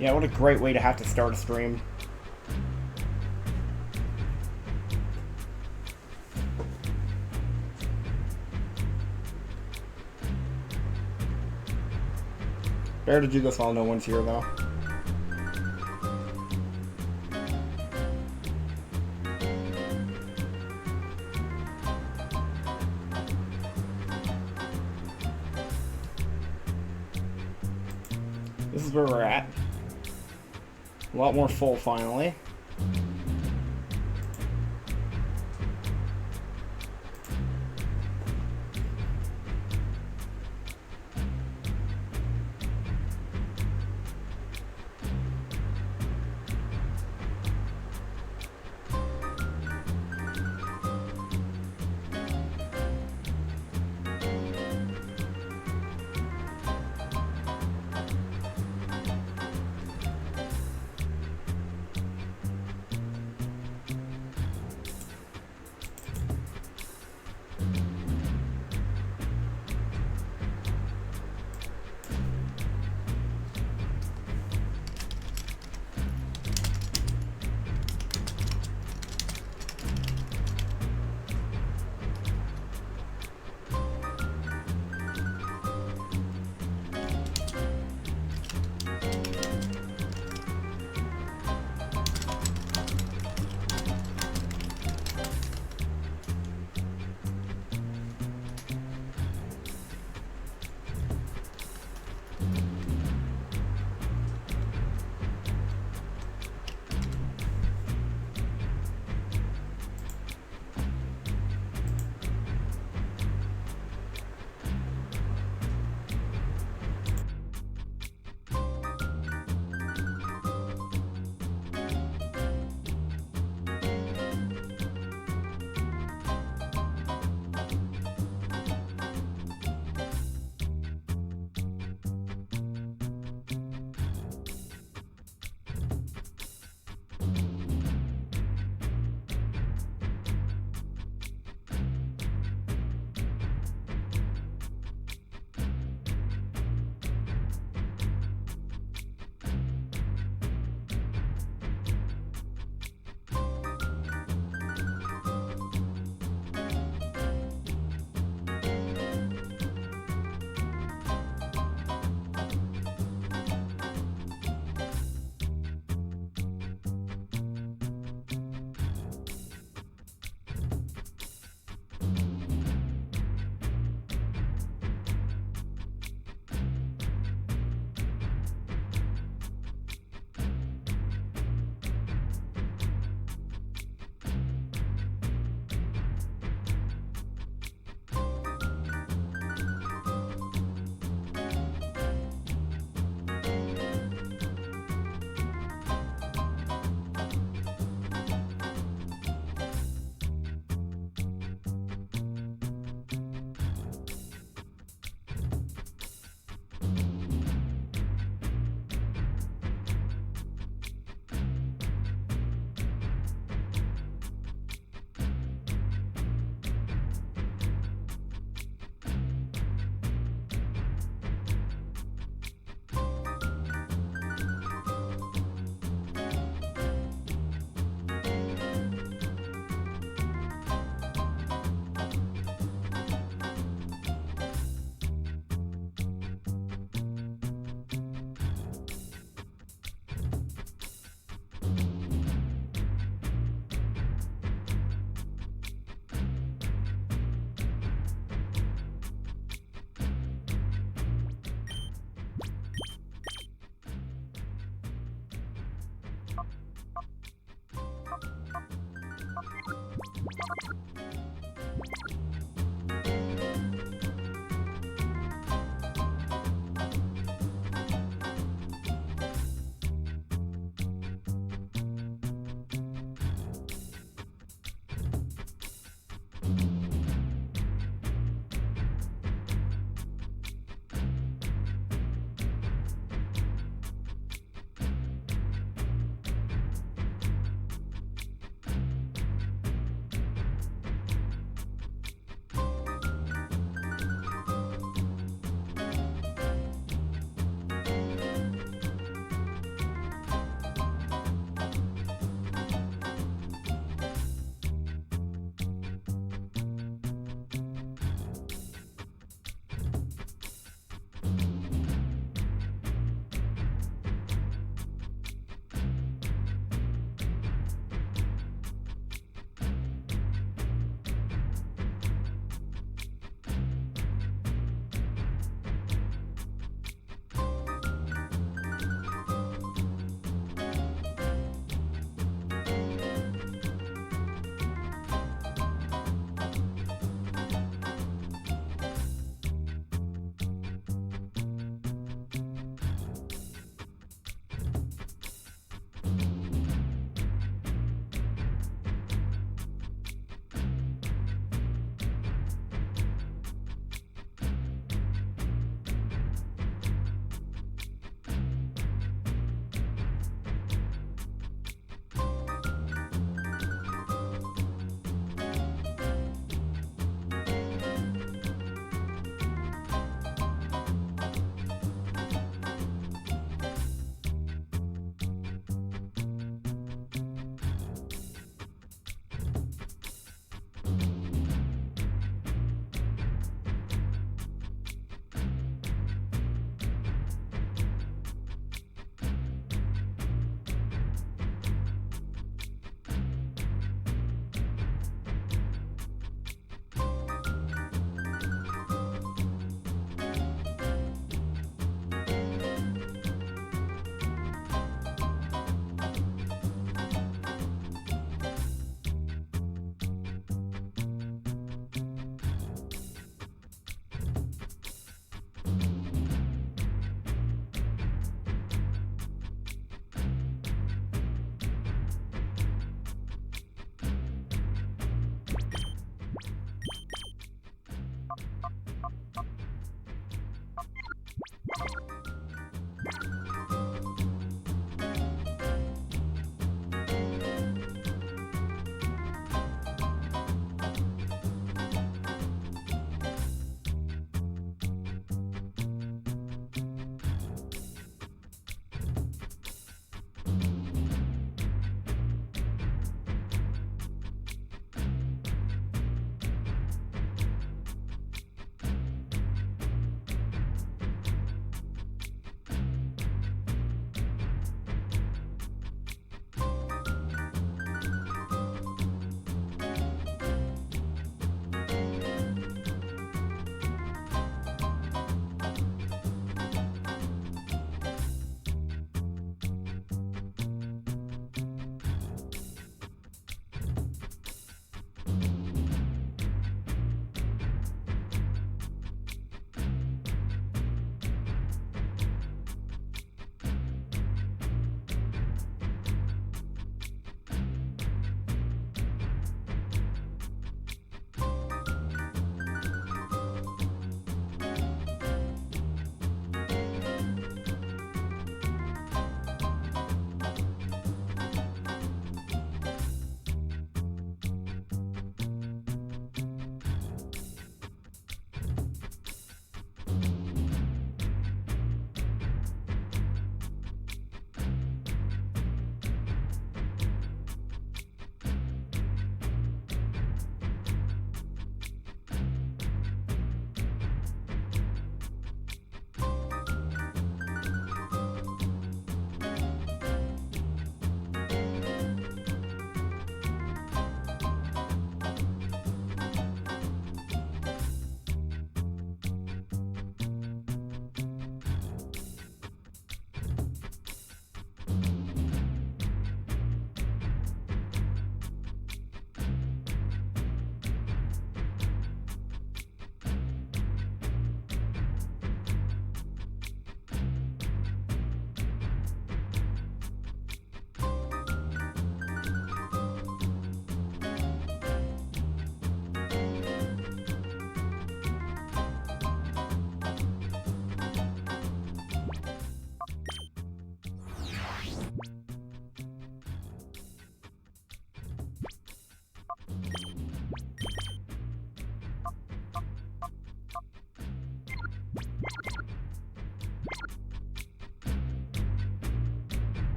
Yeah, what a great way to have to start a stream. Better to do this while no one's here, though. This is where we're at. A lot more full, finally.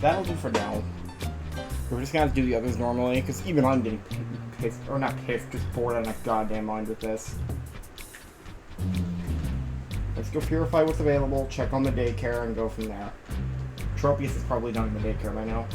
That'll do for now. We're just gonna have to do the others normally, because even I'm getting pissed, or not pissed, just bored out of my goddamn mind with this. Let's go purify what's available, check on the daycare, and go from there. Tropius is probably done in the daycare by now.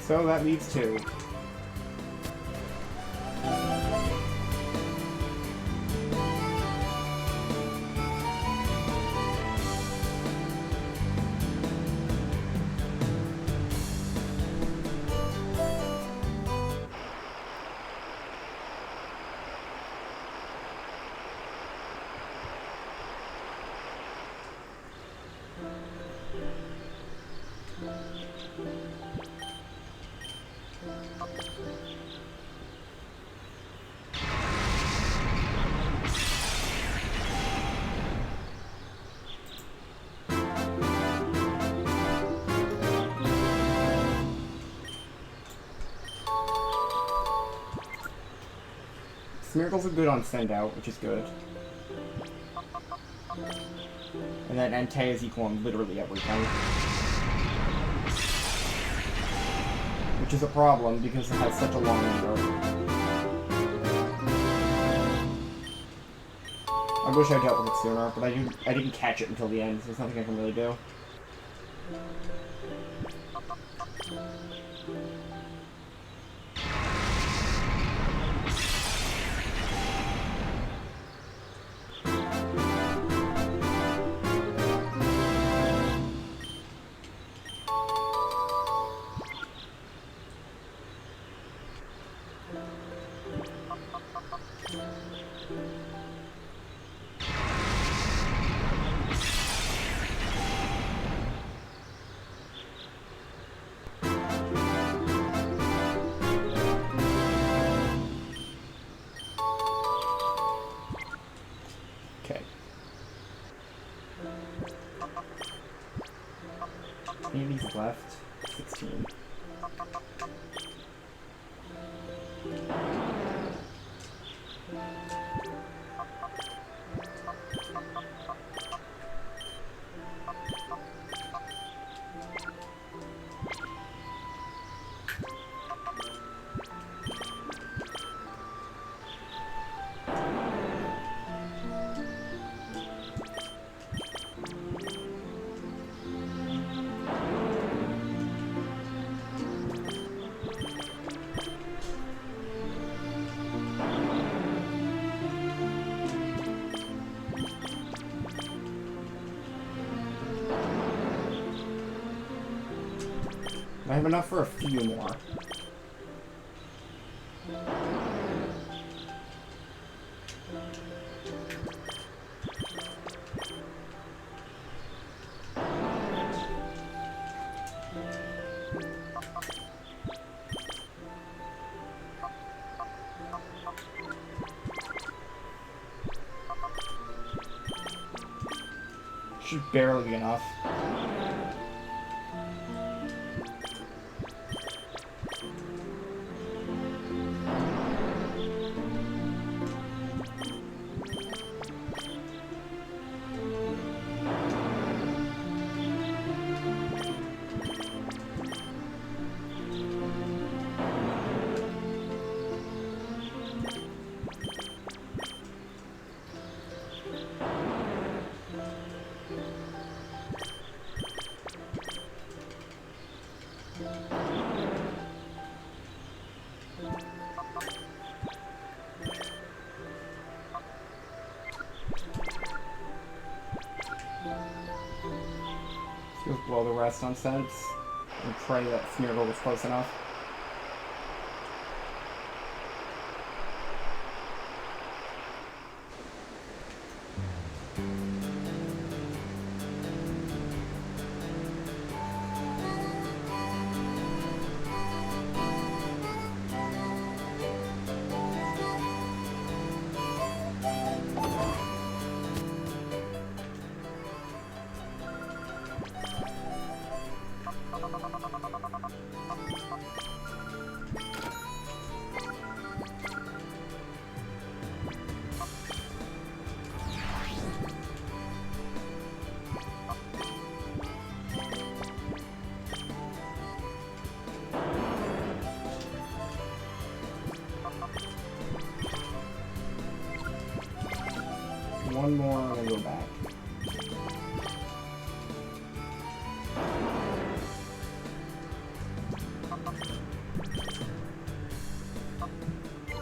So that leads to... Miracles are good on send out, which is good. And then Entei is equal on literally everything. Which is a problem because it has such a long meter. I wish I dealt with it sooner, but I didn't catch it until the end, so there's nothing I can really do. These left, 16. I have enough for a few more. Should barely be enough. the rest on sense and pray that Smeargle was close enough. One more and go back.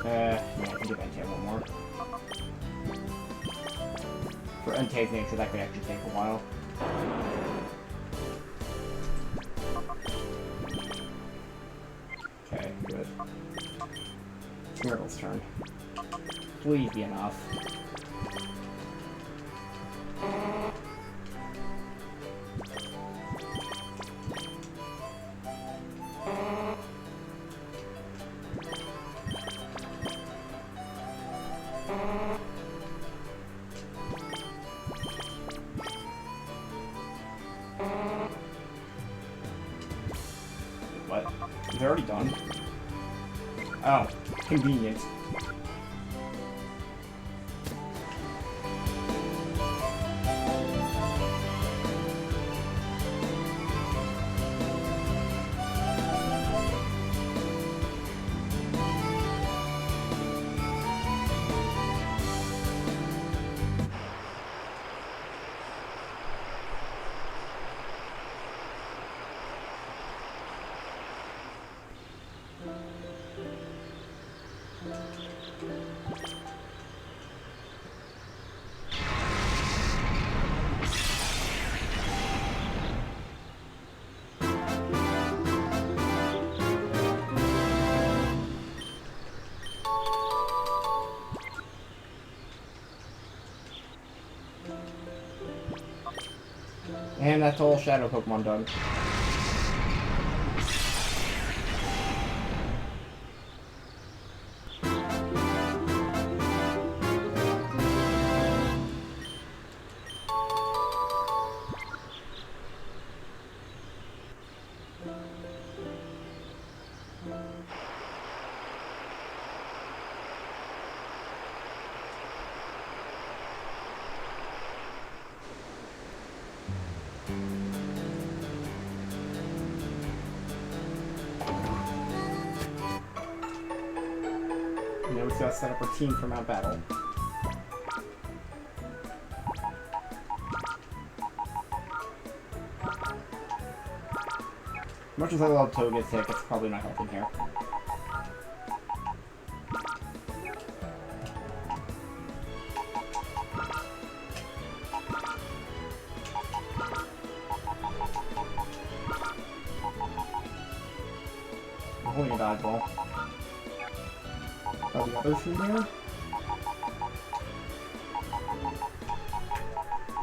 Yeah, I can give Entei one more. For Entei's nature, that could actually take a while. Okay, good. Smeargle's turn. Please be enough. What? Is it already done? Oh, convenient. And that's all Shadow Pokemon done. Now we've got to set up our team for Mount Battle. As much as I love Toge's sick, it's probably not helping here. I'm holding a dodgeball. Are the others from here?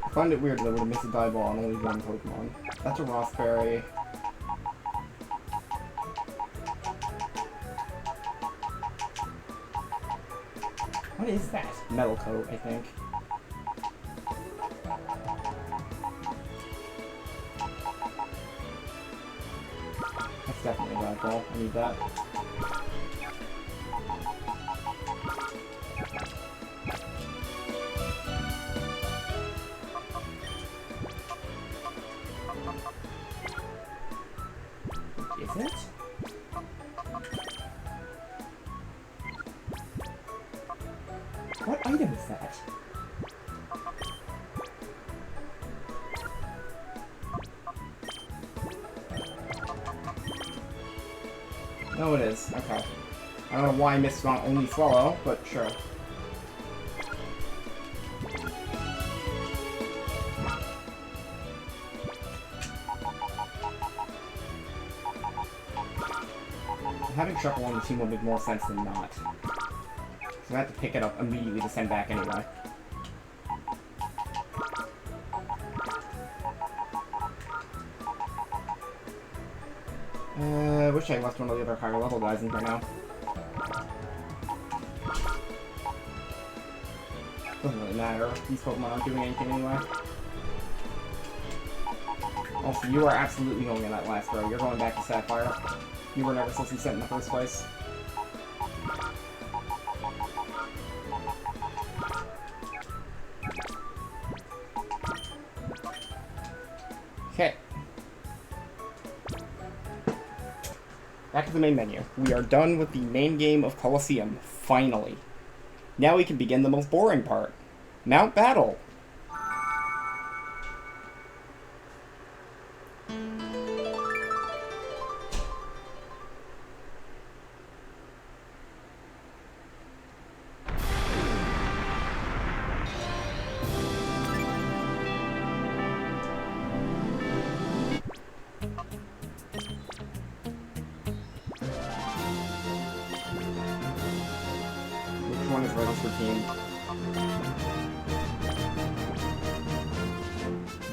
I find it weird that I would have missed a dive ball on only one Pokemon. That's a Rothberry. What is that? Metal Coat, I think. That's definitely a dive ball. I need that. Is it? What item is that? No, it is. Okay. I don't know why I missed on only Swallow, but sure. having Shuffle on the team will make more sense than not. So I have to pick it up immediately to send back anyway. I wish I left one of the other higher level guys in here now. Doesn't really matter. These Pokemon aren't doing anything anyway. Also, you are absolutely going in that last row. You're going back to Sapphire. You were never supposed to be sent in the first place. Okay. Back to the main menu. We are done with the main game of Colosseum, finally. Now we can begin the most boring part. Mount Battle. One is Riddle's routine.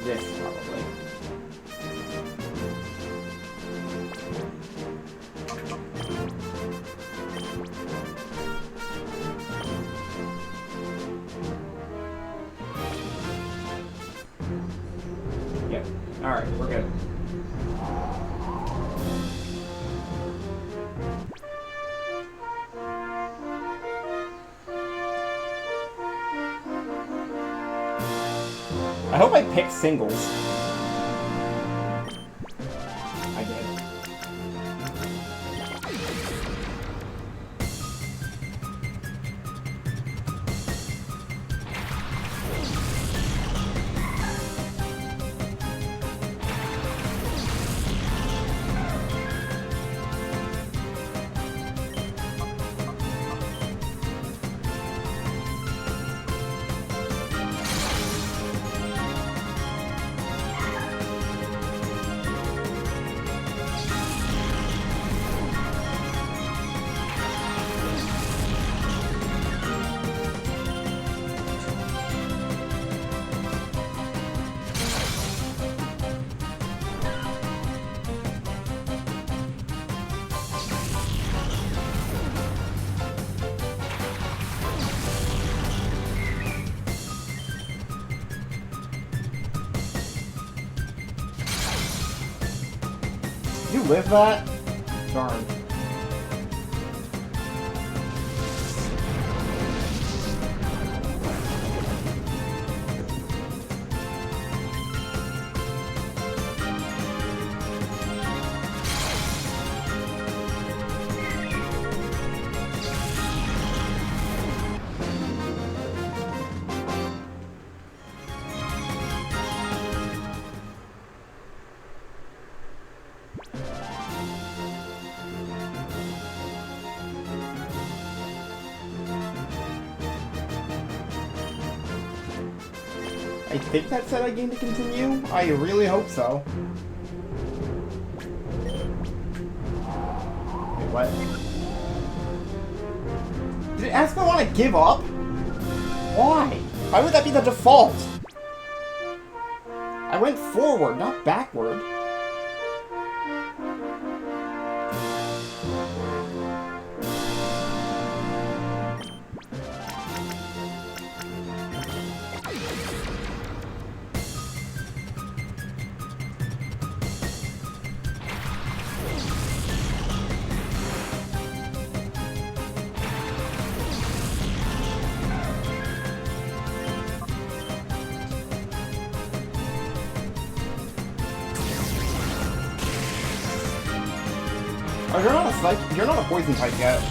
This, probably. Yep. Alright, we're good. I hope I picked singles. I did. You live that? Darn. I think that said I gained to continue? I really hope so. Wait, what? Did it ask if I want to give up? Why? Why would that be the default? I went forward, not backward. Oh, you're not a poison type yet.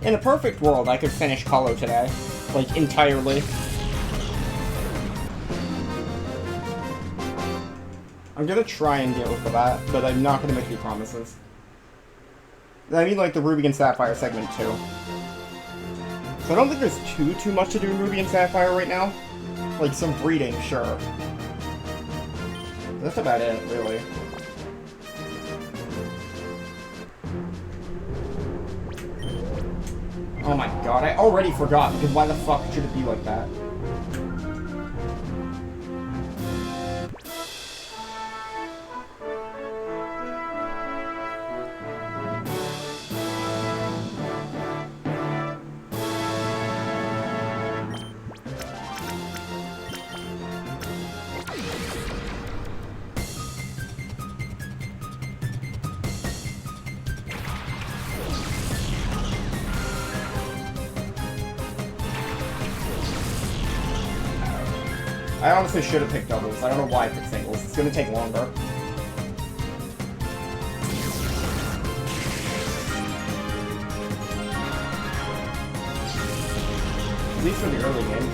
In a perfect world, I could finish Hollow today. Like, entirely. I'm gonna try and get with that, but I'm not gonna make any promises. I mean, like, the Ruby and Sapphire segment, too. So I don't think there's too much to do in Ruby and Sapphire right now. Like, some breeding, sure. That's about it, really. Oh my god, I already forgot, because why the fuck should it be like that? I honestly should have picked doubles. I don't know why I picked singles. It's gonna take longer. At least for the early game.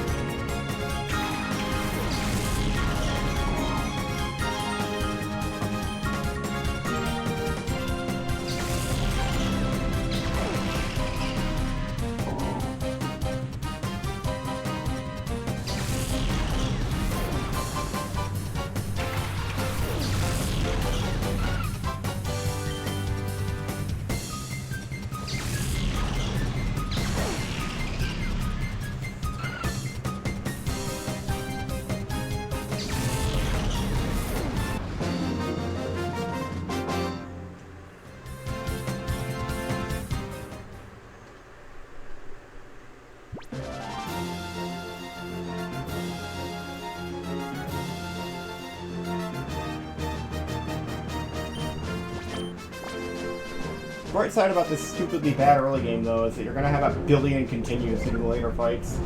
The bright side about this stupidly bad early game, though, is that you're gonna have a billion continues in the later fights.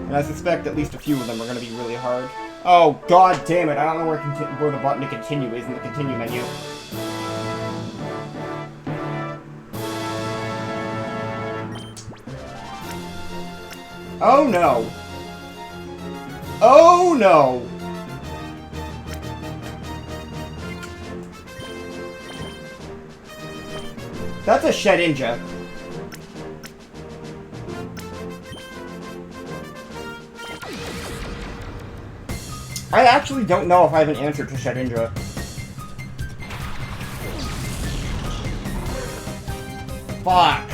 And I suspect at least a few of them are gonna be really hard. Oh, god damn it, I don't know where the button to continue is in the continue menu. Oh no! Oh no! That's a Shedinja. I actually don't know if I have an answer to Shedinja. Fuck.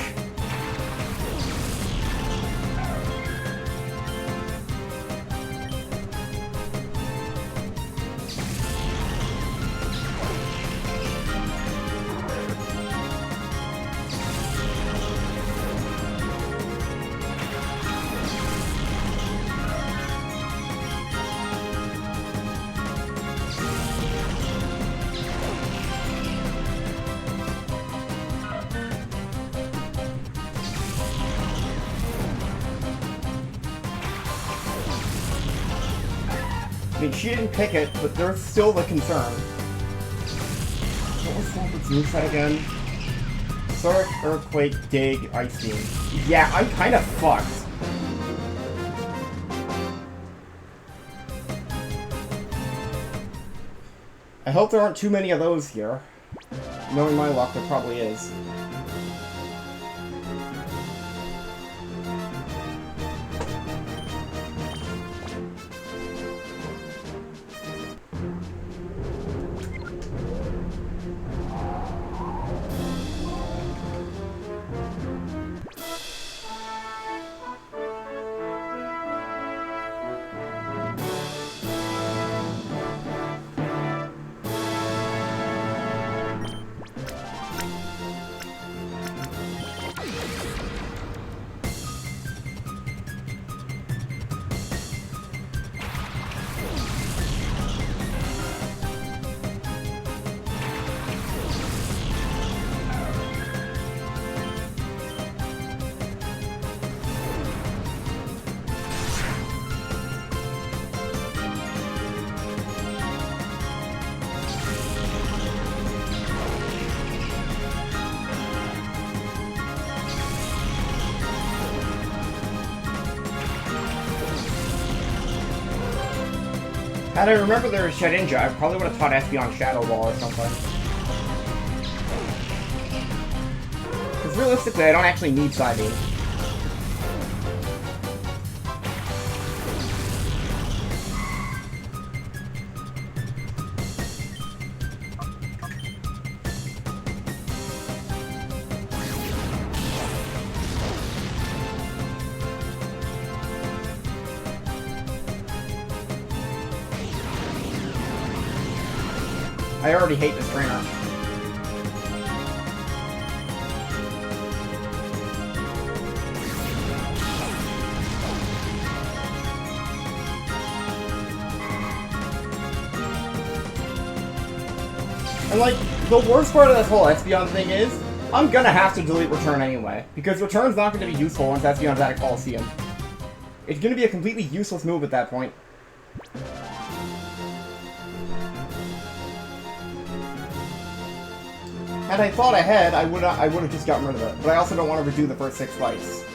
I mean, she didn't pick it, but there's still the concern. What was Swamp's moveset again? Surf, Earthquake, Dig, Ice Beam. Yeah, I'm kind of fucked. I hope there aren't too many of those here. Knowing my luck, there probably is. Had I remembered there was Shedinja, I probably would have taught Espeon Shadow Ball or something. Because realistically, I don't actually need Psybeam. I already hate this trainer. And like, the worst part of this whole Espeon thing is, I'm gonna have to delete Return anyway, because Return's not gonna be useful once Espeon's at a Coliseum. It's gonna be a completely useless move at that point. Had I thought ahead, I would have just gotten rid of it. But I also don't want to redo the first 6 fights.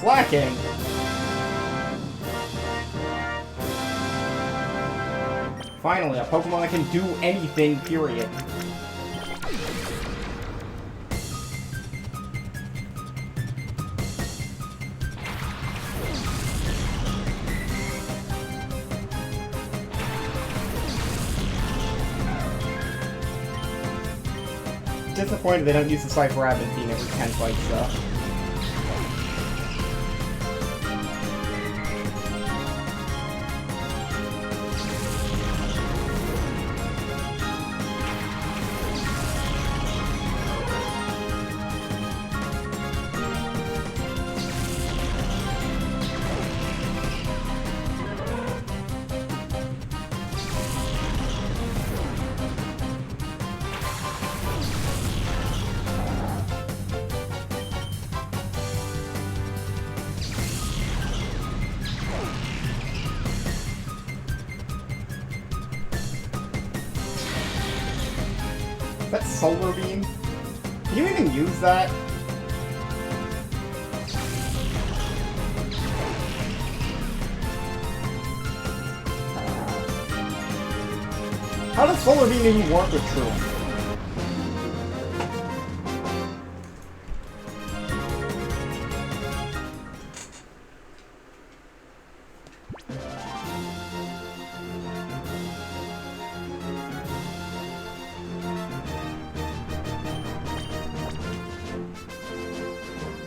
Slacking! Finally, a Pokemon that can do anything, period. Disappointed they don't use the Cypher Rabbit being every 10 fights, though. That's Solar Beam? Can you even use that? How does Solar Beam even work with True?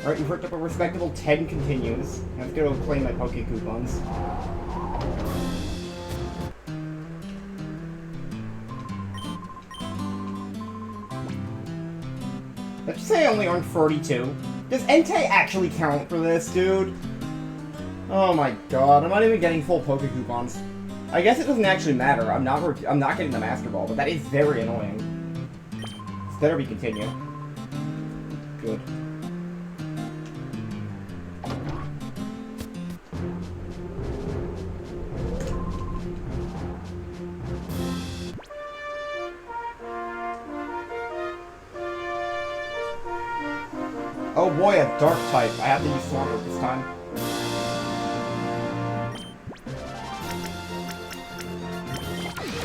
Alright, we've worked up a respectable 10 continues. I have to go claim my Poke Coupons. Let's just say I only earned 42. Does Entei actually count for this, dude? Oh my god, I'm not even getting full Poke Coupons. I guess it doesn't actually matter. I'm not getting the Master Ball, but that is very annoying. This better be continue. Good. Oh boy, a Dark type. I have to use Swampert this time.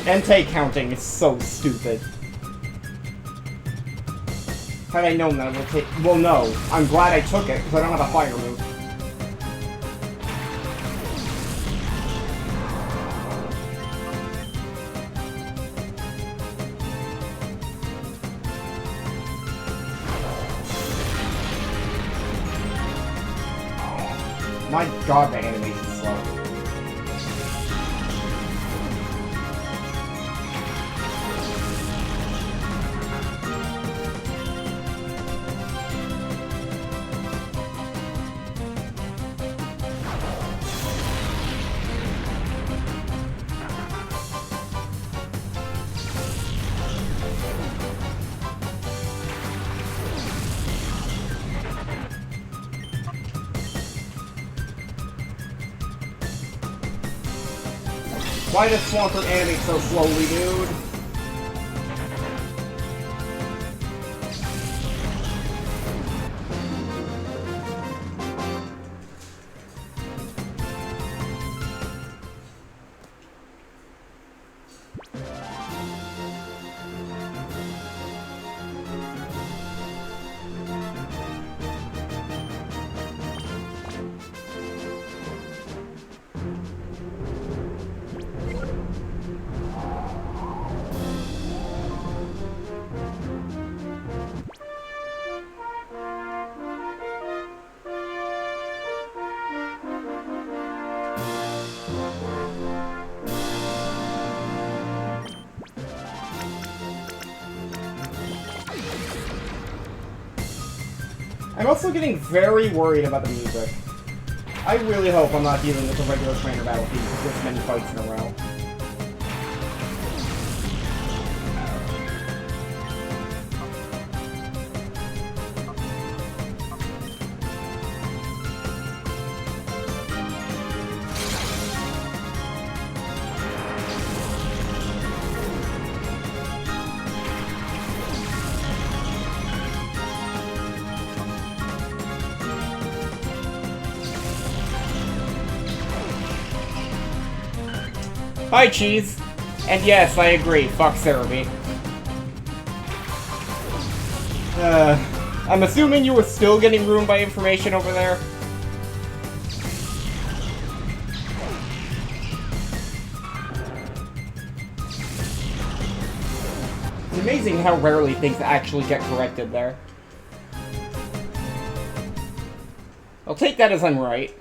Entei counting is so stupid. Had I known that, I would take. Well, no. I'm glad I took it because I don't have a fire move. My god, that animation's slow. Why does Swampert animate so slowly, dude? I'm also getting very worried about the music. I really hope I'm not dealing with a regular trainer battle theme with this many fights in a row. Hi, Cheese. And yes, I agree. Fuck Cerebi. I'm assuming you were still getting ruined by information over there. It's amazing how rarely things actually get corrected there. I'll take that as I'm right.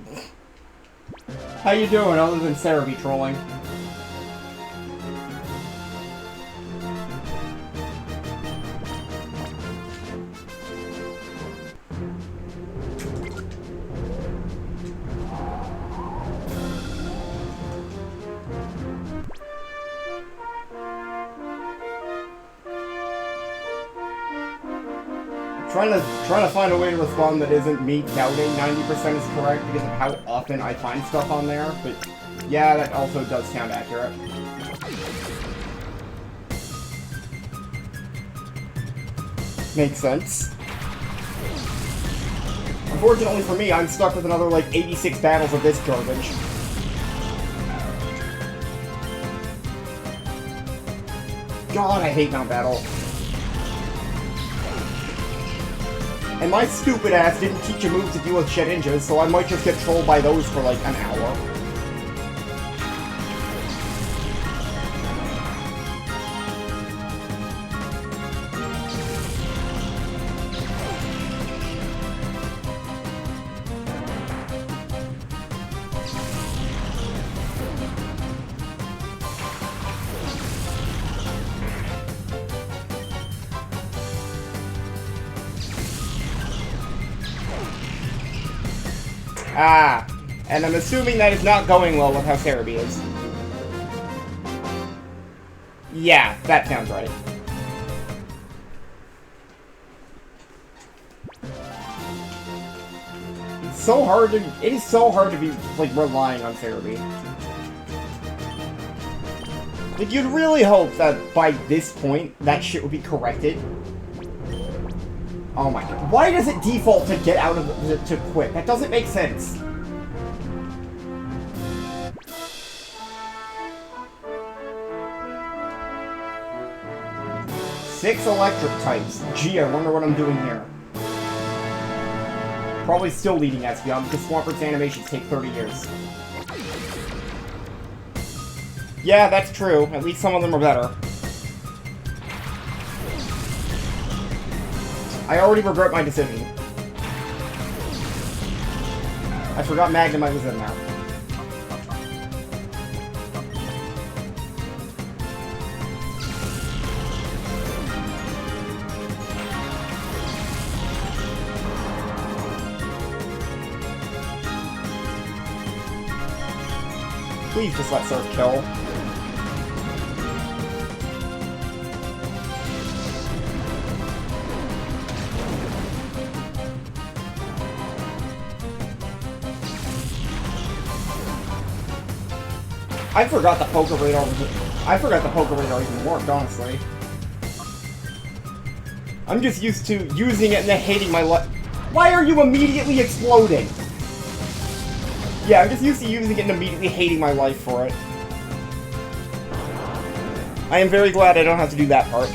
How you doing, other than Cerebi trolling? Trying to find a way to respond that isn't me doubting 90% is correct because of how often I find stuff on there, but yeah, that also does sound accurate. Makes sense. Unfortunately for me, I'm stuck with another, like, 86 battles of this garbage. God, I hate Mount Battle. And my stupid ass didn't teach a move to deal with Shedinjas, so I might just get trolled by those for like an hour. Ah, and I'm assuming that is not going well with how Cerebi is. Yeah, that sounds right. It is so hard to be, like, relying on Cerebi. Like, you'd really hope that by this point, that shit would be corrected. Oh my god. Why does it default to get out of to quit? That doesn't make sense. Six electric types. Gee, I wonder what I'm doing here. Probably still leading Espeon because Swampert's animations take 30 years. Yeah, that's true. At least some of them are better. I already regret my decision. I forgot Magnemite was in there. Please just let Surf kill. I forgot the Poker Radar even worked, honestly. I'm just used to using it and then hating my life. Why are you immediately exploding? Yeah, I'm just used to using it and immediately hating my life for it. I am very glad I don't have to do that part.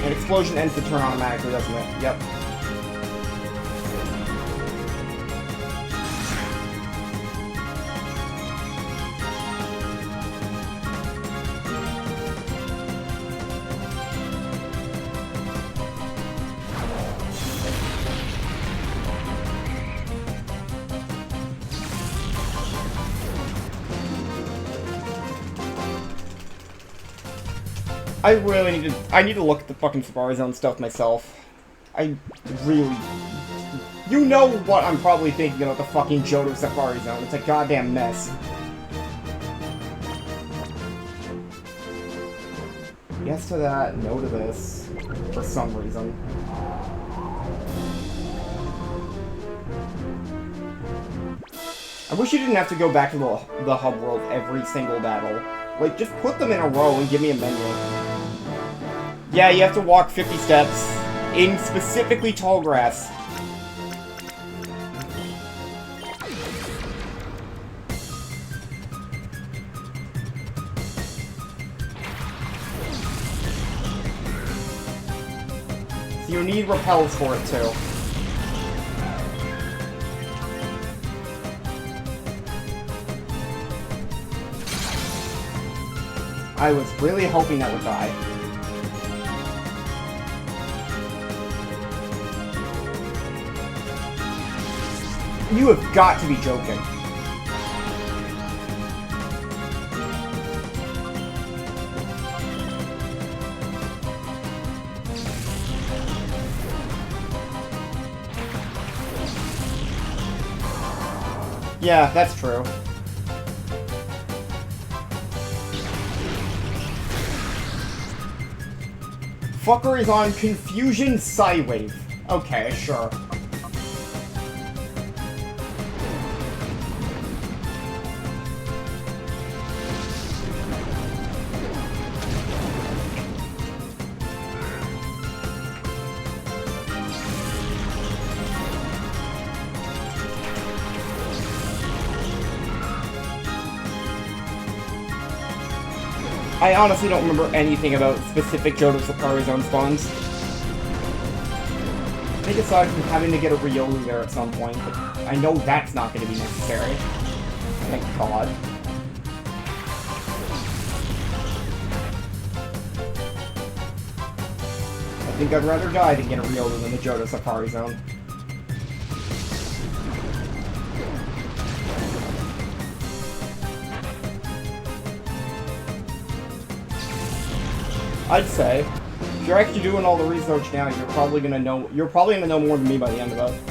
An explosion ends the turn automatically, doesn't it? Yep. I need to look at the fucking Safari Zone stuff myself. I really... You know what I'm probably thinking about the fucking Johto Safari Zone. It's a goddamn mess. Yes to that, no to this. For some reason. I wish you didn't have to go back to the hub world every single battle. Like, just put them in a row and give me a menu. Yeah, you have to walk 50 steps in specifically tall grass. you need repels for it too. I was really hoping that would die. You have got to be joking. Yeah, that's true. Fucker is on Confusion Psywave. Okay, sure. I honestly don't remember anything about specific Johto Safari Zone spawns. I think aside from having to get a Riolu there at some point, but I know that's not going to be necessary. Thank God. I think I'd rather die than get a Riolu than the Johto Safari Zone. I'd say, if you're actually doing all the research now, you're probably gonna know more than me by the end of it.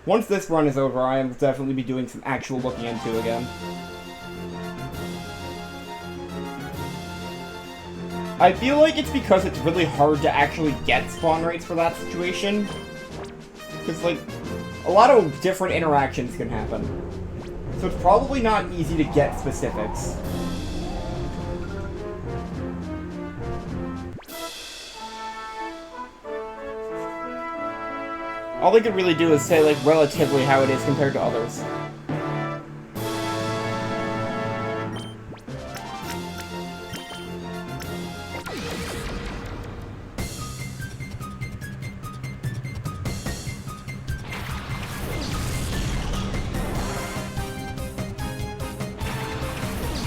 Once this run is over, I will definitely be doing some actual looking into again. I feel like it's because it's really hard to actually get spawn rates for that situation. Because, like, a lot of different interactions can happen. So it's probably not easy to get specifics. All they could really do is say, like, relatively how it is compared to others.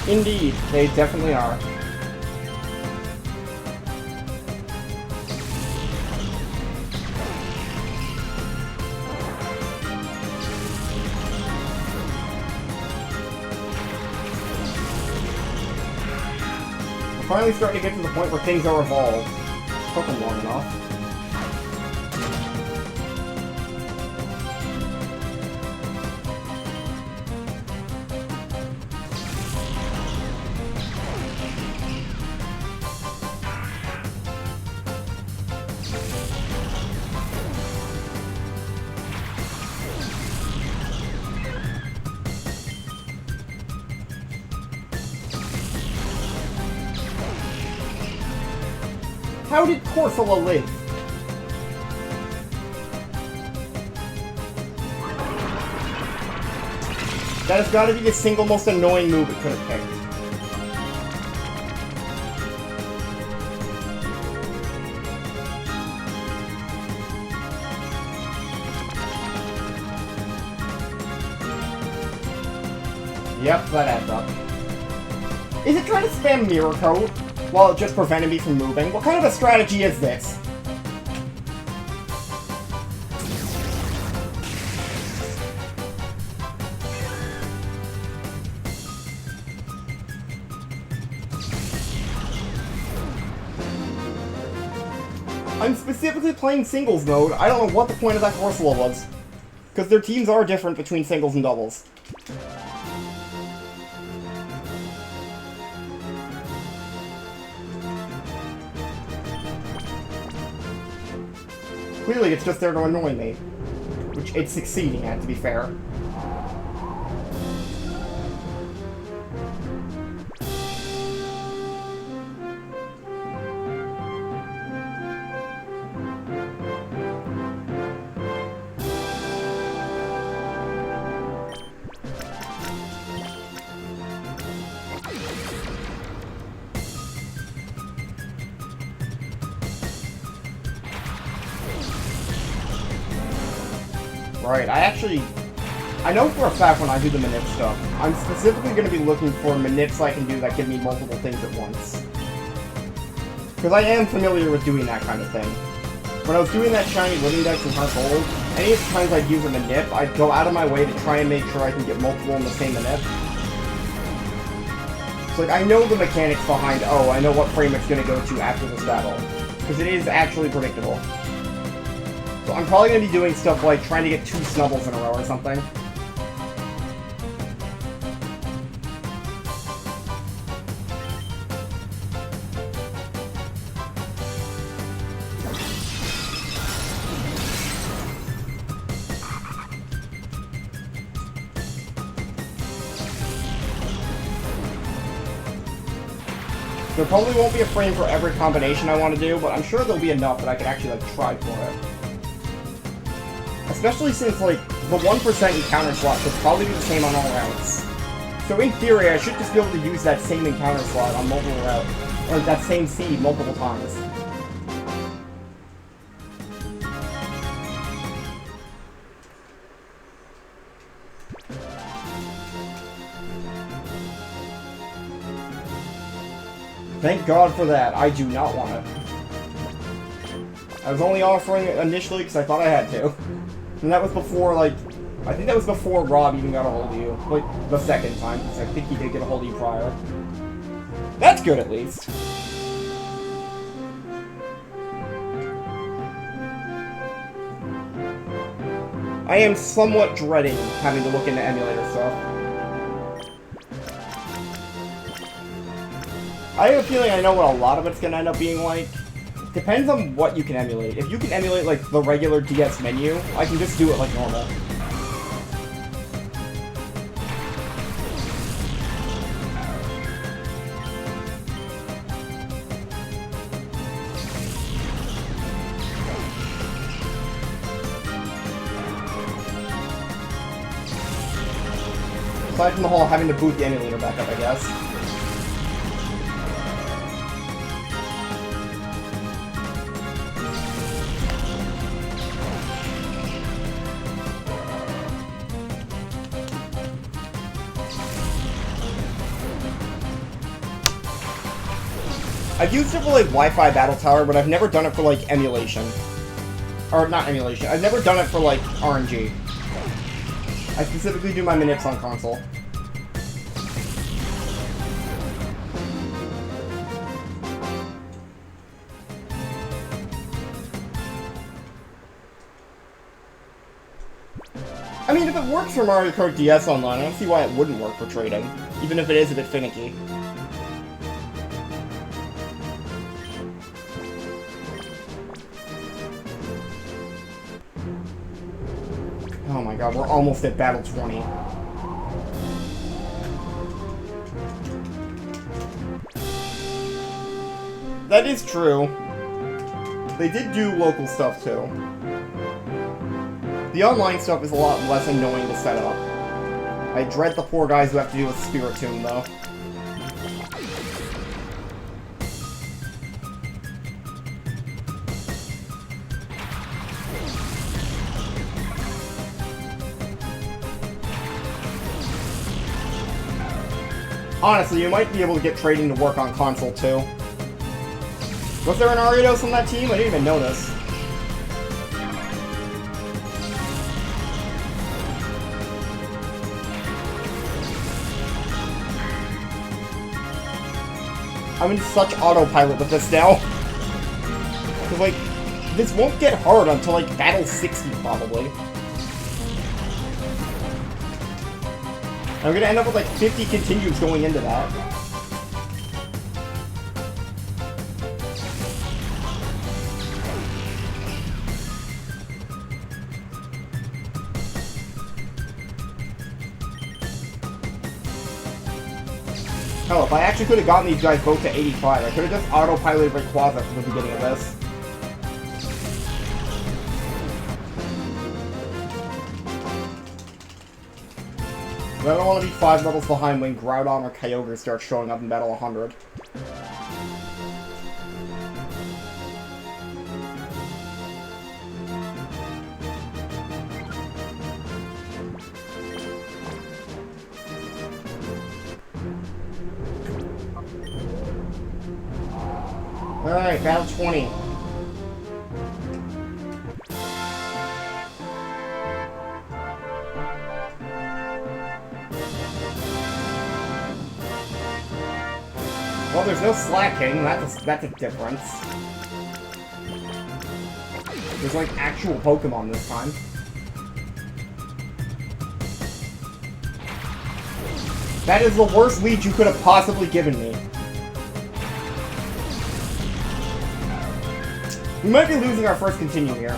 Indeed, they definitely are. Finally starting to get to the point where things are evolved. Took them long enough. How did Corsola live? That has got to be the single most annoying move it could have picked. Yep, that adds up. Is it trying to spam Mirror Coat while it just prevented me from moving? What kind of a strategy is this? I'm specifically playing singles mode. I don't know what the point of that Corsola was. Because their teams are different between singles and doubles. Clearly, it's just there to annoy me. Which it's succeeding at, to be fair. right. I know for a fact when I do the manip stuff, I'm specifically going to be looking for manips I can do that give me multiple things at once. Because I am familiar with doing that kind of thing. When I was doing that shiny living dex in Heart Gold, any of the times I'd use a manip, I'd go out of my way to try and make sure I can get multiple in the same manip. So like, I know the mechanics behind, oh, I know what frame it's going to go to after this battle. Because it is actually predictable. So I'm probably going to be doing stuff like trying to get 2 Snubbles in a row or something. There probably won't be a frame for every combination I want to do, but I'm sure there'll be enough that I can actually, like, try for it. Especially since, like, the 1% encounter slot should probably be the same on all routes. So in theory, I should just be able to use that same encounter slot on multiple routes, or that same seed multiple times. Thank God for that. I do not want it. I was only offering it initially because I thought I had to. And that was before, like, I think that was before Rob even got a hold of you. Like, the second time, because I think he did get a hold of you prior. That's good, at least. I am somewhat dreading having to look into emulator stuff. I have a feeling I know what a lot of it's going to end up being like. Depends on what you can emulate. If you can emulate, like, the regular DS menu, I can just do it like normal. Aside from the whole having to boot the emulator back up, I guess. I've used it for, like, Wi-Fi Battle Tower, but I've never done it for, like, emulation. Or, not emulation. I've never done it for, like, RNG. I specifically do my manips on console. I mean, if it works for Mario Kart DS Online, I don't see why it wouldn't work for trading, even if it is a bit finicky. Oh my god, we're almost at Battle 20. That is true. They did do local stuff, too. The online stuff is a lot less annoying to set up. I dread the poor guys who have to deal with Spiritomb, though. Honestly, you might be able to get trading to work on console, too. Was there an Ariados on that team? I didn't even notice. I'm in such autopilot with this now. Cause, like, this won't get hard until, like, Battle 60, probably. I'm gonna end up with, like, 50 continues going into that. Hell, if I actually could have gotten these guys both to 85, I could have just autopiloted Rayquaza from the beginning of this. But I don't want to be 5 levels behind when Groudon or Kyogre start showing up in Battle 100. Alright, battle 20. Well, there's no slacking. That's a difference. There's like actual Pokemon this time. That is the worst lead you could have possibly given me. We might be losing our first continue here.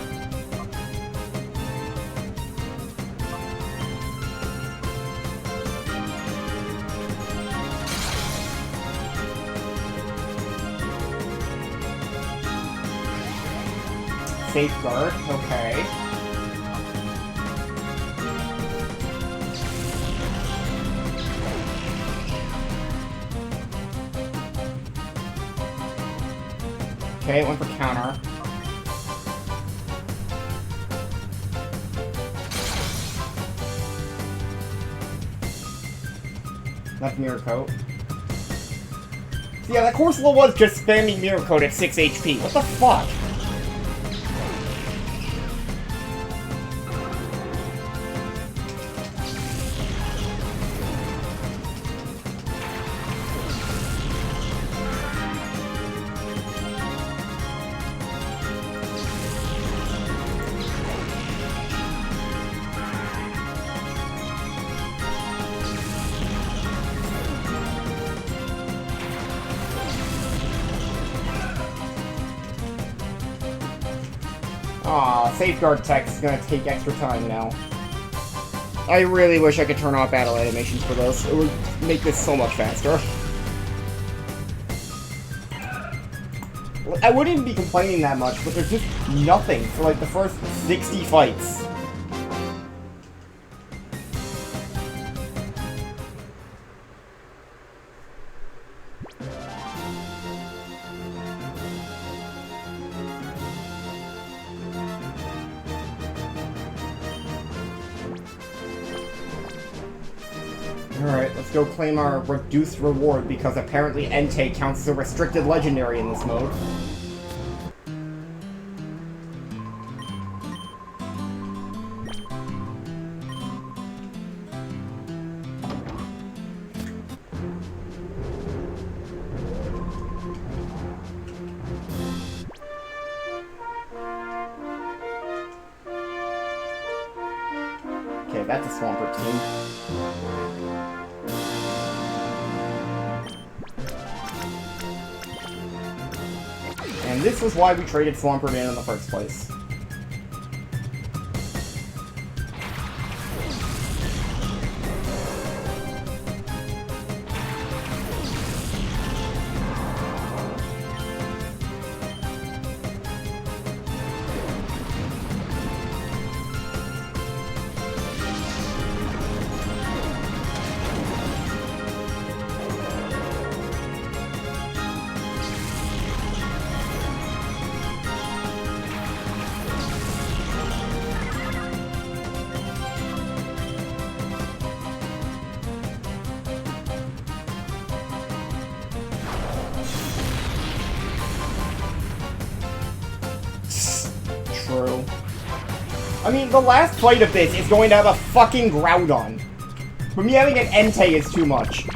Safeguard, okay. Okay, it went for counter. Left Mirror Coat. So yeah, that Corsola was just spamming Mirror Coat at 6 HP. What the fuck? Aw, Safeguard Tech is gonna take extra time now. I really wish I could turn off battle animations for those. It would make this so much faster. I wouldn't be complaining that much, but there's just nothing for like the first 60 fights. Alright, let's go claim our reduced reward because apparently Entei counts as a restricted legendary in this mode. Okay, that's a Swampert team. And this was why we traded Swampert in the first place. True. I mean, the last fight of this is going to have a fucking Groudon. For me, having an Entei is too much.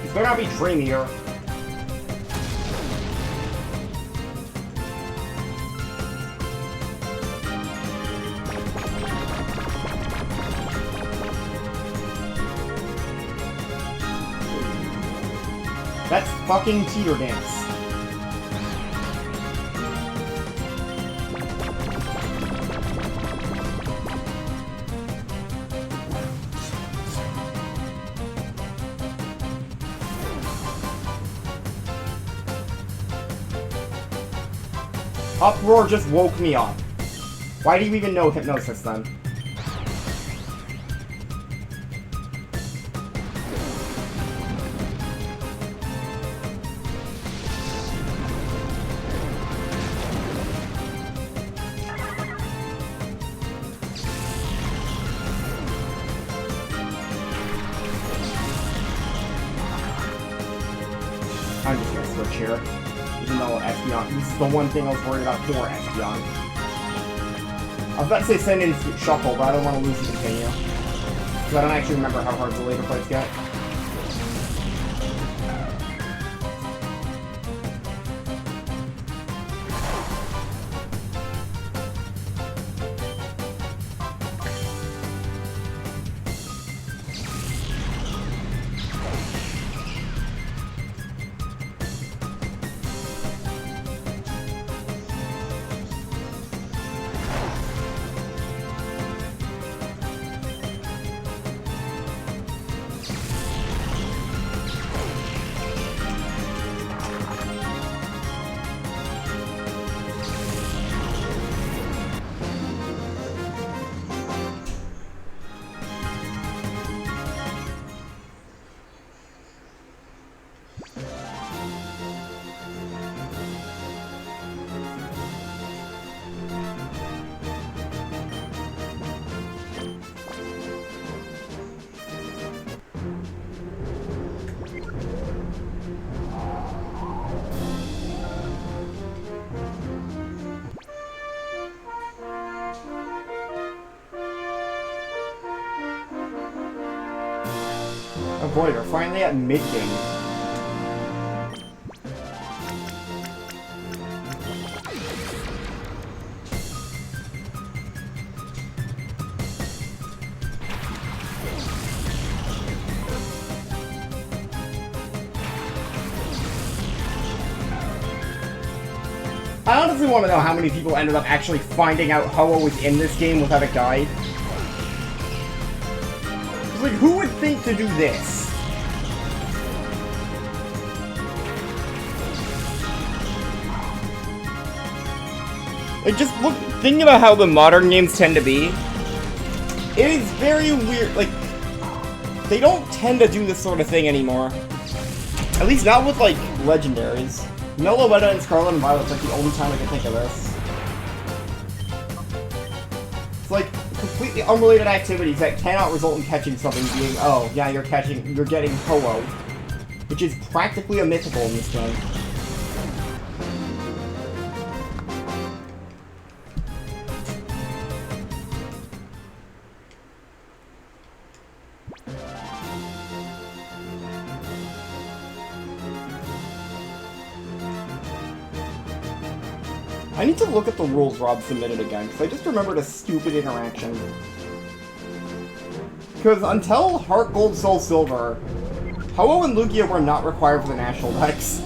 It's better not be Dreamier. That's fucking Teeter Dance. Uproar just woke me up. Why do you even know Hypnosis then? here. Even though Espeon, this is the one thing I was worried about for Espeon. I was about to say send in Shuffle, but I don't want to lose the continue. Because I don't actually remember how hard the later fights get. Oh boy, we're finally at mid-game. I honestly want to know how many people ended up actually finding out Ho-Oh was in this game without a guide. Like, who would think to do this? Like, just look, thinking about how the modern games tend to be, it is very weird, like, they don't tend to do this sort of thing anymore. At least not with, like, legendaries. Meloetta and Scarlet and Violet's like the only time I can think of this. It's like completely unrelated activities that cannot result in catching something being, oh, yeah, you're getting Ho-Oh. Which is practically a mythical in this game. I need to look at the rules Rob submitted again, because I just remembered a stupid interaction. Because until Heart Gold, Soul Silver, Ho-Oh and Lugia were not required for the National Dex.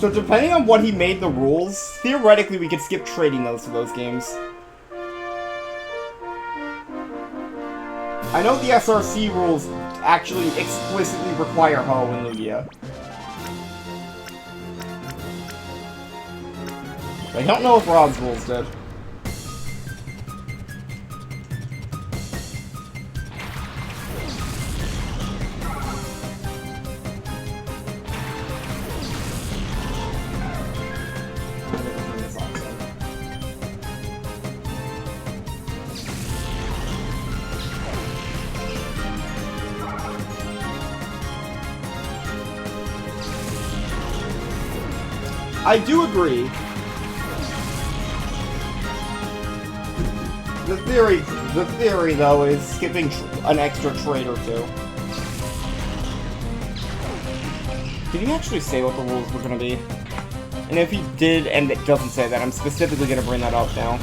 So depending on what he made the rules, theoretically we could skip trading those to those games. I know the SRC rules actually explicitly require Ho-Oh and Lugia. I don't know if Rob's rules did. I do agree. The theory, though, is skipping an extra trade or two. Did he actually say what the rules were going to be? And if he did, and it doesn't say that, I'm specifically going to bring that up now.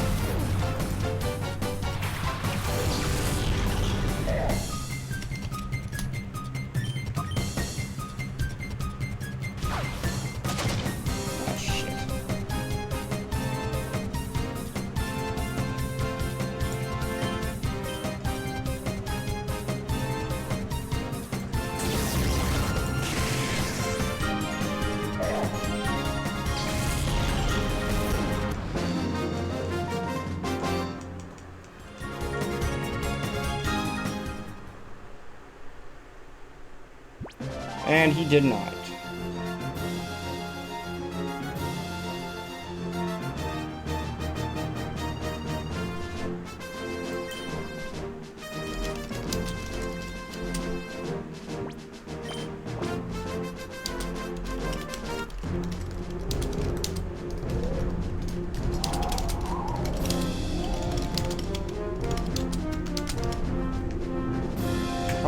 And he did not.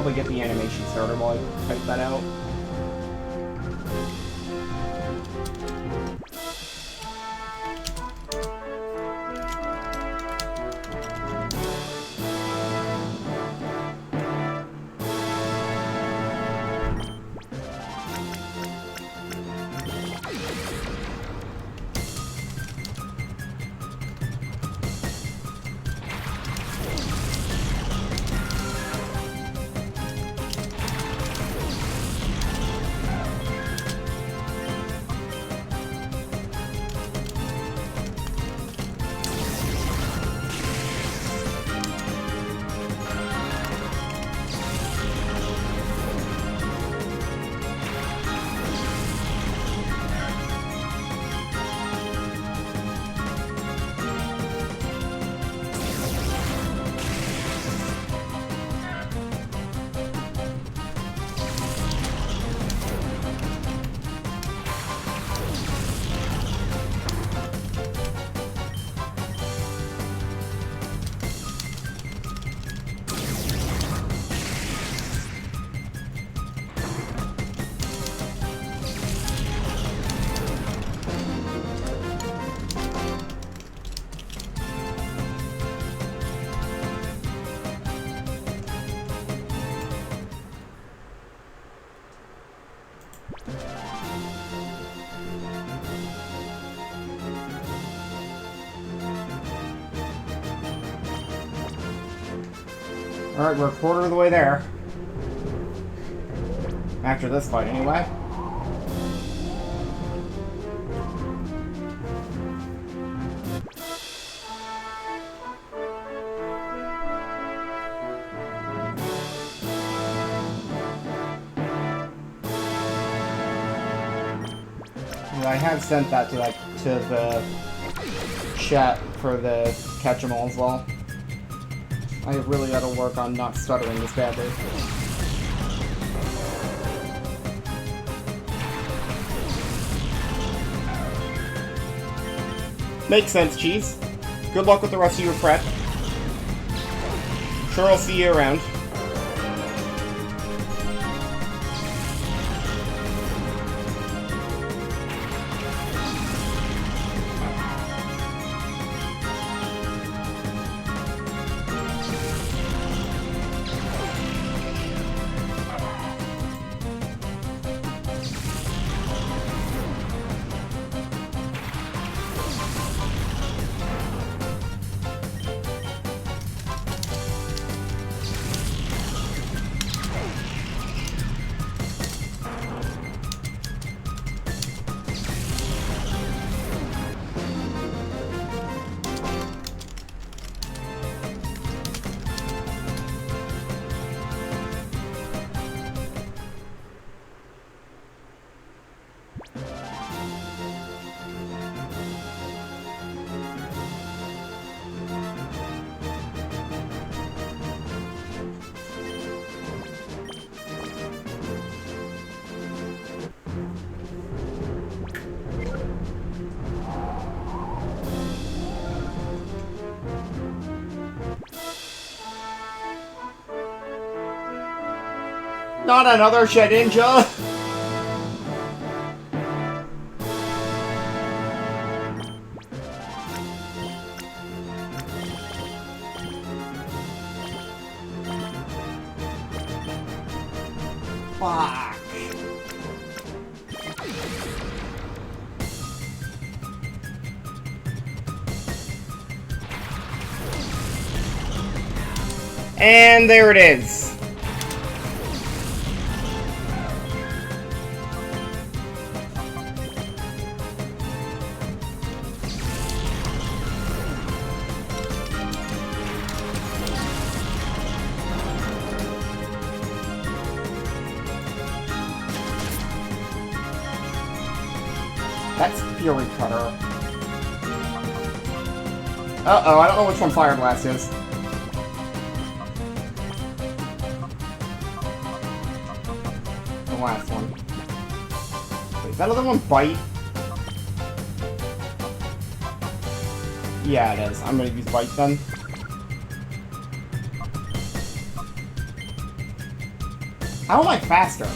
probably get the animation started while I type that out. Alright, we're a quarter of the way there. After this fight, anyway. And I have sent that to the chat for the catch-em-all as well. I really gotta work on not stuttering this badly. Makes sense, Cheese. Good luck with the rest of your prep. Sure, I'll see you around. Not another Shedinja! Fuck. And there it is. That's Fury Cutter. Uh-oh, I don't know which one Fire Blast is. The last one. Wait, is that other one Bite? Yeah, it is. I'm gonna use Bite then. How am I faster?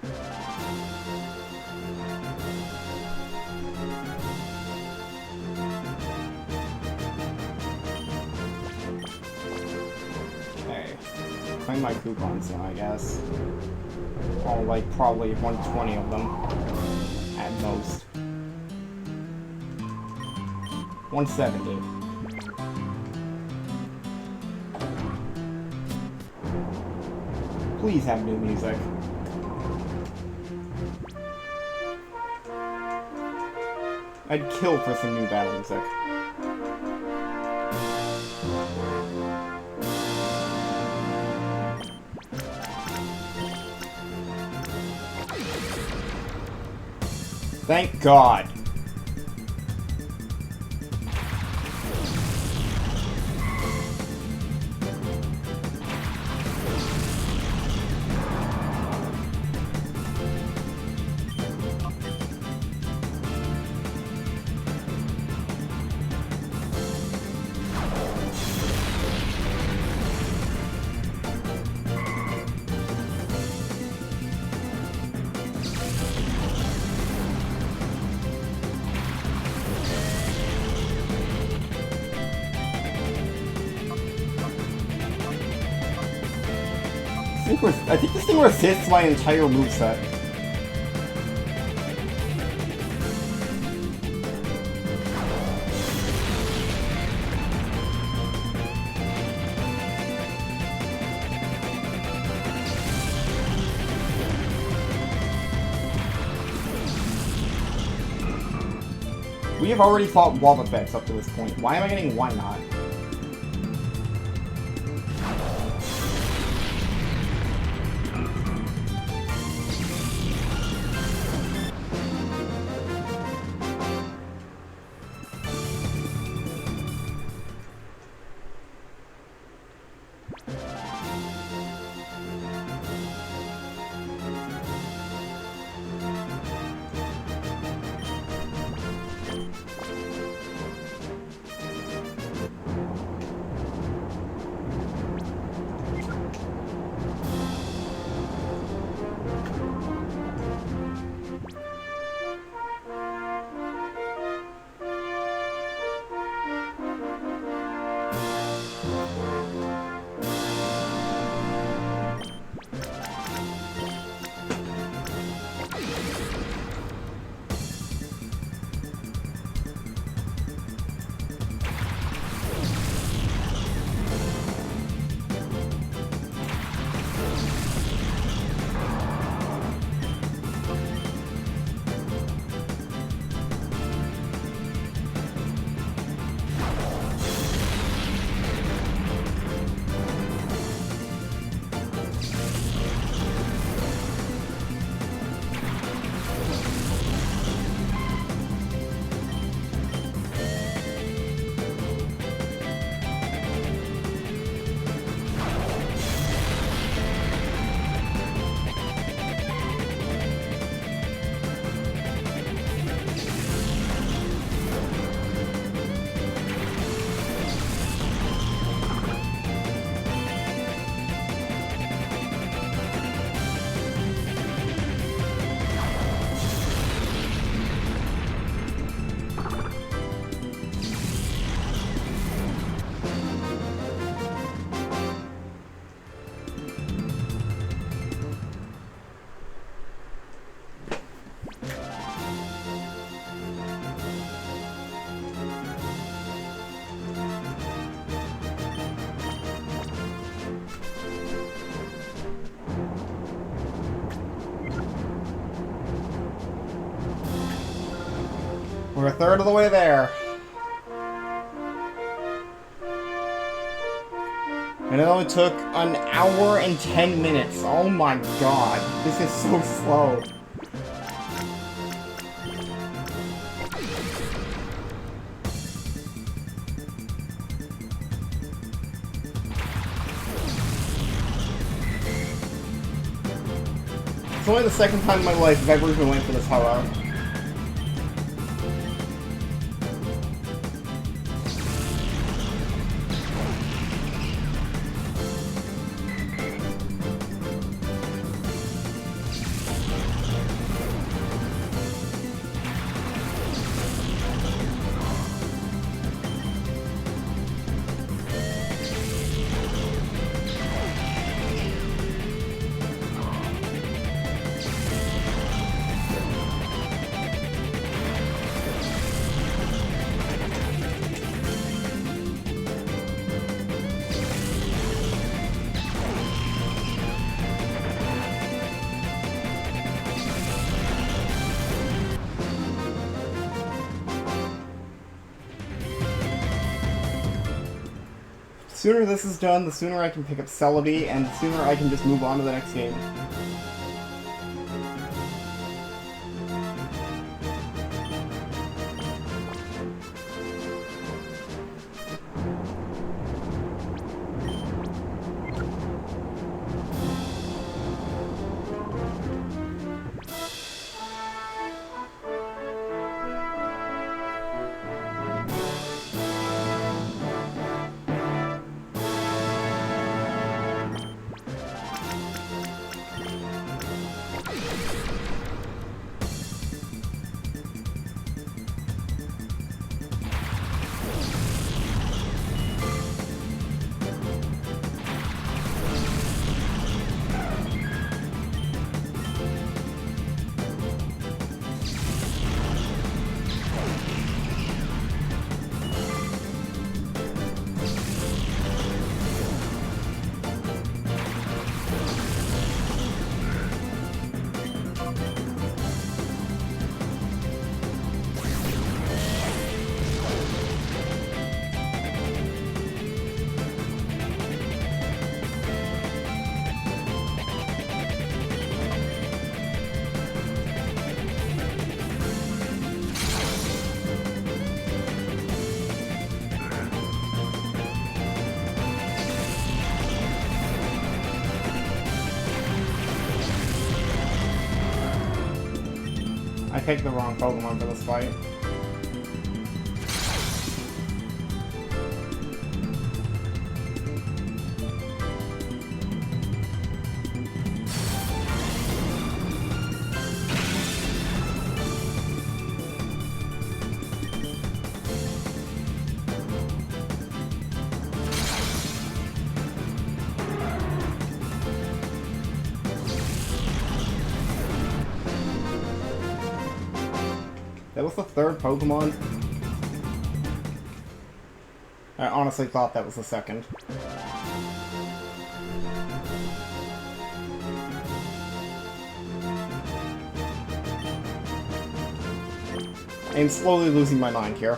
Okay. Claim my coupons now, I guess. Oh, like, probably 120 of them. At most. 170. Please have new music. I'd kill for some new battle music. Thank God. I think this thing resists my entire moveset. We have already fought wall effects up to this point. Why am I getting why not? We're a third of the way there. And it only took an hour and 10 minutes. Oh my god. This is so slow. It's only the second time in my life I've ever even went for this power. sooner this is done, the sooner I can pick up Celebi, and the sooner I can just move on to the next game. I picked the wrong Pokemon for this fight. That was the third Pokemon. I honestly thought that was the second. I am slowly losing my mind here.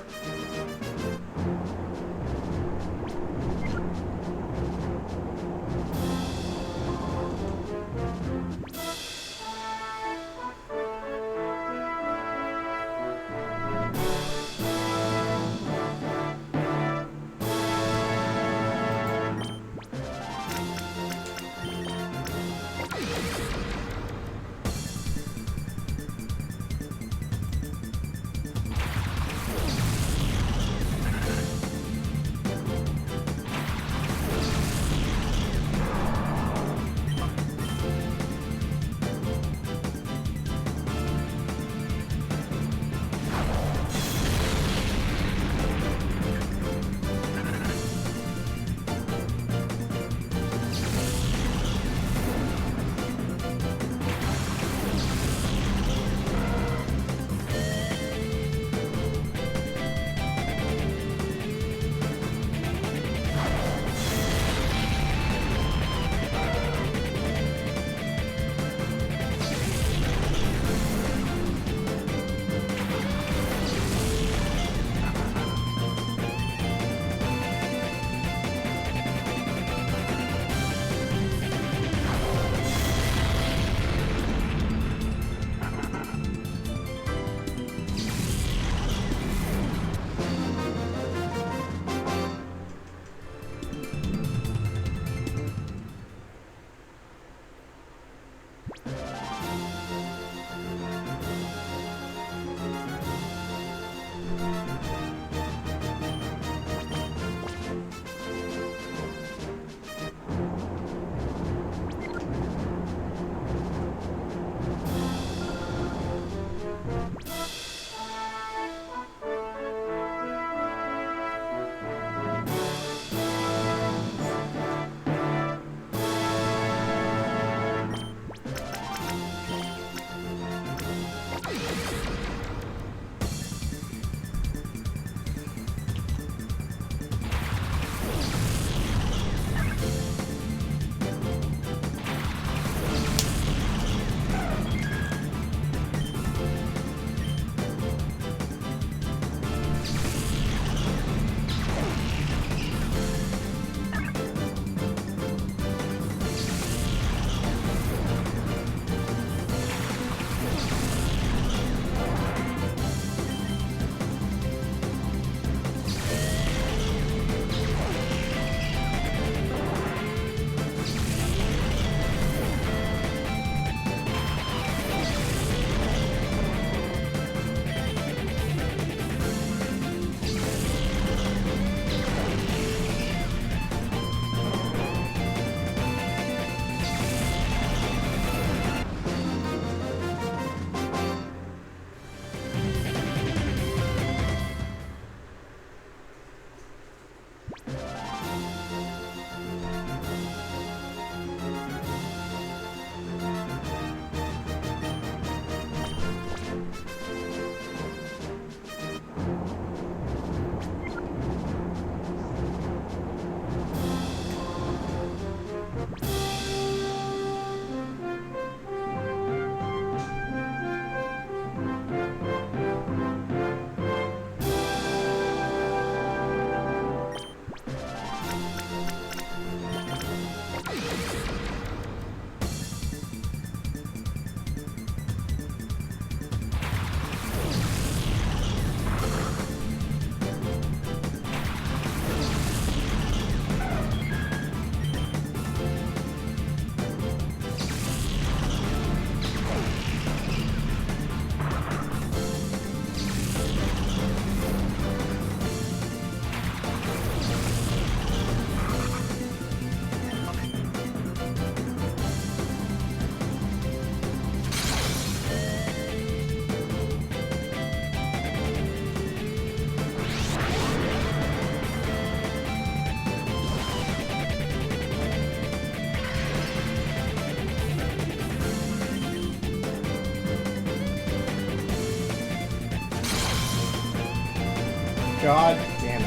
God damn it.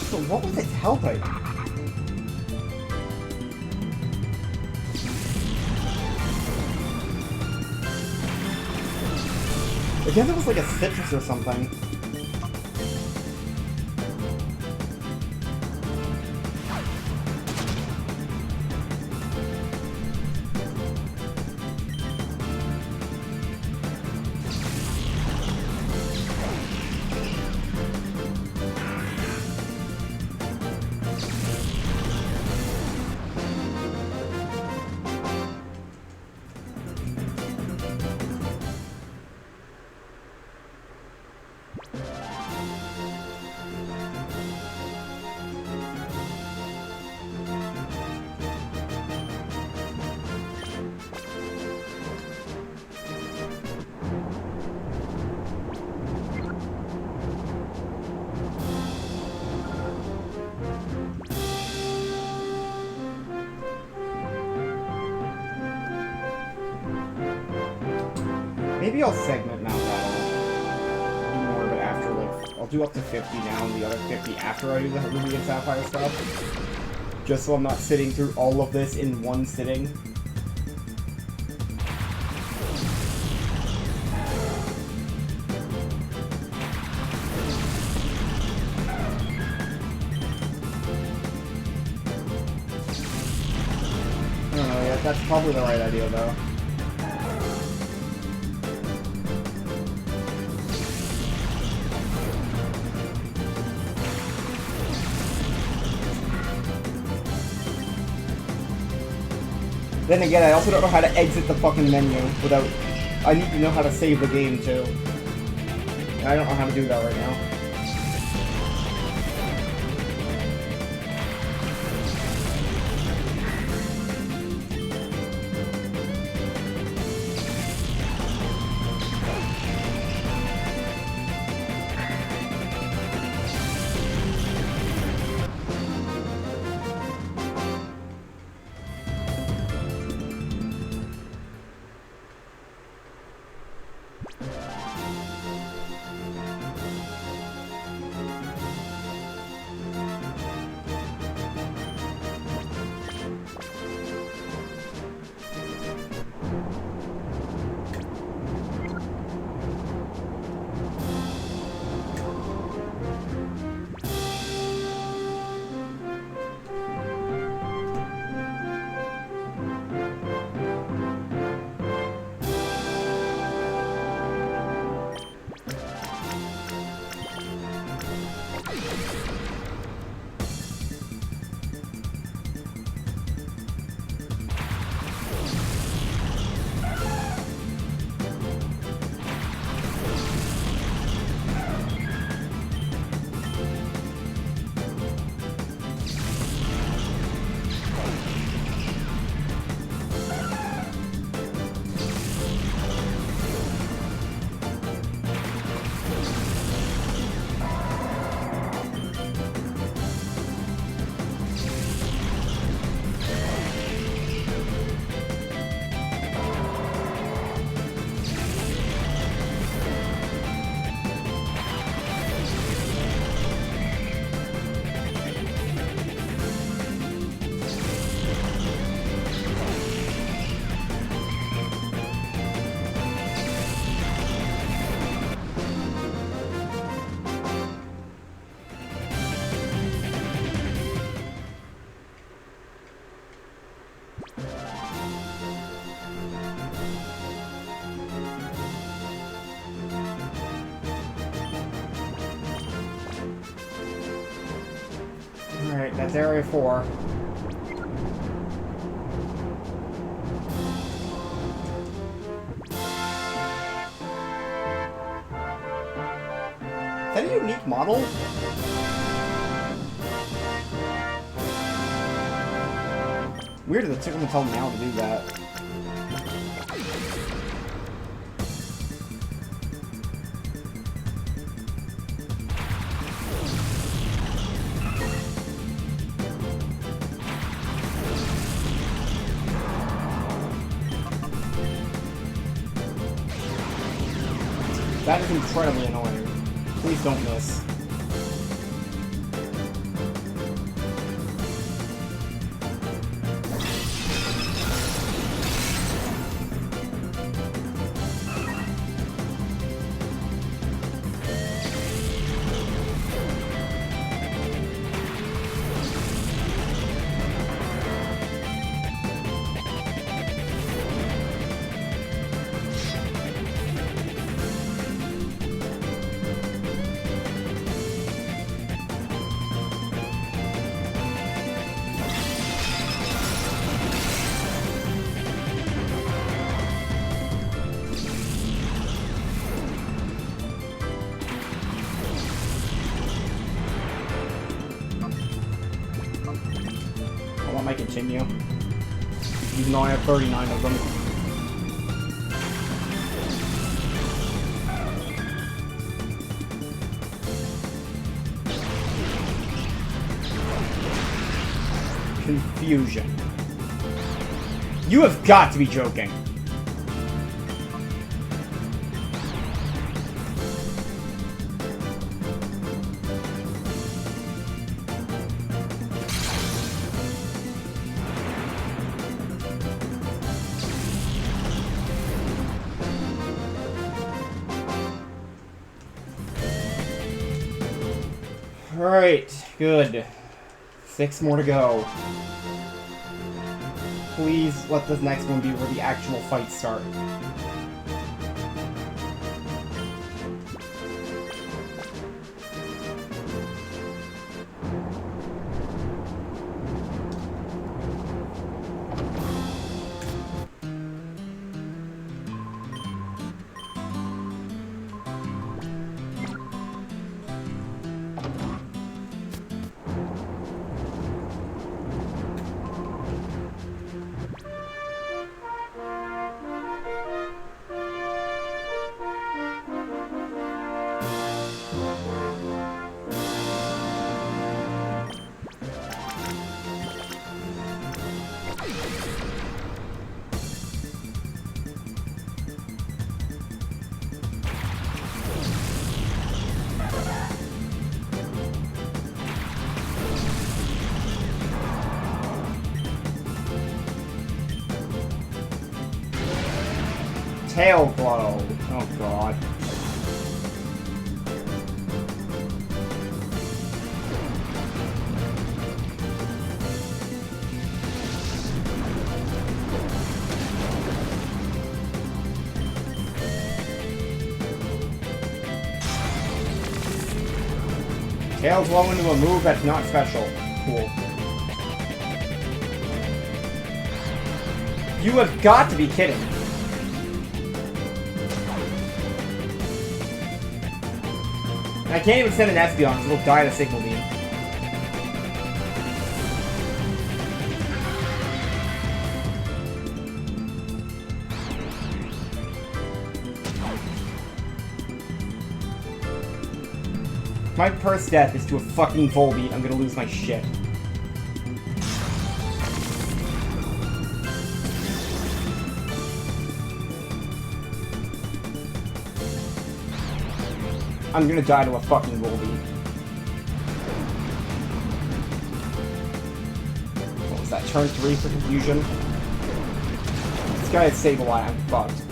So what was its health item? I guess it was like a citrus or something. Maybe I'll segment mount that. I'll do more of it after, like, I'll do up to 50 now and the other 50 after I do the Ruby and Sapphire stuff. Just so I'm not sitting through all of this in one sitting. I don't know yet, that's probably the right idea though. Then again, I also don't know how to exit the fucking menu without... I need to know how to save the game, too. And I don't know how to do that right now. Alright, that's area 4. Is that a unique model? Weird that it took them until now to do that. That is incredibly annoying. Please don't miss. I continue. Even though I have 39 of them. Confusion. You have got to be joking. Alright, good. 6 more to go. Please let this next one be where the actual fights start. Tail blow. Oh god. Tail blow into a move that's not special. Cool. You have got to be kidding. I can't even send an Espeon because it'll die to Signal Beam. My first death is to a fucking Volbeat. I'm gonna lose my shit. I'm gonna die to a fucking Volbeat. What was that? Turn 3 for confusion? This guy has Sableye. I'm fucked.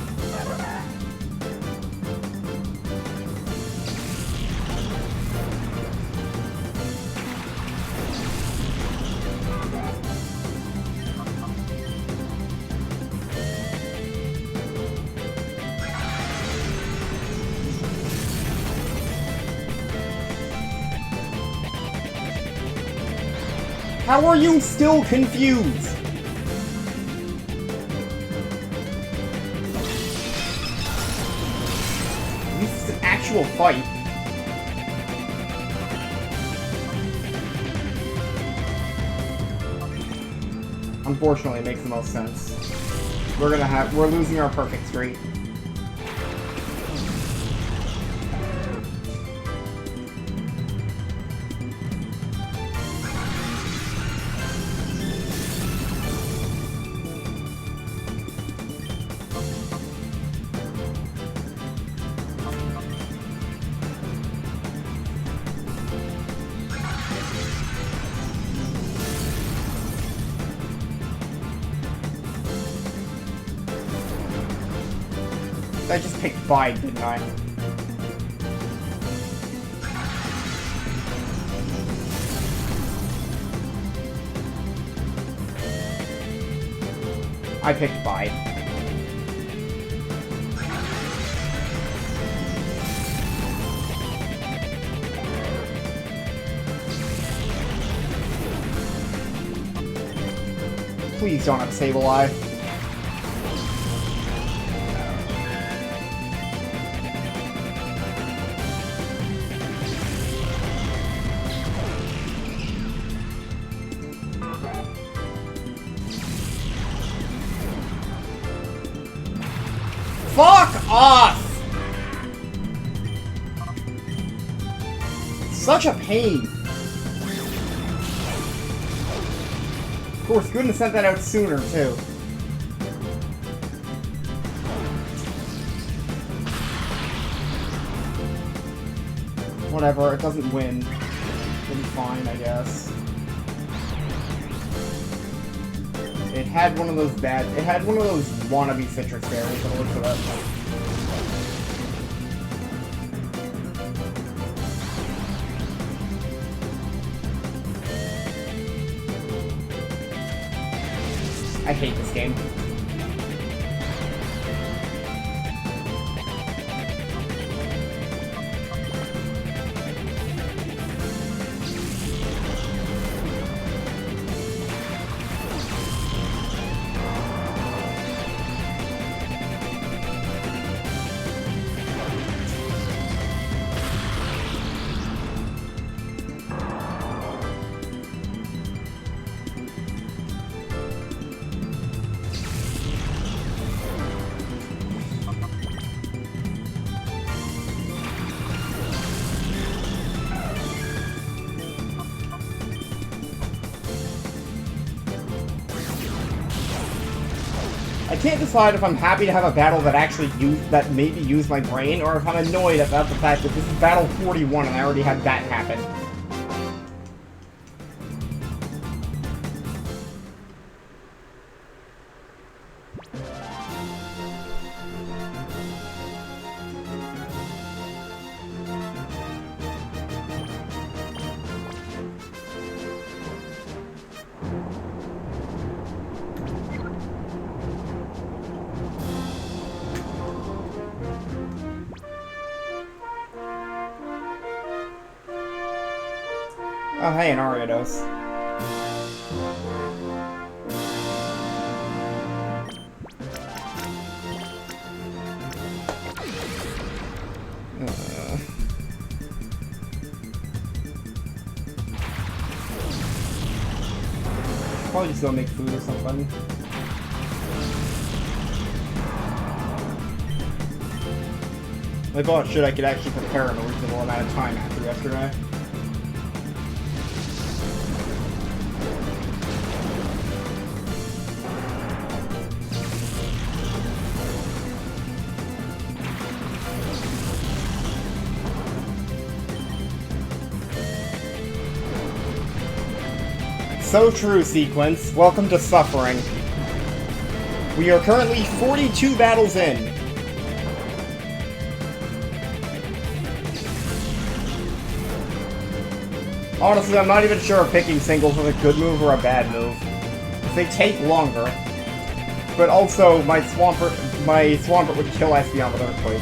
How are you still confused? This is an actual fight. Unfortunately, it makes the most sense. We're losing our perfect streak. I just picked Bide, didn't I? I picked Bide. Please don't have Sableye. Fuck off! Such a pain. Of course, couldn't have sent that out sooner, too. Whatever, it doesn't win. It'll be fine, I guess. It had one of those wannabe citrus berries that looks at it. I hate this game. I can't decide if I'm happy to have a battle that maybe use my brain, or if I'm annoyed about the fact that this is battle 41 and I already had that happen. Oh, hey, an Ariados. Probably just go make food or something. I thought shit I could actually prepare in a reasonable amount of time after yesterday. So true, Sequence. Welcome to suffering. We are currently 42 battles in. Honestly, I'm not even sure if picking singles is a good move or a bad move. They take longer. But also, my Swampert would kill Espeon with Earthquake.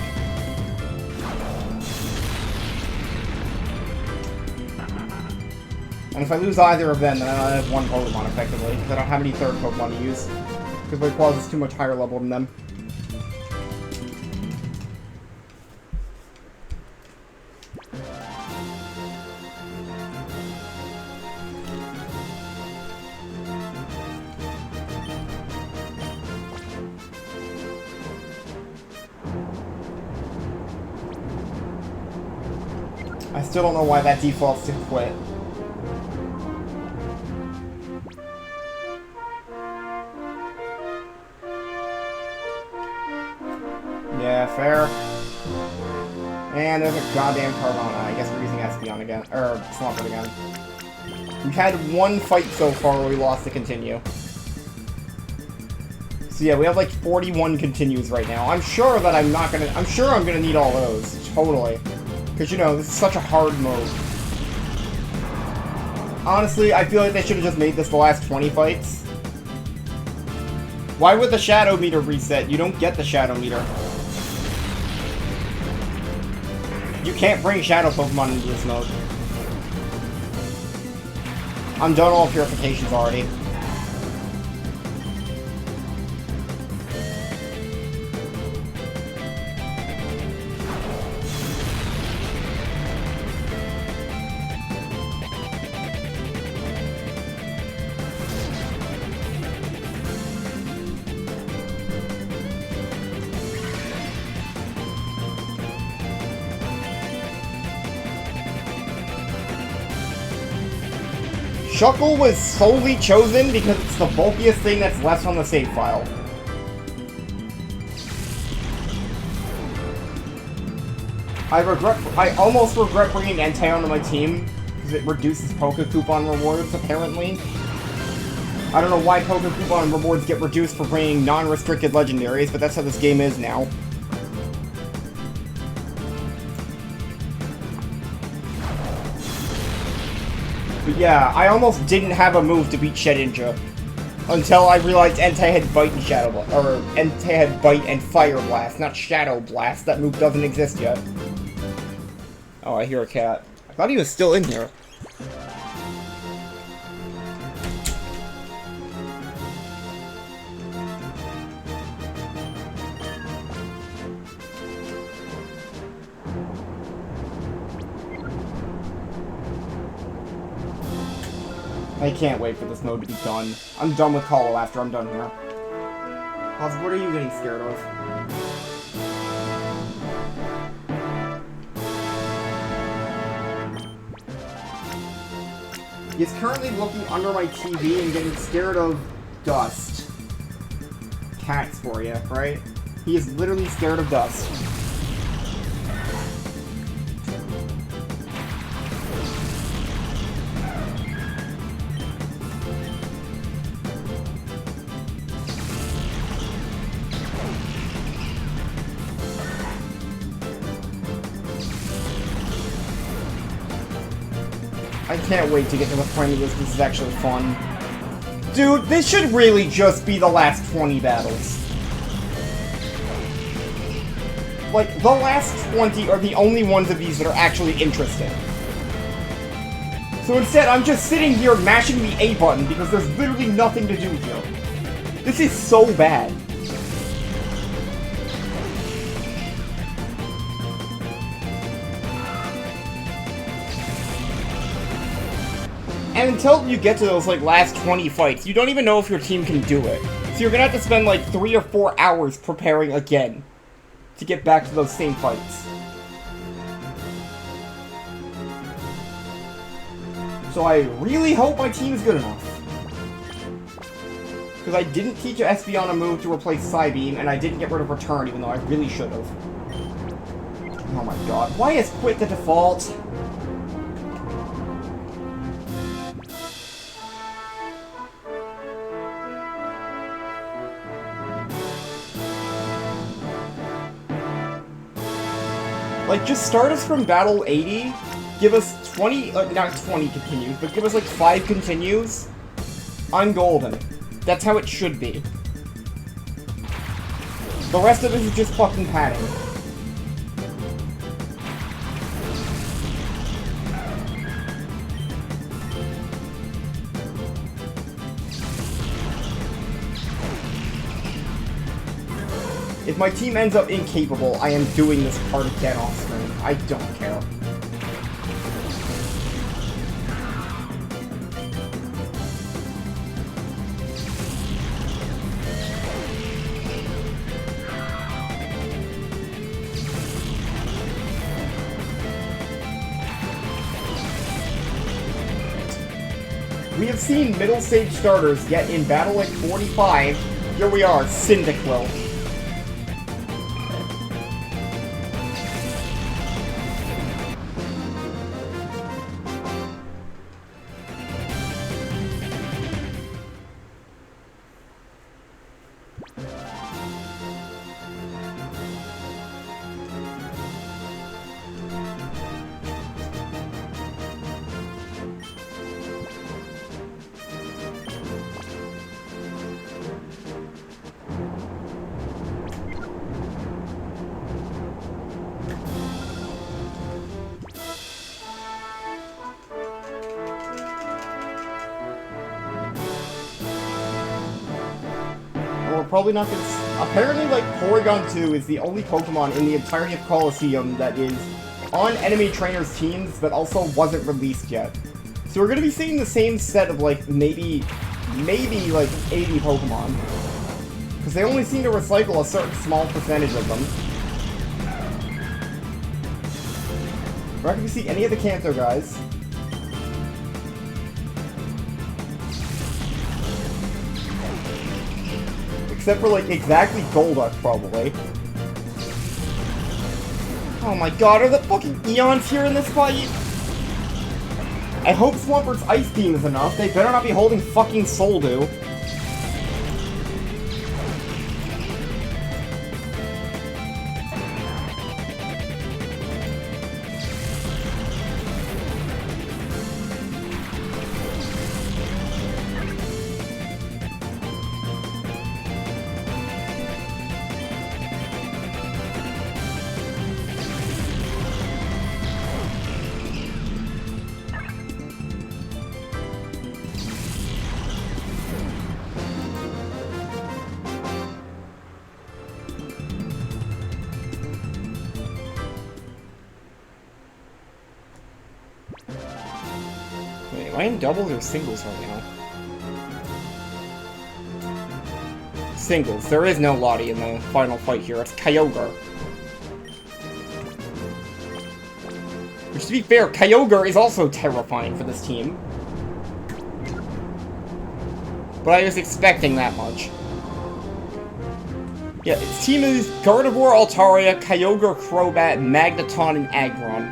And if I lose either of them, then I have one Pokemon, effectively, because I don't have any third Pokemon to use. Because my Rayquaza is too much higher level than them. I still don't know why that defaults to quit. Yeah, fair. And there's a goddamn Carvana. I guess we're using Espeon again. Or Swampert again. We've had one fight so far where we lost to continue. So yeah, we have like 41 continues right now. I'm sure that I'm gonna need all those. Totally. Because, you know, this is such a hard mode. Honestly, I feel like they should have just made this the last 20 fights. Why would the shadow meter reset? You don't get the shadow meter. You can't bring shadow Pokemon into this mode. I'm done all purifications already. Shuckle was solely chosen because it's the bulkiest thing that's left on the save file. I almost regret bringing Entei onto my team, because it reduces Poke Coupon rewards, apparently. I don't know why Poke Coupon rewards get reduced for bringing non-restricted legendaries, but that's how this game is now. But yeah, I almost didn't have a move to beat Shedinja until I realized Entei had Bite and Shadow Blast, or Entei had Bite and Fire Blast, not Shadow Blast. That move doesn't exist yet. Oh, I hear a cat. I thought he was still in here. I can't wait for this mode to be done. I'm done with Colo after I'm done here. Paz, what are you getting scared of? He's currently looking under my TV and getting scared of dust. Cats for you, right? He is literally scared of dust. I can't wait to get to the point of this. This is actually fun. Dude, this should really just be the last 20 battles. Like, the last 20 are the only ones of these that are actually interesting. So instead, I'm just sitting here mashing the A button because there's literally nothing to do here. This is so bad. And until you get to those, like, last 20 fights, you don't even know if your team can do it. So you're gonna have to spend, like, 3 or 4 hours preparing again to get back to those same fights. So I really hope my team is good enough. Because I didn't teach Espeon a move to replace Psybeam, and I didn't get rid of Return, even though I really should have. Oh my god, why is Quit the default? Like, just start us from Battle 80, give us 20, not 20 continues, but give us like 5 continues. I'm golden. That's how it should be. The rest of this is just fucking padding. If my team ends up incapable, I am doing this part again off screen. I don't care. We have seen middle stage starters, yet in Battle like 45, here we are, Cyndaquil. probably not gonna... Apparently, like, Porygon 2 is the only Pokemon in the entirety of Colosseum that is on enemy trainers' teams, but also wasn't released yet. So we're gonna be seeing the same set of, like, maybe, like, 80 Pokemon. Because they only seem to recycle a certain small percentage of them. We're not gonna see any of the Kanto guys. Except for, like, exactly Golduck, probably. Oh my god, are the fucking Eons here in this fight? I hope Swampert's Ice Beam is enough. They better not be holding fucking Soldew. Wait, am I in doubles or singles right now? Singles. There is no Lottie in the final fight here. It's Kyogre. Which, to be fair, Kyogre is also terrifying for this team. But I was expecting that much. Yeah, its team is Gardevoir, Altaria, Kyogre, Crobat, Magneton, and Aggron.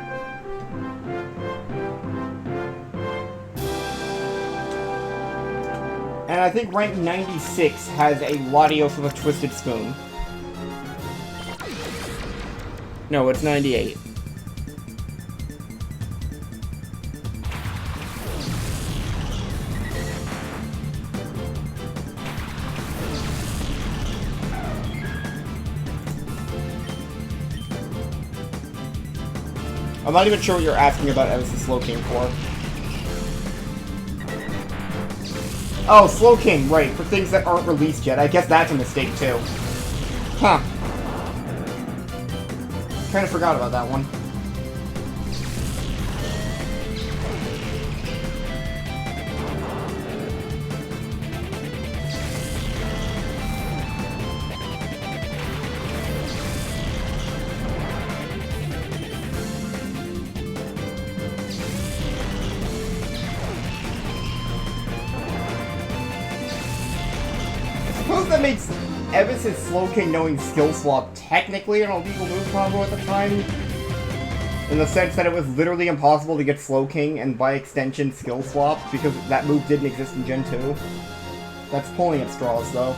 And I think rank 96 has a Latios with a Twisted Spoon. No, it's 98. I'm not even sure what you're asking about Eva's Slowking for. Oh, Slowking, right, for things that aren't released yet. I guess that's a mistake, too. Huh. Kinda forgot about that one. That makes Eva's Slowking knowing Skill Swap technically an illegal move combo at the time. In the sense that it was literally impossible to get Slowking and by extension Skill Swap because that move didn't exist in Gen 2. That's pulling at straws though.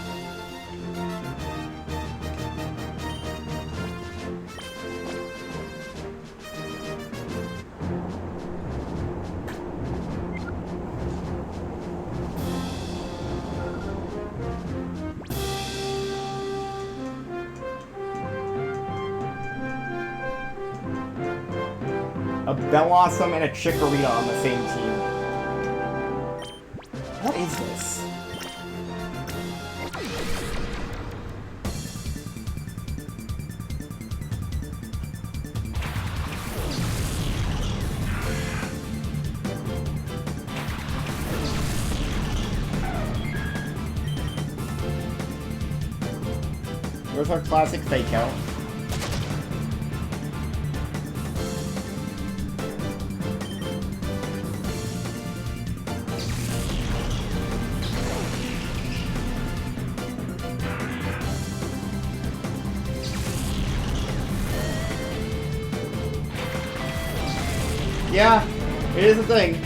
A Bellossom and a Chikorita on the same team. What is this? There's our classic fake out. Yeah, it is a thing.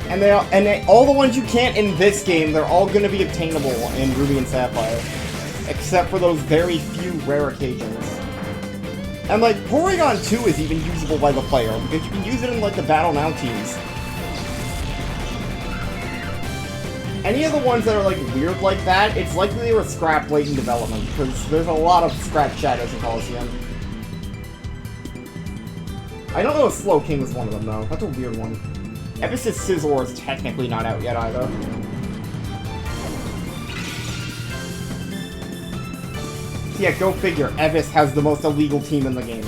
And all the ones you can't in this game, they're all going to be obtainable in Ruby and Sapphire. Except for those very few rare occasions. And like, Porygon 2 is even usable by the player, because you can use it in like the Battle Now teams. Any of the ones that are like weird like that, it's likely they were scrapped late in development, because there's a lot of scrapped shadows in Colosseum. I don't know if Slowking was one of them, though. That's a weird one. Eva's Scizor is technically not out yet, either. Yeah, go figure. Evis has the most illegal team in the game.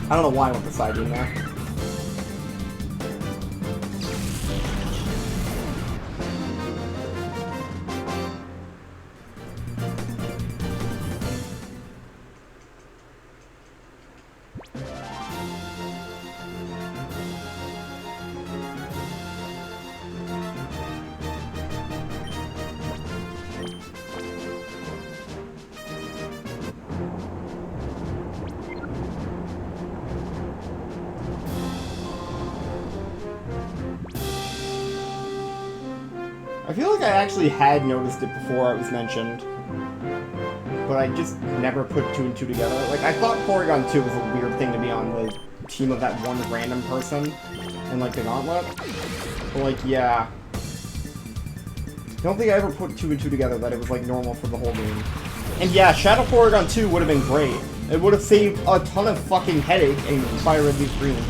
I don't know why I went the side beam there. I feel like I actually had noticed it before it was mentioned, but I just never put two and two together. Like, I thought Porygon 2 was a weird thing to be on the team of that one random person in, like, the Gauntlet. But, like, yeah. I don't think I ever put two and two together that it was, like, normal for the whole game. And yeah, Shadow Porygon 2 would have been great. It would have saved a ton of fucking headache in Fire Red Leaf Green.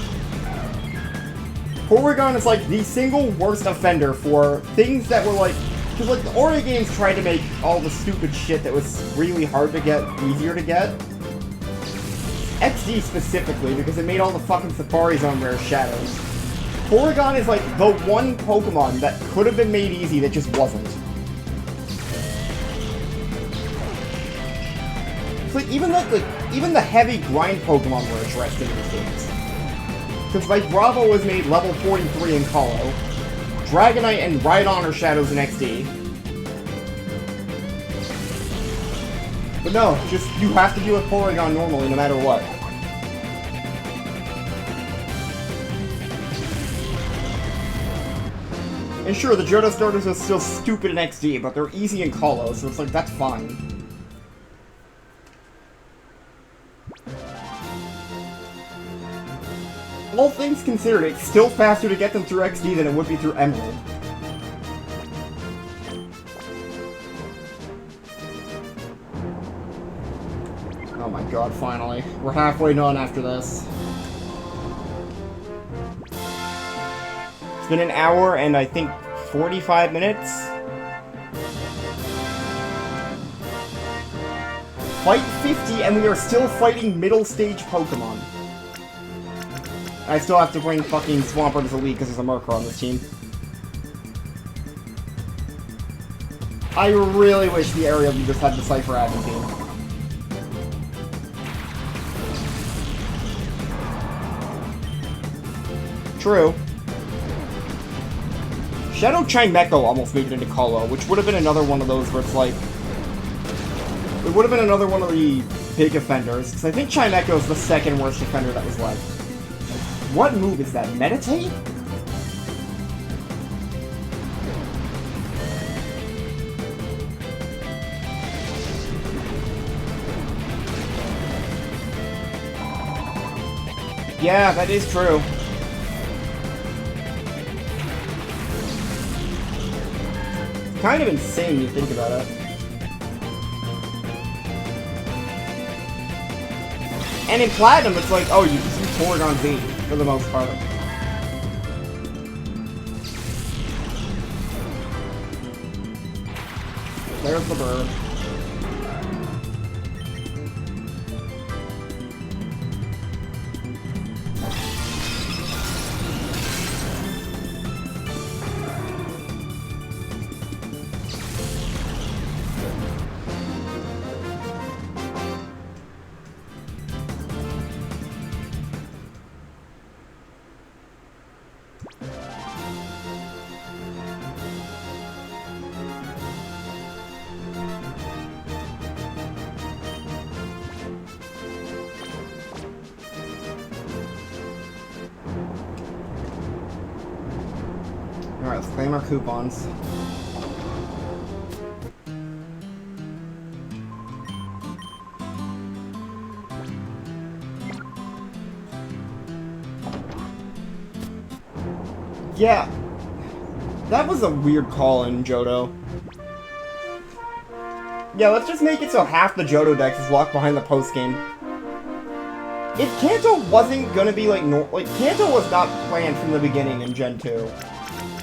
Porygon is like the single worst offender for things that were like, because like the Ori games tried to make all the stupid shit that was really hard to get easier to get. XD specifically, because it made all the fucking Safari Zone rare shadows. Porygon is like the one Pokemon that could have been made easy that just wasn't. It's like even the heavy grind Pokemon were addressed in these games. Because like Bravo was made level 43 in Colo, Dragonite and Rhydon are shadows in XD. But no, just you have to deal with Porygon normally no matter what. And sure, the Johto starters are still stupid in XD, but they're easy in Colo, so it's like, that's fine. All things considered, it's still faster to get them through XD than it would be through Emerald. Oh my god, finally. We're halfway done after this. It's been an hour and I think 45 minutes. Fight 50 and we are still fighting middle stage Pokemon. I still have to bring fucking Swampert as a lead because there's a Murkrow on this team. I really wish the area leaders had the Cypher admin team. True. Shadow Chimecho almost made it into Colo, which would have been another one of those where it's like... It would have been another one of the big offenders, because I think Chimecho is the second worst offender that was left. What move is that? Meditate? Yeah, that is true. It's kind of insane when you think about it. And in Platinum, it's like, oh, you just use Porygon Z. For the most part. There's the bird. Alright, let's claim our coupons. Yeah. That was a weird call in Johto. Yeah, let's just make it so half the Johto Dex is locked behind the post game. if Kanto wasn't gonna be like Kanto was not planned from the beginning in Gen 2.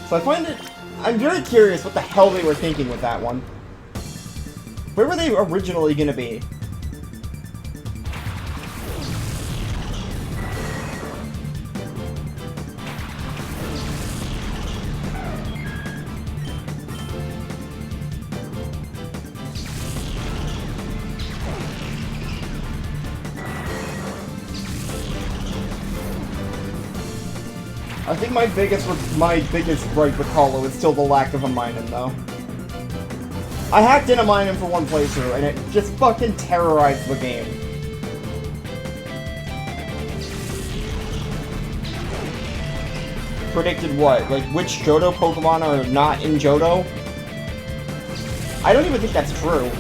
So I'm very curious what the hell they were thinking with that one. Where were they originally gonna be? I think my biggest gripe with Hollow is still the lack of a mine-in, though. I hacked in a mine-in for one playthrough, and it just fucking terrorized the game. Predicted what? Like, which Johto Pokemon are not in Johto? I don't even think that's true.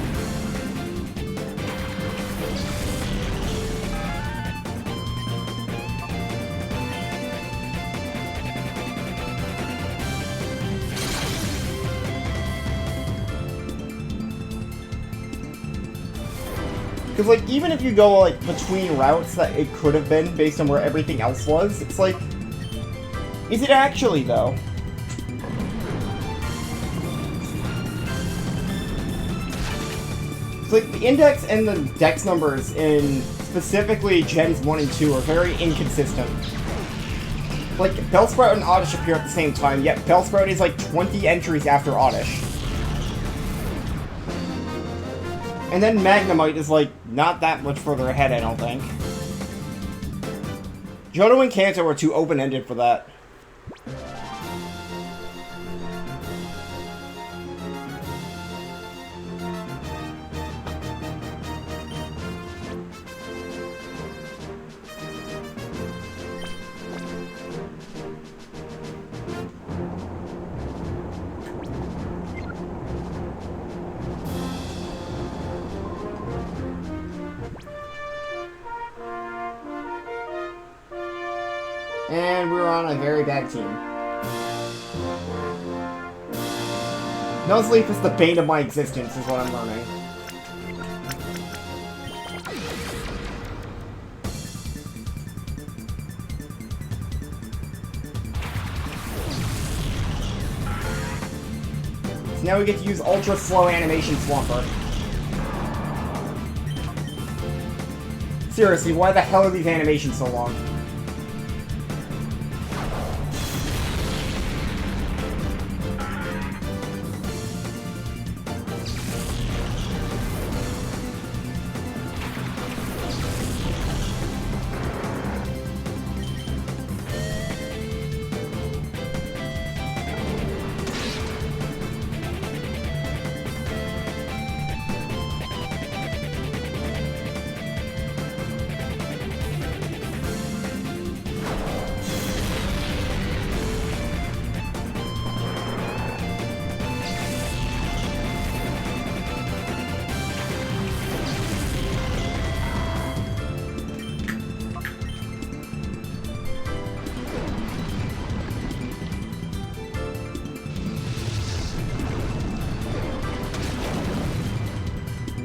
Because, like, even if you go, like, between routes that it could have been based on where everything else was, it's like, is it actually, though? It's like, the index and the dex numbers in specifically Gens 1 and 2 are very inconsistent. Like, Bellsprout and Oddish appear at the same time, yet Bellsprout is, like, 20 entries after Oddish. And then Magnemite is, like, not that much further ahead, I don't think. Johto and Kanto are too open-ended for that. And we're on a very bad team. No sleep is the bane of my existence, is what I'm learning. So now we get to use ultra slow animation Swampert. Seriously, why the hell are these animations so long?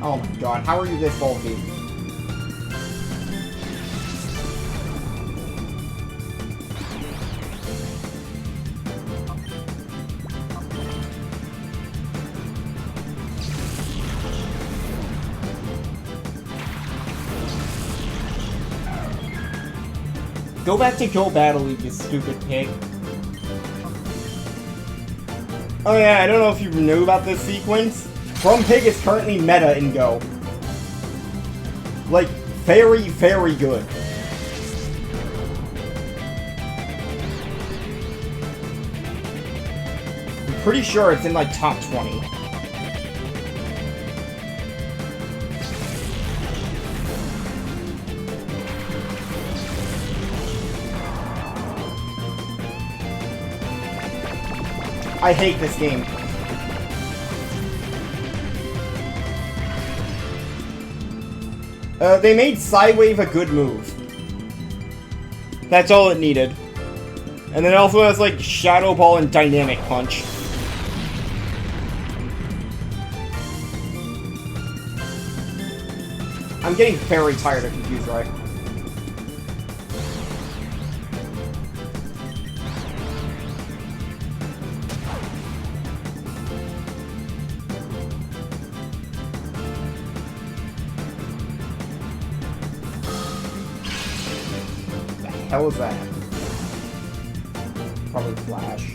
Oh my god, how are you this bulky? Go back to Go Battle League, you stupid pig. Oh yeah, I don't know if you knew about this sequence. Pig is currently meta in Go. Like, very, very good. I'm pretty sure it's in, like, top 20. I hate this game. They made Psywave a good move. That's all it needed. And then it also has, like, Shadow Ball and Dynamic Punch. I'm getting very tired of Confuse Ray. hell is that? Probably Flash.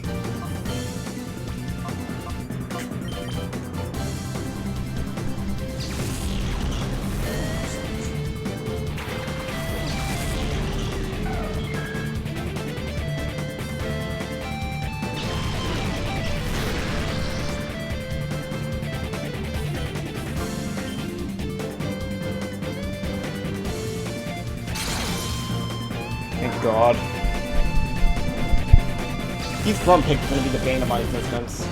Thank God. These front picks are gonna be the bane of my existence.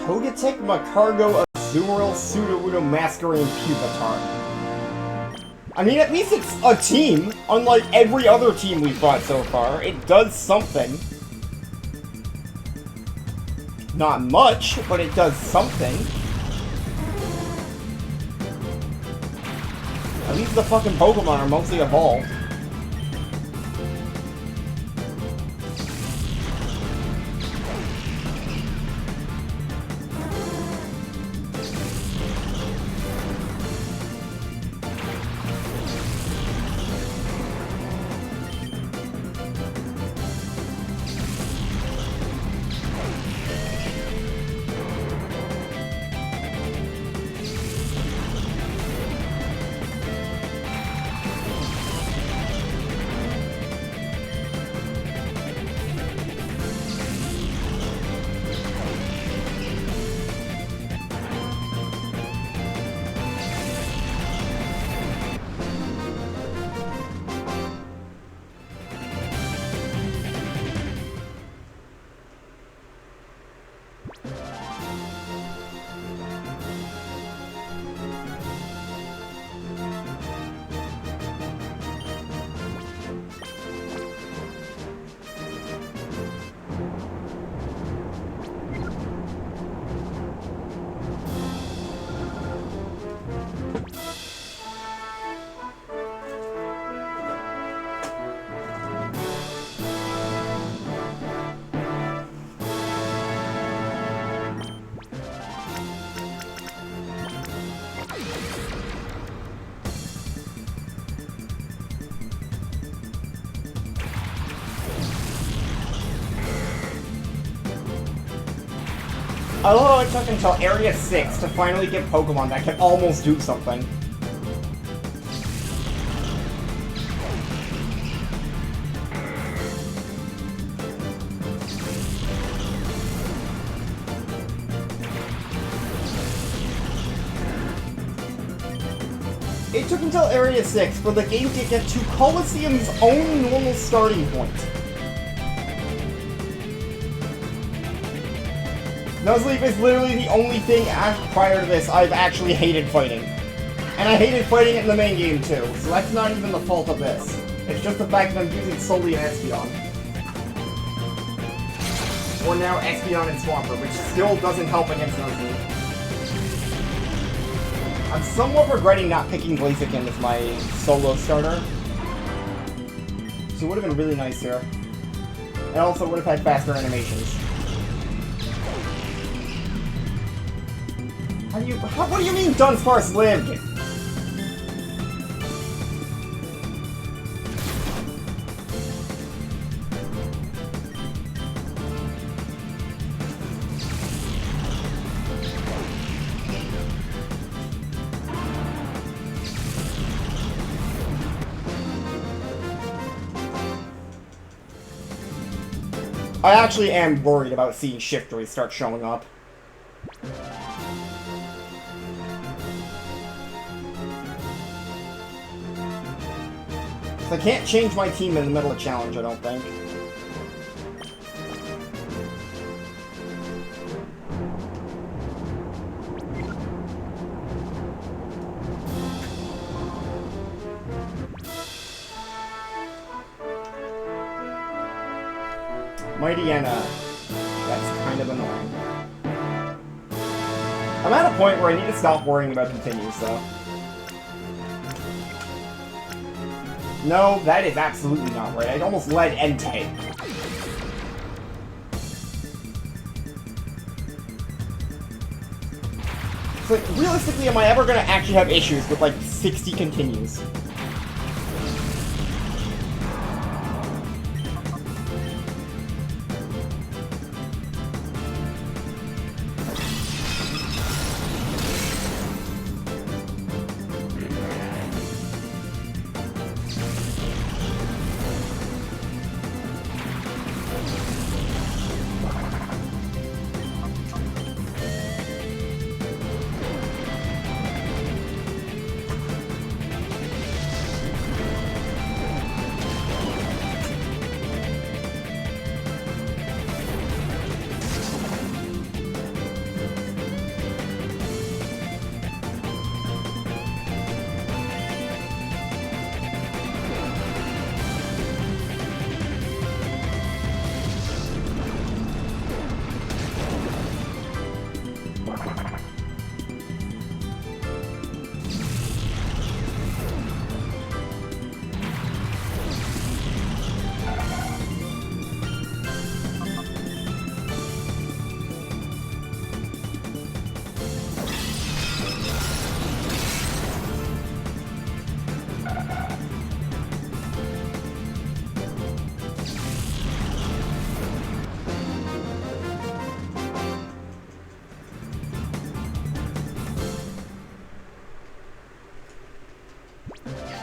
Togetic, Macargo, Azumarill, Sudowoodo, Masquerain, Pupitar. I mean, at least it's a team, unlike every other team we've fought so far. It does something. Not much, but it does something. At least the fucking Pokemon are mostly evolved. I love how it took until Area 6 to finally get Pokemon that can almost do something. It took until Area 6 for the game to get to Coliseum's own normal starting point. Nuzleaf is literally the only thing prior to this I've actually hated fighting. And I hated fighting it in the main game too, so that's not even the fault of this. It's just the fact that I'm using solely an Espeon. Or now Espeon and Swampert, which still doesn't help against Nuzleaf. I'm somewhat regretting not picking Blaziken as my solo starter. So it would have been really nice here. And also would have had faster animations. What do you mean Dunsparce lived? I actually am worried about seeing Shiftry start showing up. I can't change my team in the middle of challenge, I don't think. Mighty Anna. That's kind of annoying. I'm at a point where I need to stop worrying about continues, though. No, that is absolutely not right. I almost led Entei. It's like, realistically, am I ever gonna actually have issues with, like, 60 continues?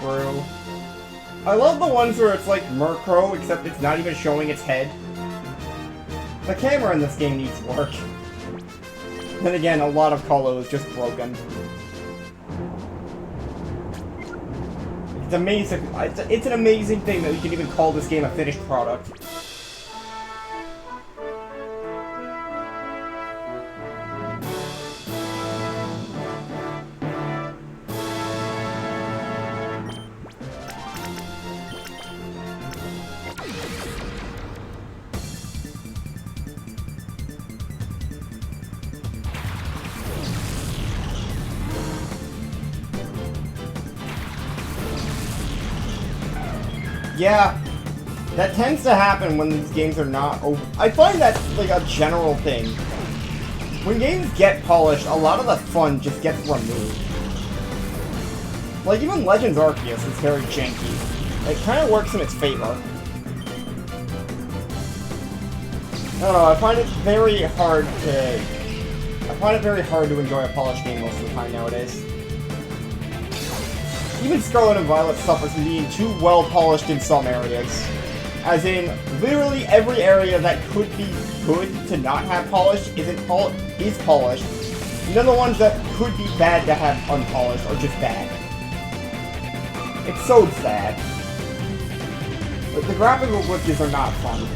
True. I love the ones where it's like Murkrow, except it's not even showing its head. The camera in this game needs work. Then again, a lot of Colo is just broken. It's amazing. It's an amazing thing that we can even call this game a finished product. Yeah, that tends to happen when these games are not over. I find that's like a general thing. When games get polished, a lot of the fun just gets removed. Like even Legends Arceus is very janky. It kind of works in its favor. I don't know, I find it very hard to enjoy a polished game most of the time nowadays. Even Scarlet and Violet suffers from being too well polished in some areas. As in, literally every area that could be good to not have polished is polished. And then the ones that could be bad to have unpolished are just bad. It's so sad. Like, the graphical glitches are not fun.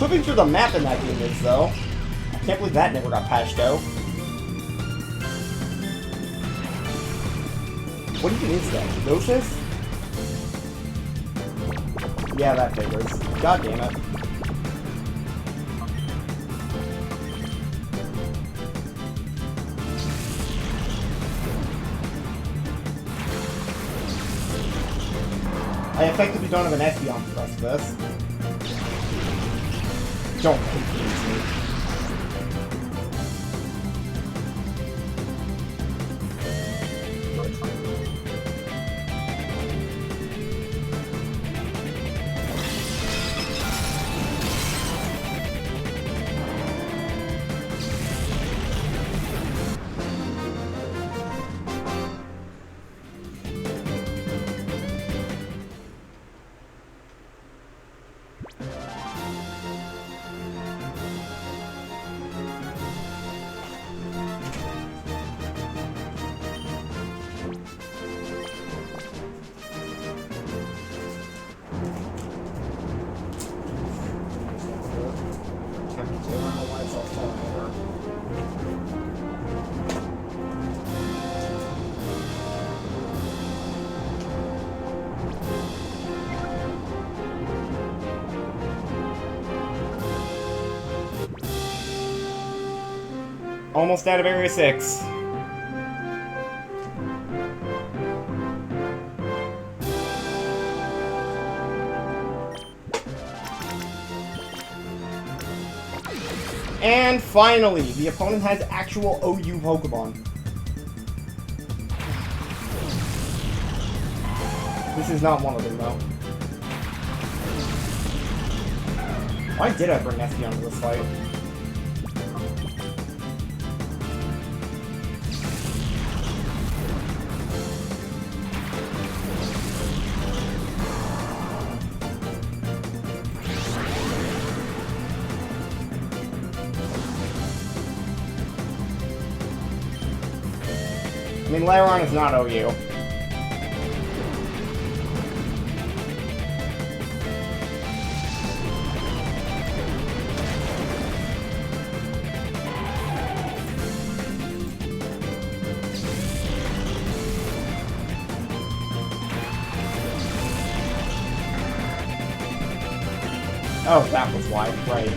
Flipping through the map in that game is, though. I can't believe that never got patched out. What even is that? Gnosis? Yeah, that figures. God damn it. I effectively don't have an Espeon for the rest of this. Don't confuse me. Almost out of Area 6. And finally, the opponent has actual OU Pokemon. This is not one of them, though. Why did I bring Espeon to this fight? I mean, Lairon is not OU. Oh, that was why, right.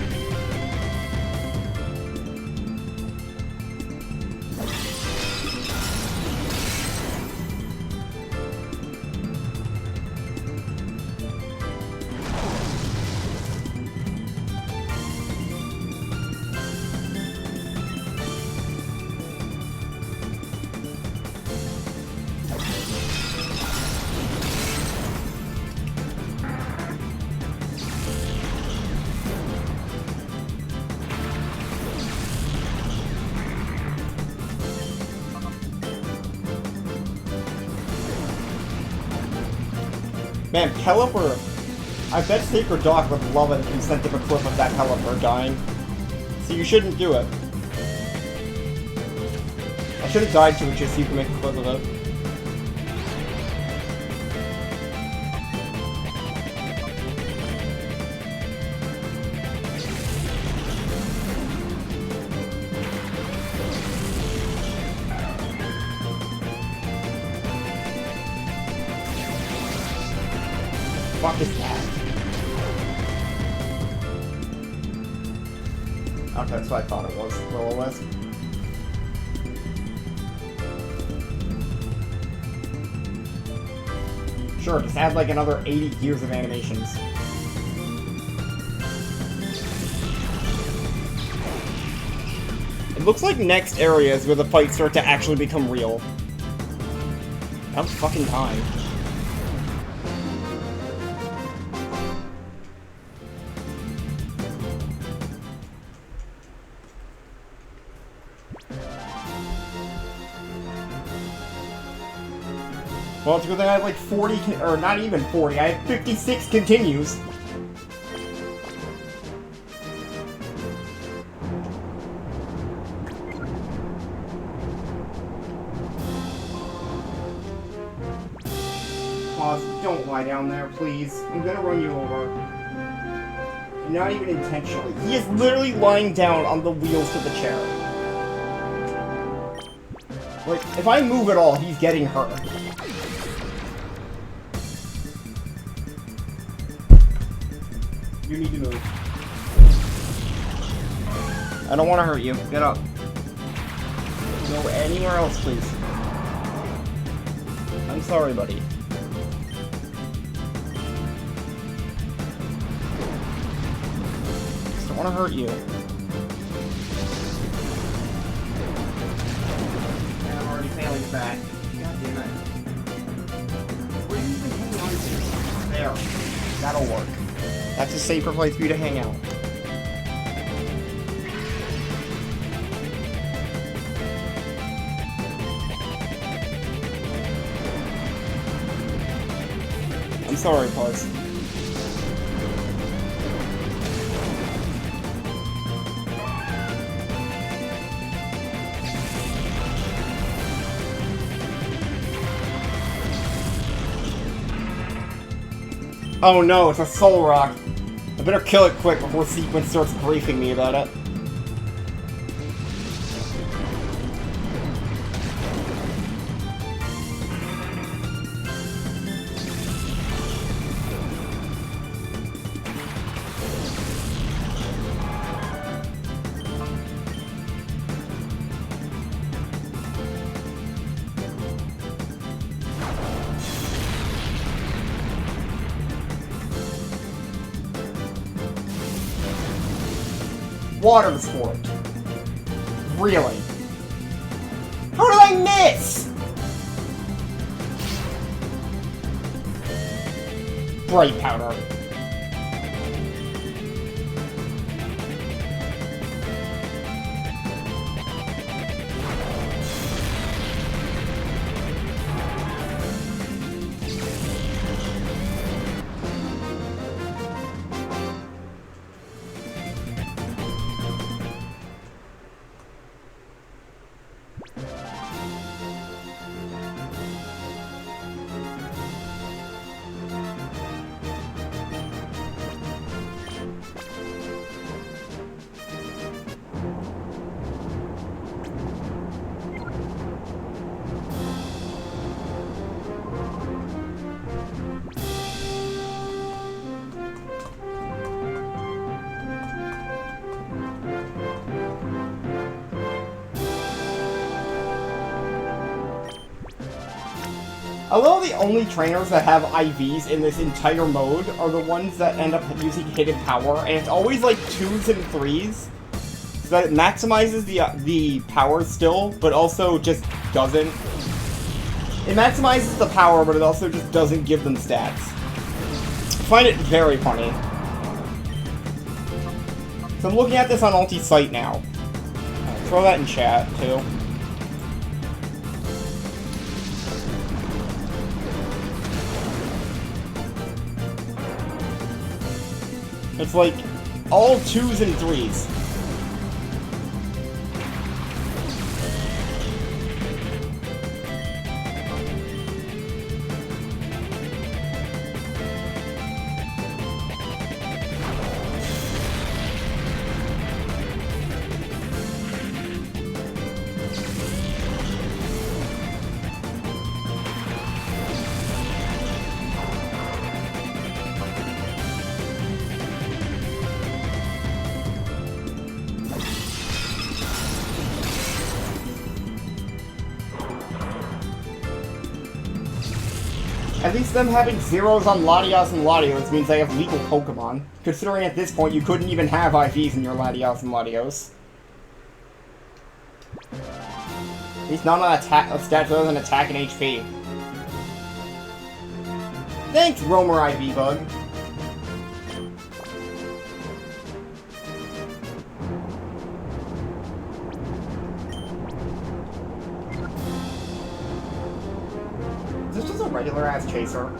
Man, Pelipper, I bet Sacred Dog would love an incentive equip of that Pelipper dying. So you shouldn't do it. I should have died to it just so you can make a clip of it. Fuck is that? Okay, that's what I thought it was. Will-O-Wisp. Sure, just add like another 80 years of animations. It looks like next area is where the fights start to actually become real. That was fucking time. Well, it's good that I have like 40, or not even 40, I have 56 continues. Pause, don't lie down there, please. I'm gonna run you over. Not even intentionally. He is literally lying down on the wheels of the chair. Like, if I move at all, he's getting hurt. You need to move. I don't want to hurt you. Get up. Go anywhere else, please. I'm sorry, buddy. Just don't want to hurt you. I'm already failing back. God damn it. Where are you even hanging on to? There. That'll work. That's a safer place for you to hang out. I'm sorry, Pause. Oh no, it's a Soul Rock. I better kill it quick before Sequence starts briefing me about it. Water Sport. Really? How did I miss? Bright Powder. Although the only trainers that have IVs in this entire mode are the ones that end up using hidden power, and it's always like 2s and 3s, so that it maximizes the power still, but also just doesn't. It maximizes the power, but it also just doesn't give them stats. I find it very funny. So I'm looking at this on Alti's site now. Throw that in chat, too. It's like all 2s and 3s. At least them having zeros on Latios and Latios means they have legal Pokemon, considering at this point you couldn't even have IVs in your Latios and Latios. At least not on a stat other than attack and HP. Thanks, Roamer IV Bug. Is this just a regular-ass chaser?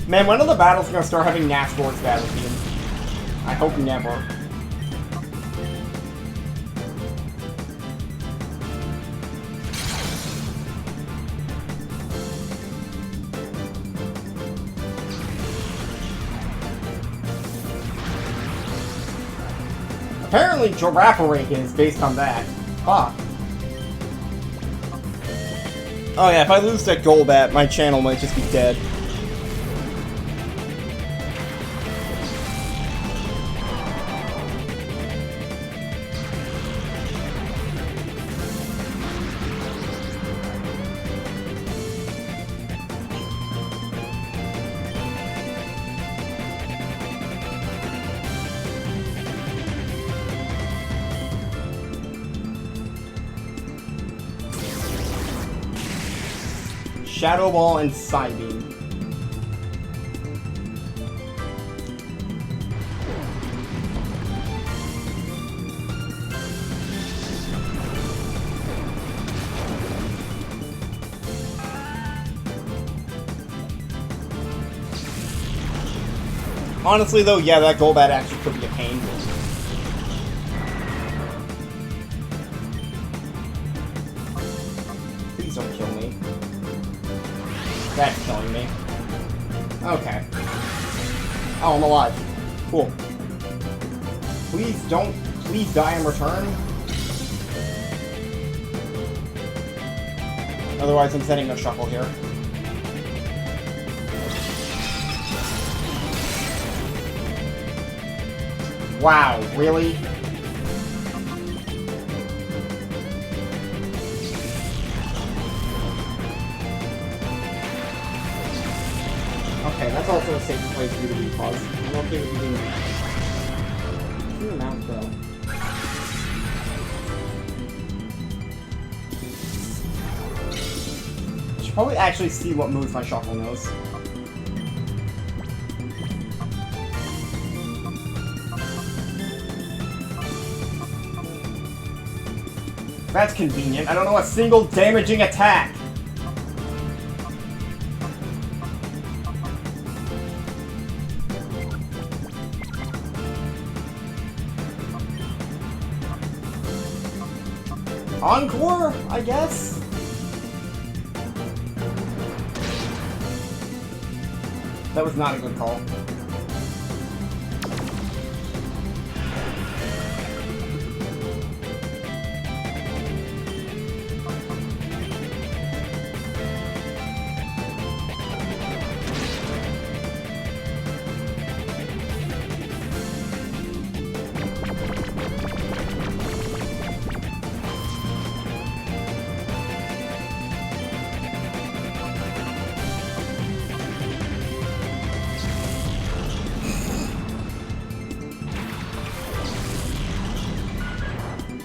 Man, when are the battles gonna start having Nash Sports battle team? I hope never. Apparently, Girafarig is based on that. Huh. Oh yeah, if I lose that Golbat, my channel might just be dead. Shadow Ball and Psybeam. Honestly though, yeah, that Golbat actually could be a pain. Please don't kill me. That's killing me. Okay. Oh, I'm alive. Cool. Please don't... Please die in return. Otherwise, I'm sending a shuffle here. Wow, really? Okay, that's also a safe place for you to be paused. I'm okay with you being too amount though. Should probably actually see what moves my shuffle knows. That's convenient. I don't know a single damaging attack. Encore, I guess? That was not a good call.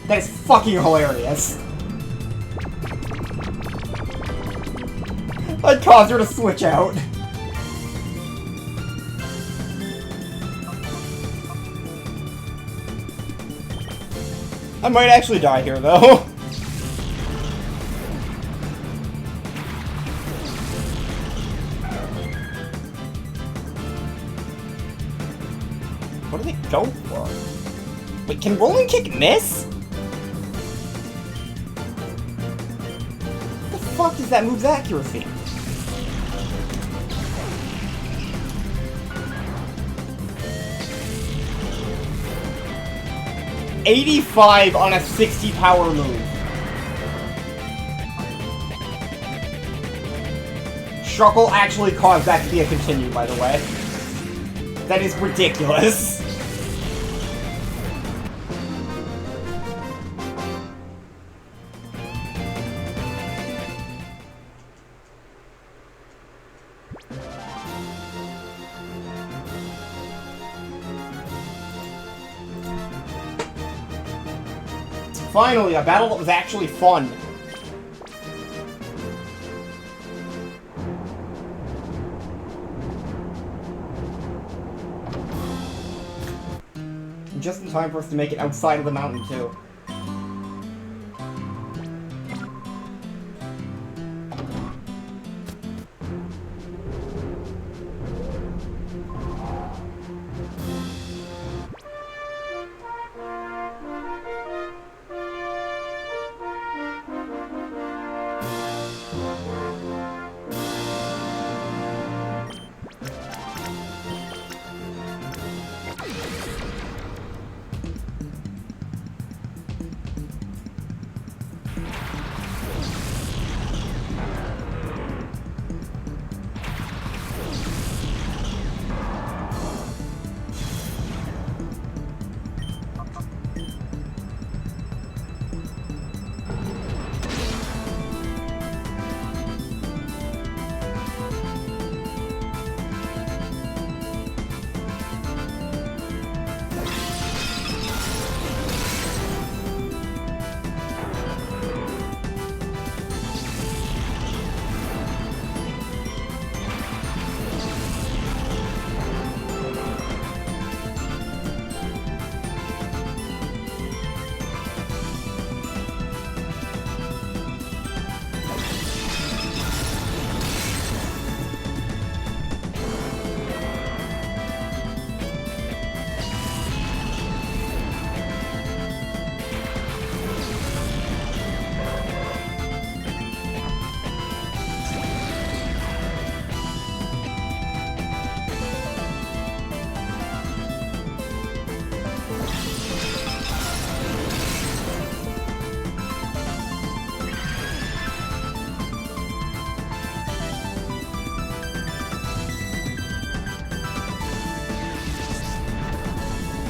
That is fucking hilarious. I'd cause her to switch out. I might actually die here, though. What do they go for? Wait, can rolling kick miss? What the fuck is that move's accuracy? $85 on a 60 power move. Shuckle actually caused that to be a continue, by the way. That is ridiculous. Finally, a battle that was actually fun. Just in time for us to make it outside of the mountain, too.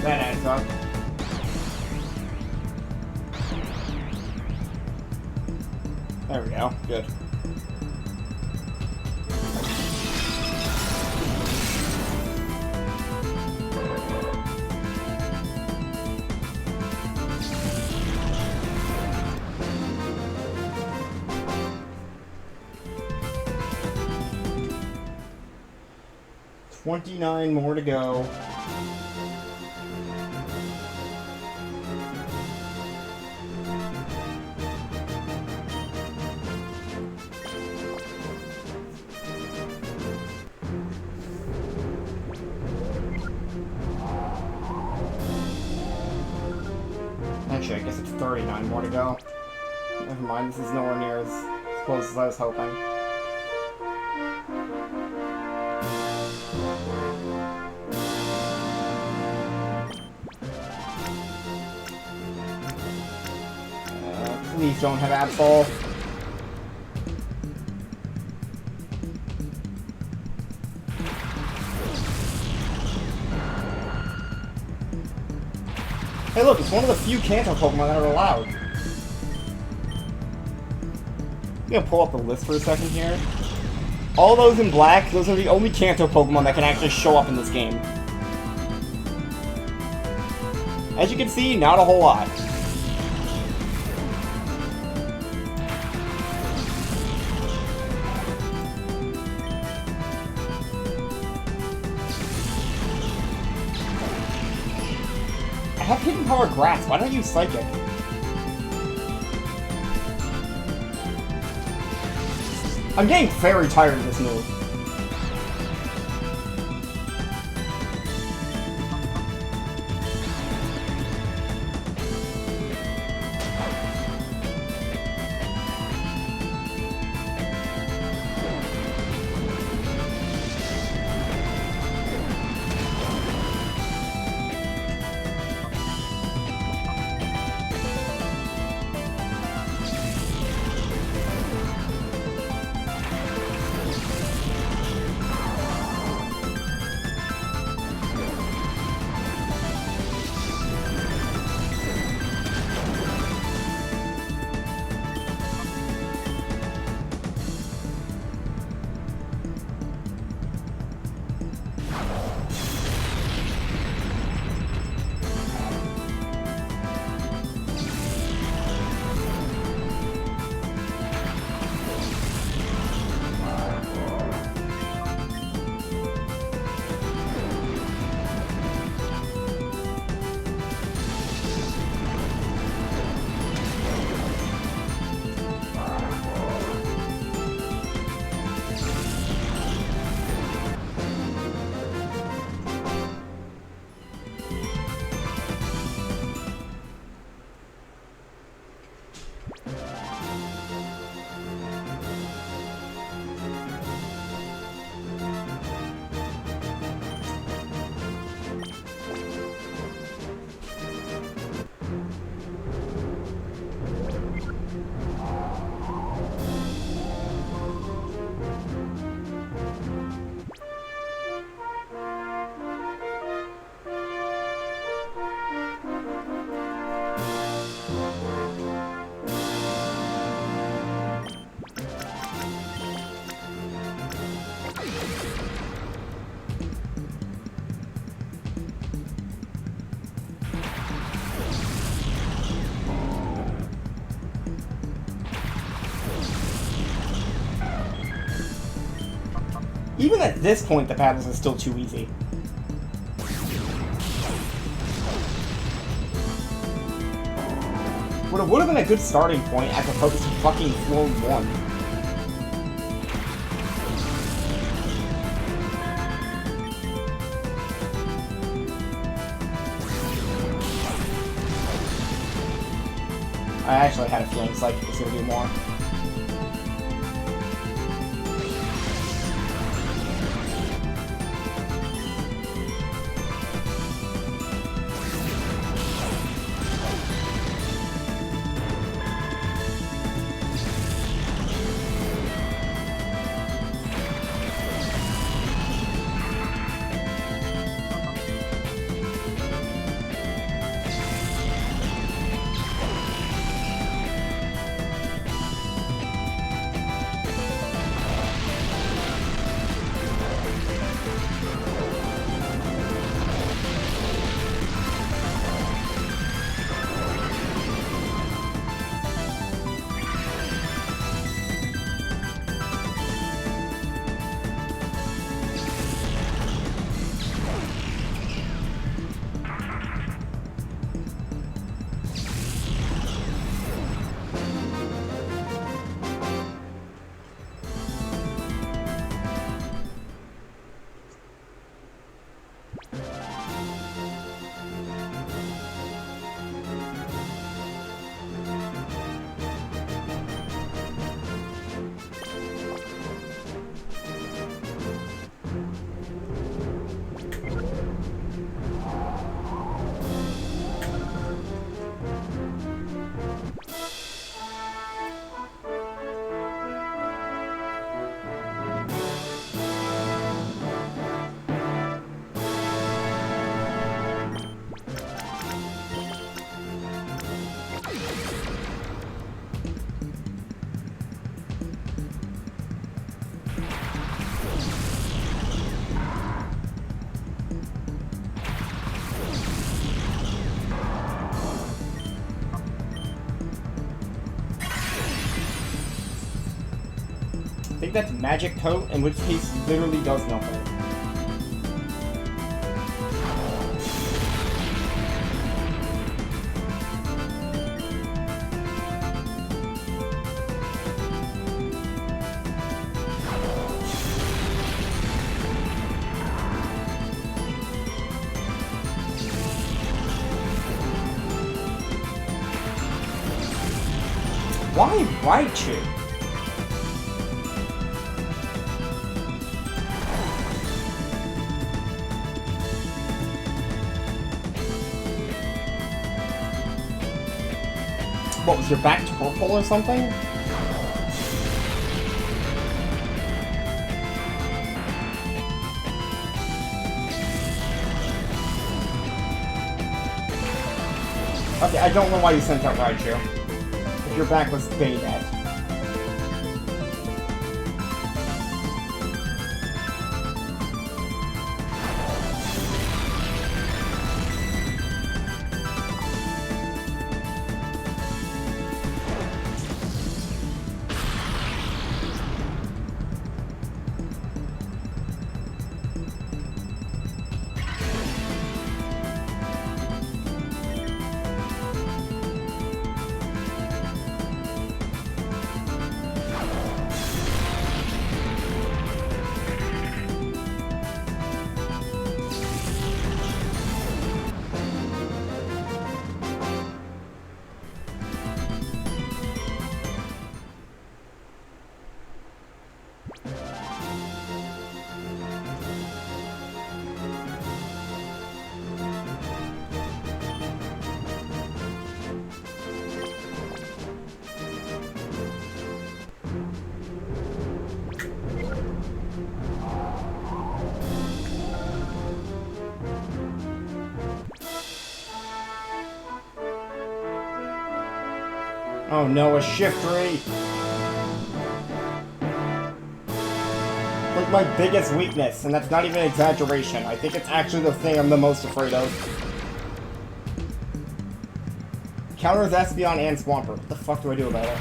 That adds up. There we go. Good. $29 more to go. Actually, I guess it's 39 more to go. Never mind, this is nowhere near as close as I was hoping. Please don't have Absol. Hey look, it's one of the few Kanto Pokemon that are allowed. I'm gonna pull up the list for a second here. All those in black, those are the only Kanto Pokemon that can actually show up in this game. As you can see, not a whole lot. I have Hidden Power Grass, why don't I use Psychic? I'm getting very tired of this move. Even at this point, the battles are still too easy. Would have been a good starting point as opposed to fucking floor 1. I actually had a feeling Psychic was going to do more. think that's Magic Coat, in which case literally does nothing. Why Raichu? What, was your back purple or something? Okay, I don't know why you sent out Raichu. If your back was Baynet. Oh no, a Shiftry! Like my biggest weakness, and that's not even an exaggeration. I think it's actually the thing I'm the most afraid of. Counters Espeon and Swampert. What the fuck do I do about it?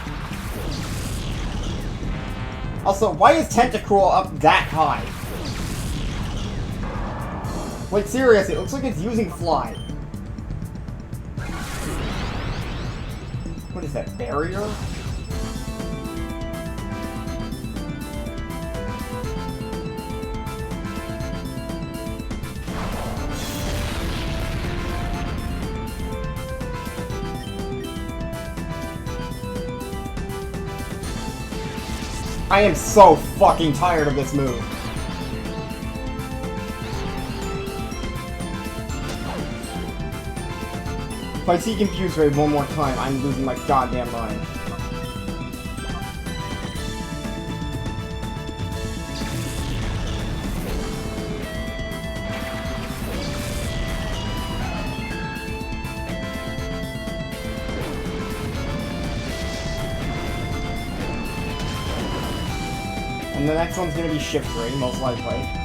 Also, why is Tentacruel up that high? Like, seriously, it looks like it's using Fly. What is that, barrier? I am so fucking tired of this move. If I see Confuse Ray one more time, I'm losing my goddamn mind. And the next one's gonna be Shiftry, most likely.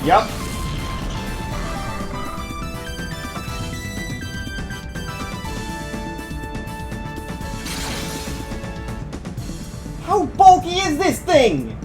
Yep. How bulky is this thing?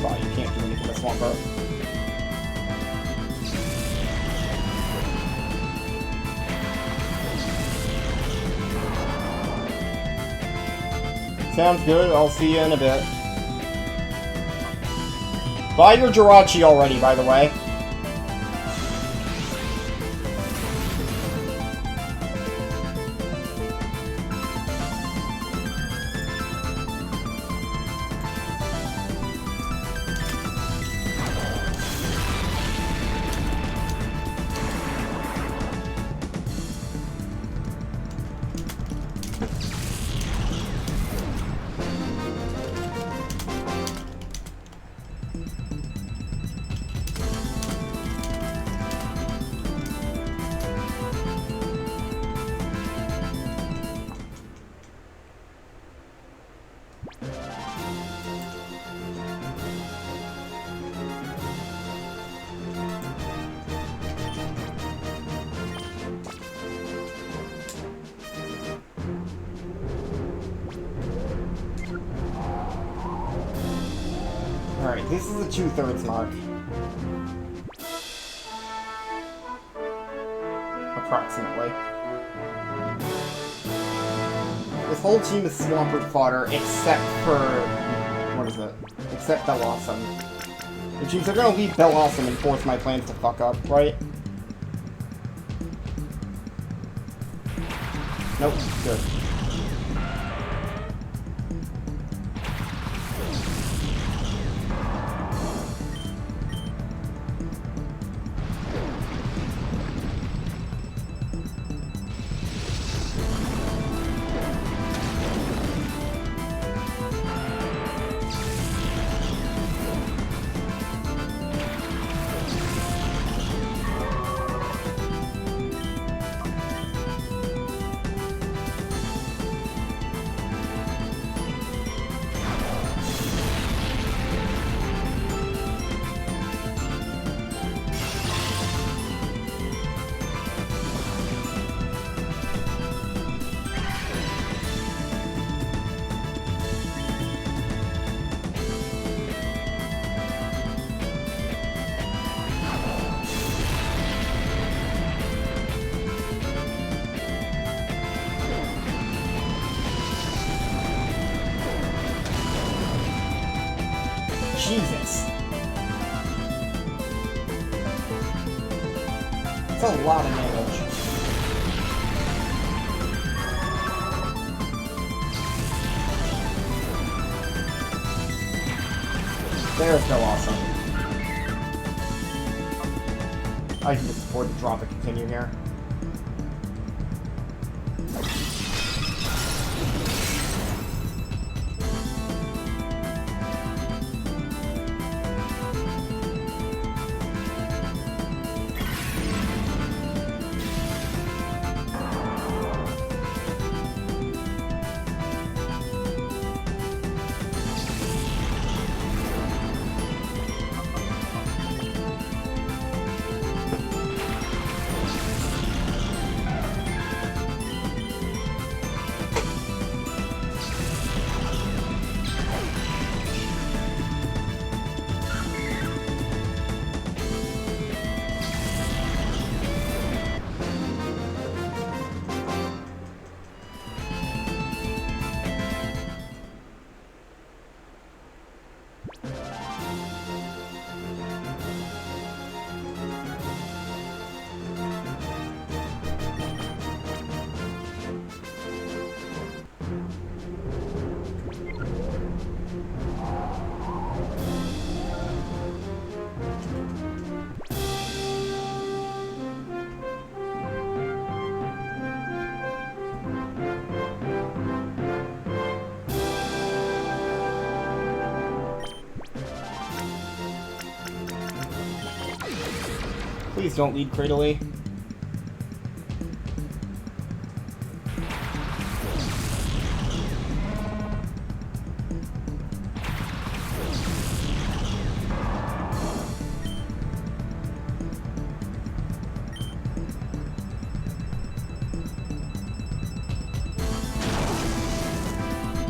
You can't do anything with Swampert. Sounds good, I'll see you in a bit. Buy your Jirachi already, by the way. This is a 2/3 mark. Approximately. This whole team is Swampert fodder, except for... what is it? Except Bellawesome. Which means they're gonna leave Bellawesome and force my plans to fuck up, right? Nope, good. Jesus. That's a lot of damage. There's Bellawesome. I can just afford to drop and continue here. Please don't lead Cradily.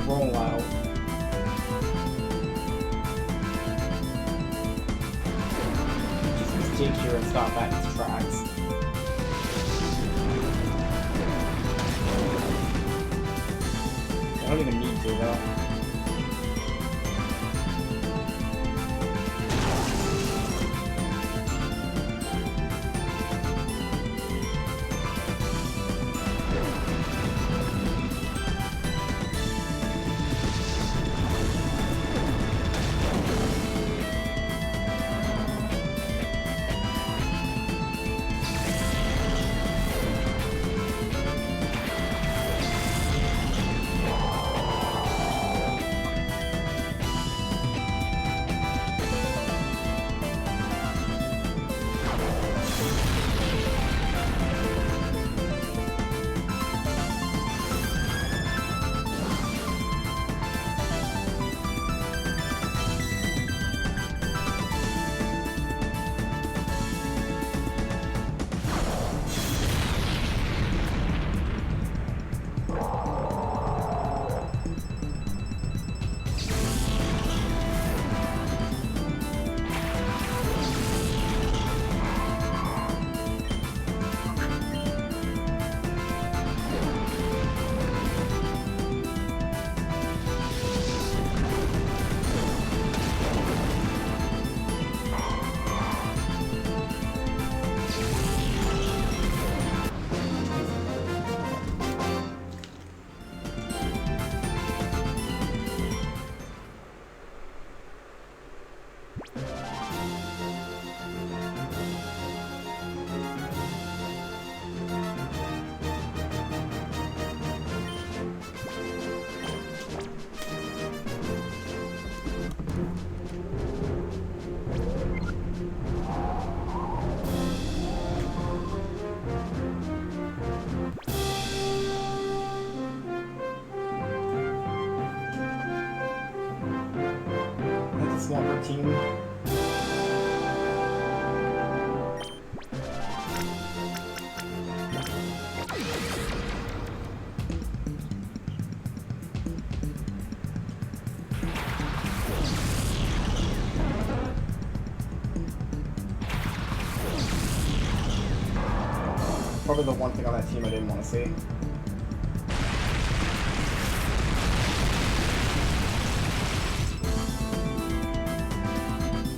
Roll out. Just dig here and stop at its tracks. I don't even need to though. team. Probably the one thing on that team I didn't want to see.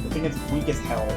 I think it's weak as hell.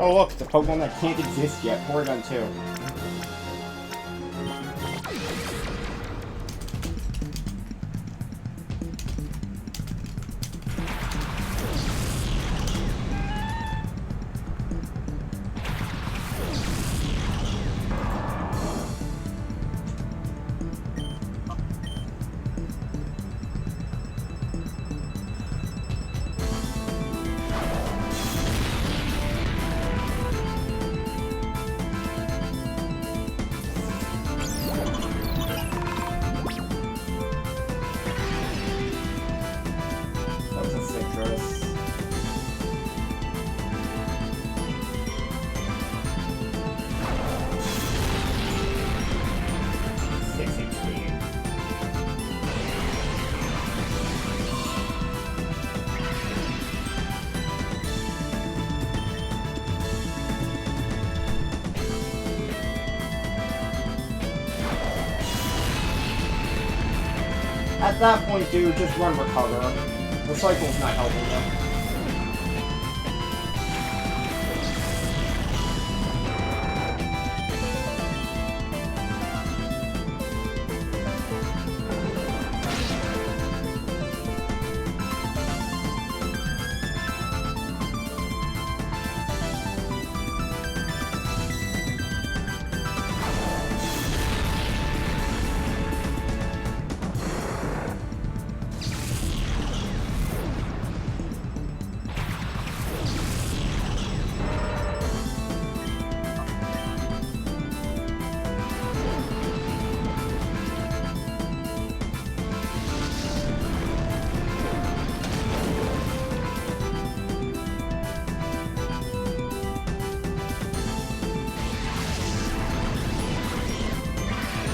Oh look, it's a Pokemon that can't exist yet. Porygon 2. At that point, dude, just run recover. The cycle's not helping you.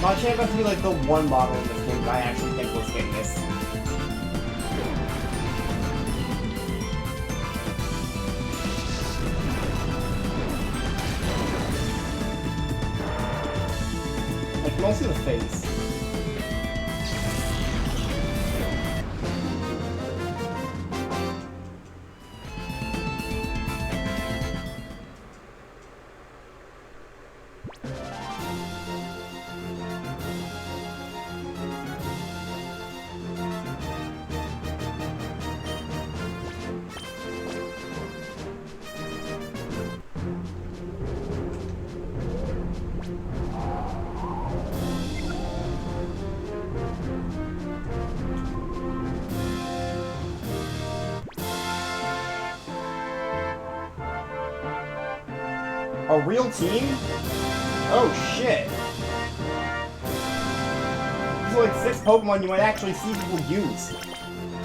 Machamp has to be like the one model in this game that I actually think was getting this. Like, mostly the face. A real team? Oh shit. These are like 6 Pokemon you might actually see people use.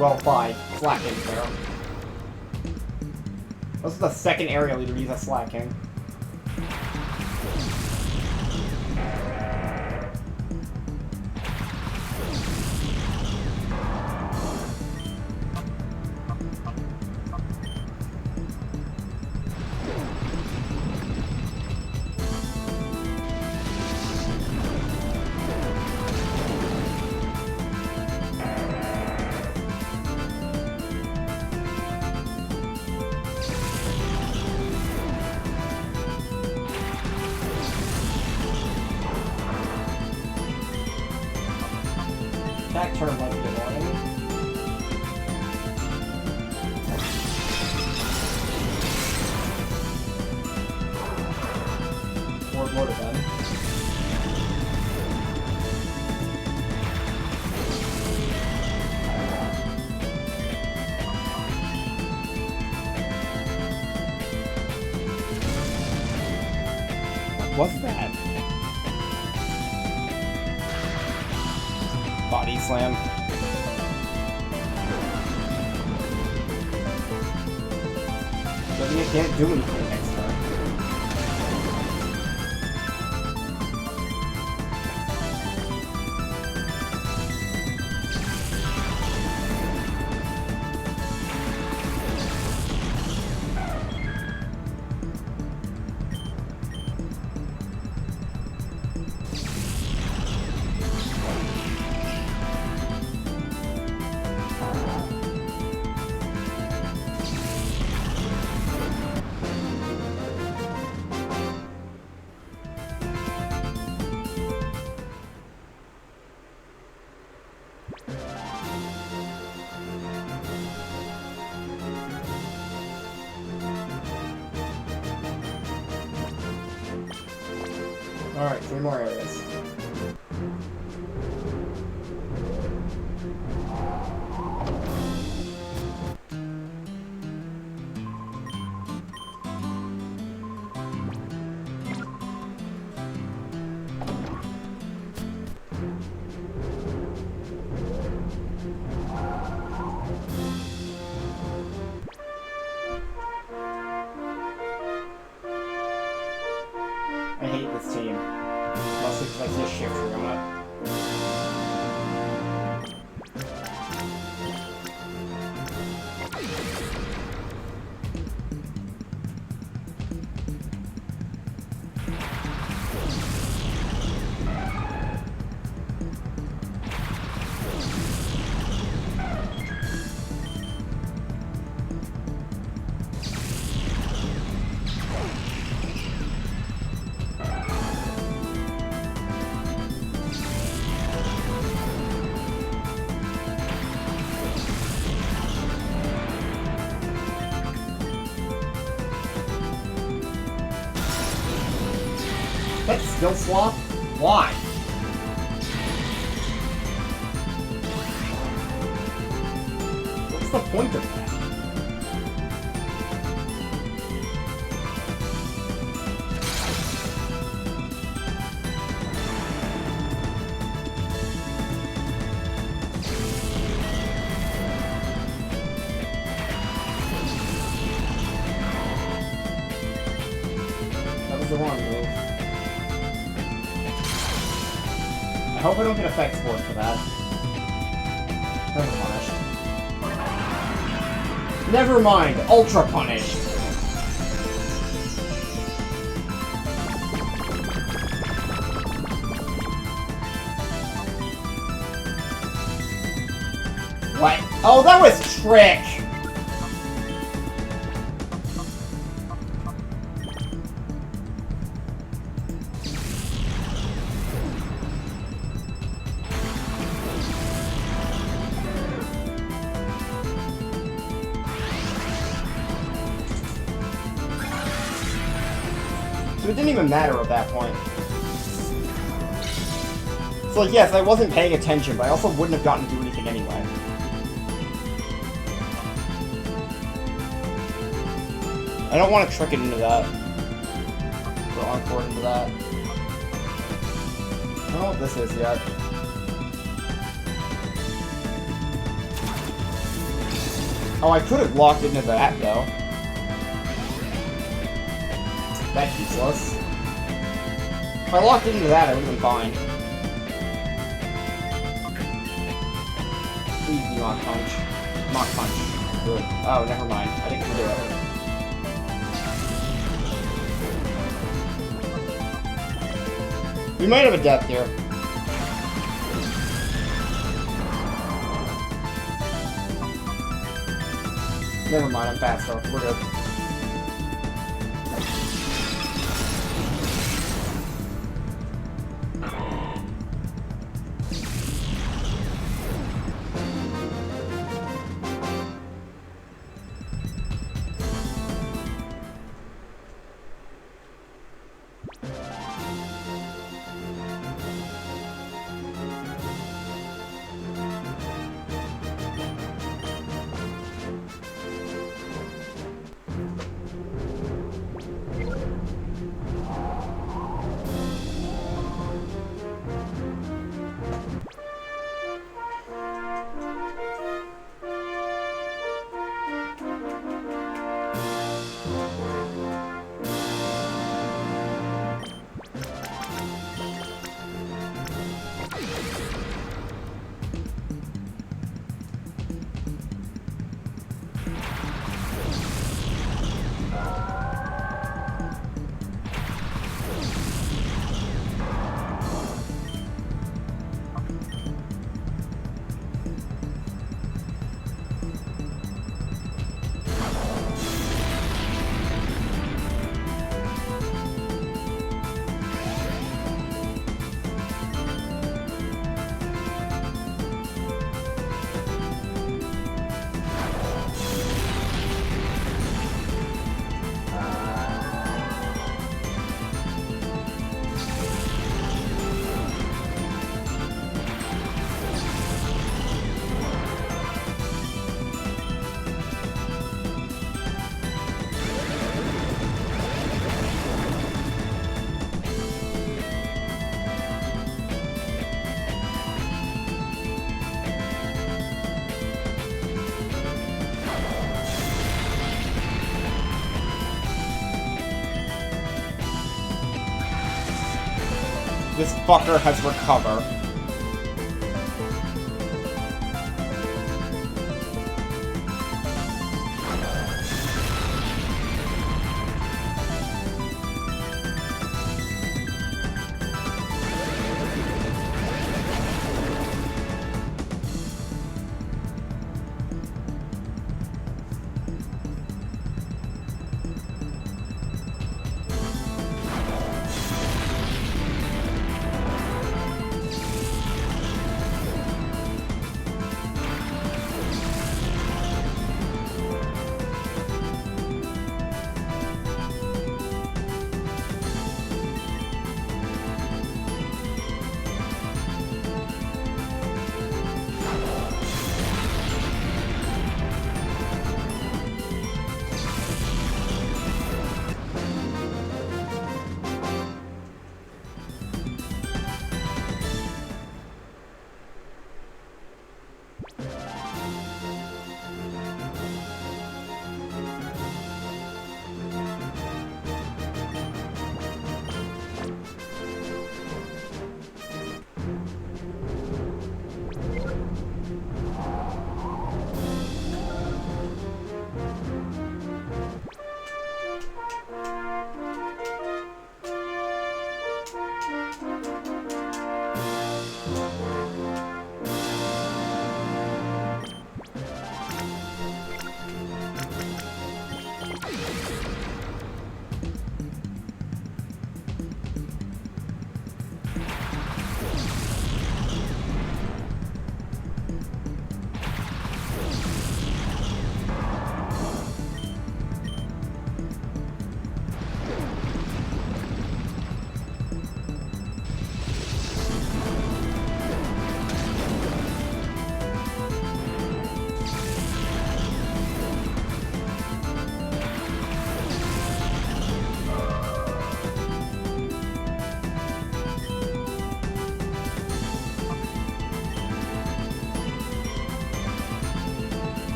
Well, 5. Slacking there. This is the second area leader to use a Slacking. That turn might be annoying. Or Motor Gun. What was that? Body Slam. So you can't do anything next turn. Alright, 3 more areas. I hate this team. Mostly because I see a shift from it. That skill swap? Why? What's the point of that? That was the wrong move. I hope I don't get effect scored for that. Never punished. Never mind, ultra punished. What? Oh, that was trick! It didn't even matter at that point. So yes, I wasn't paying attention, but I also wouldn't have gotten to do anything anyway. I don't want to trick it into that. put Encore into that. I don't know what this is yet. Oh, I could have locked into that, though. That's useless. If I locked into that, I would have been fine. Please be Mach Punch. Mach Punch. Good. Oh, never mind. I didn't do it. We might have a death here. Never mind, I'm faster. We're good. This fucker has recovered.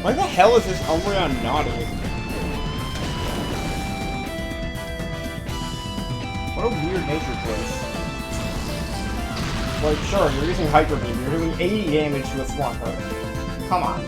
Why the hell is this Umbreon naughty? What a weird nature choice. Like, sure, you're using Hyper Beam, you're doing 80 damage to a Swampert. Come on.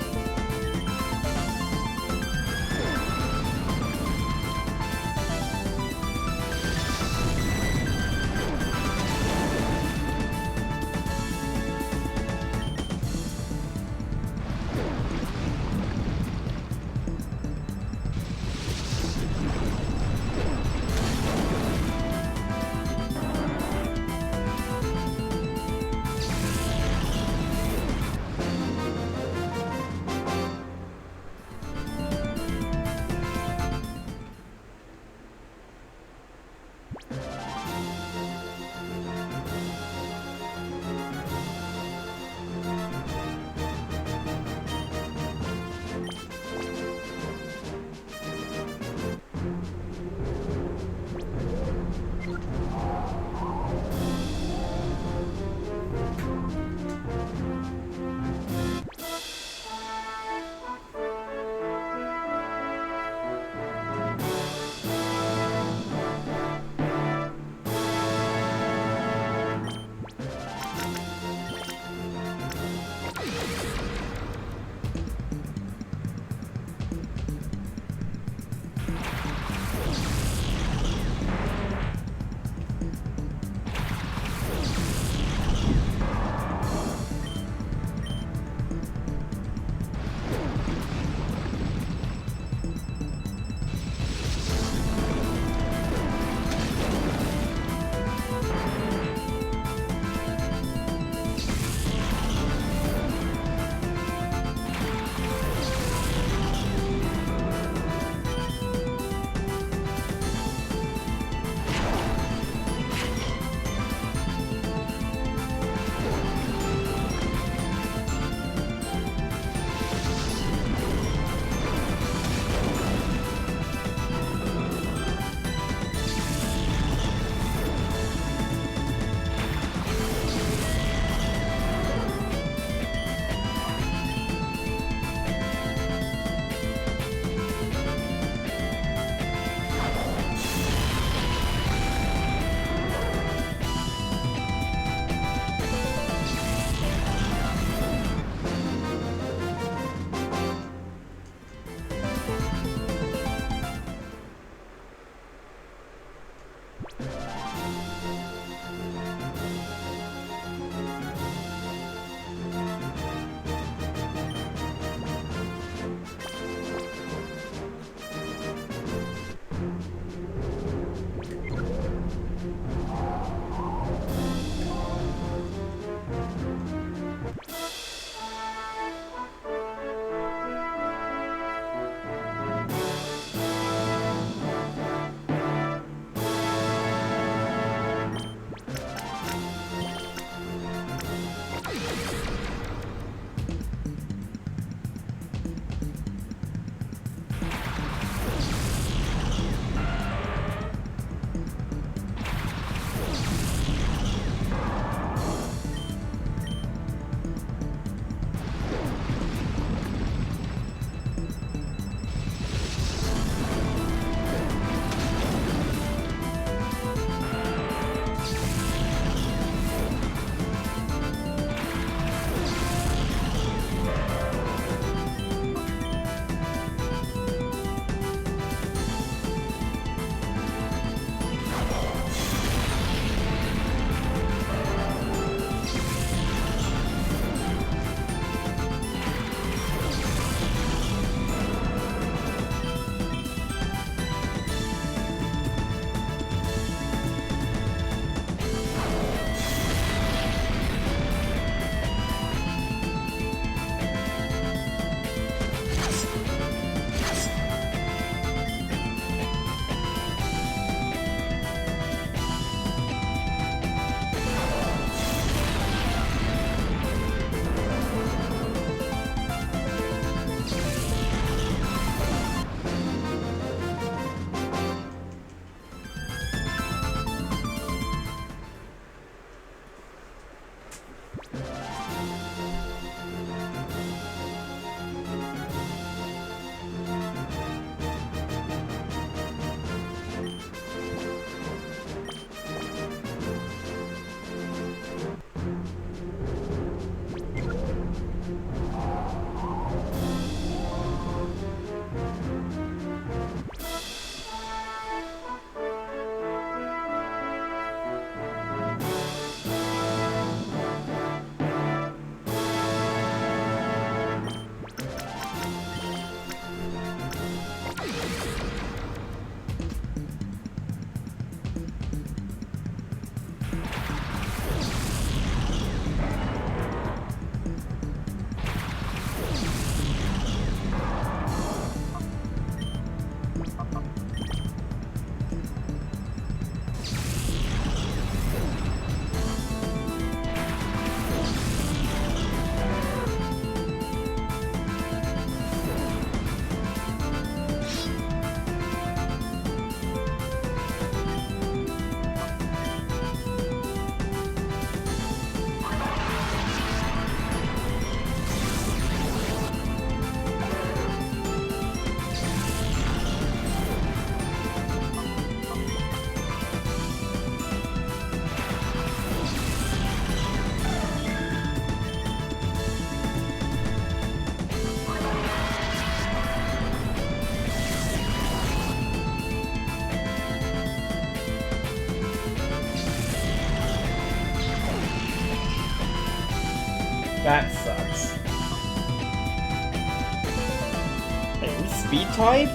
speed type?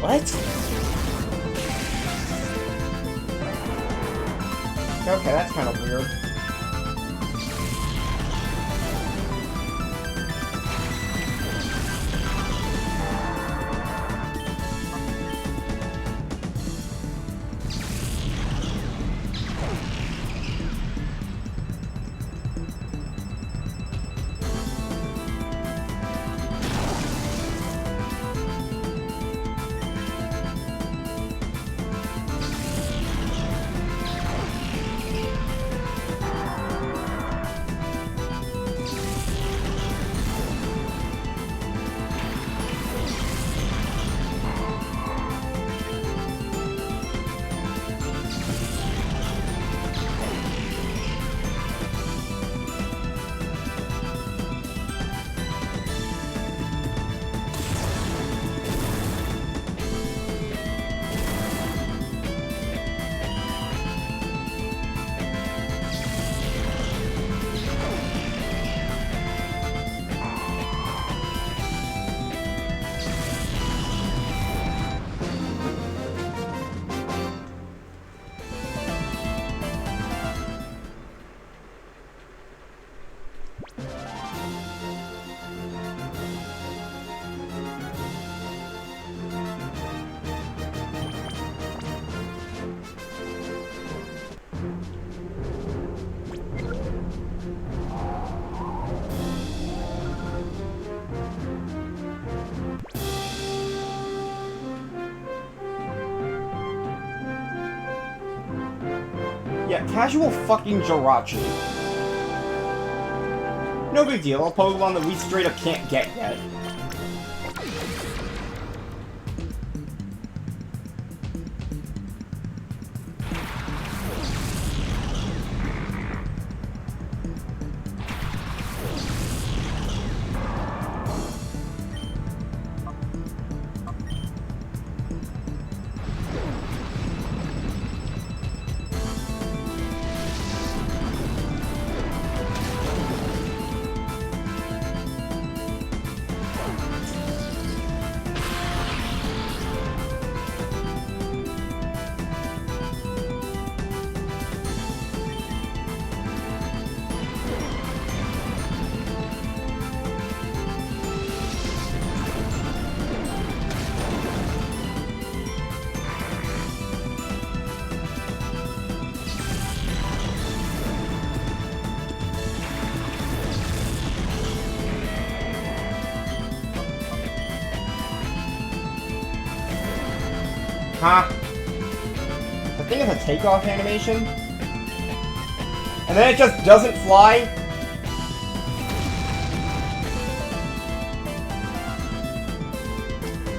What? Okay, that's kind of weird. Yeah, casual fucking Jirachi. No big deal, a Pokemon that we straight up can't get yet. Huh? The thing is a takeoff animation? And then it just doesn't fly?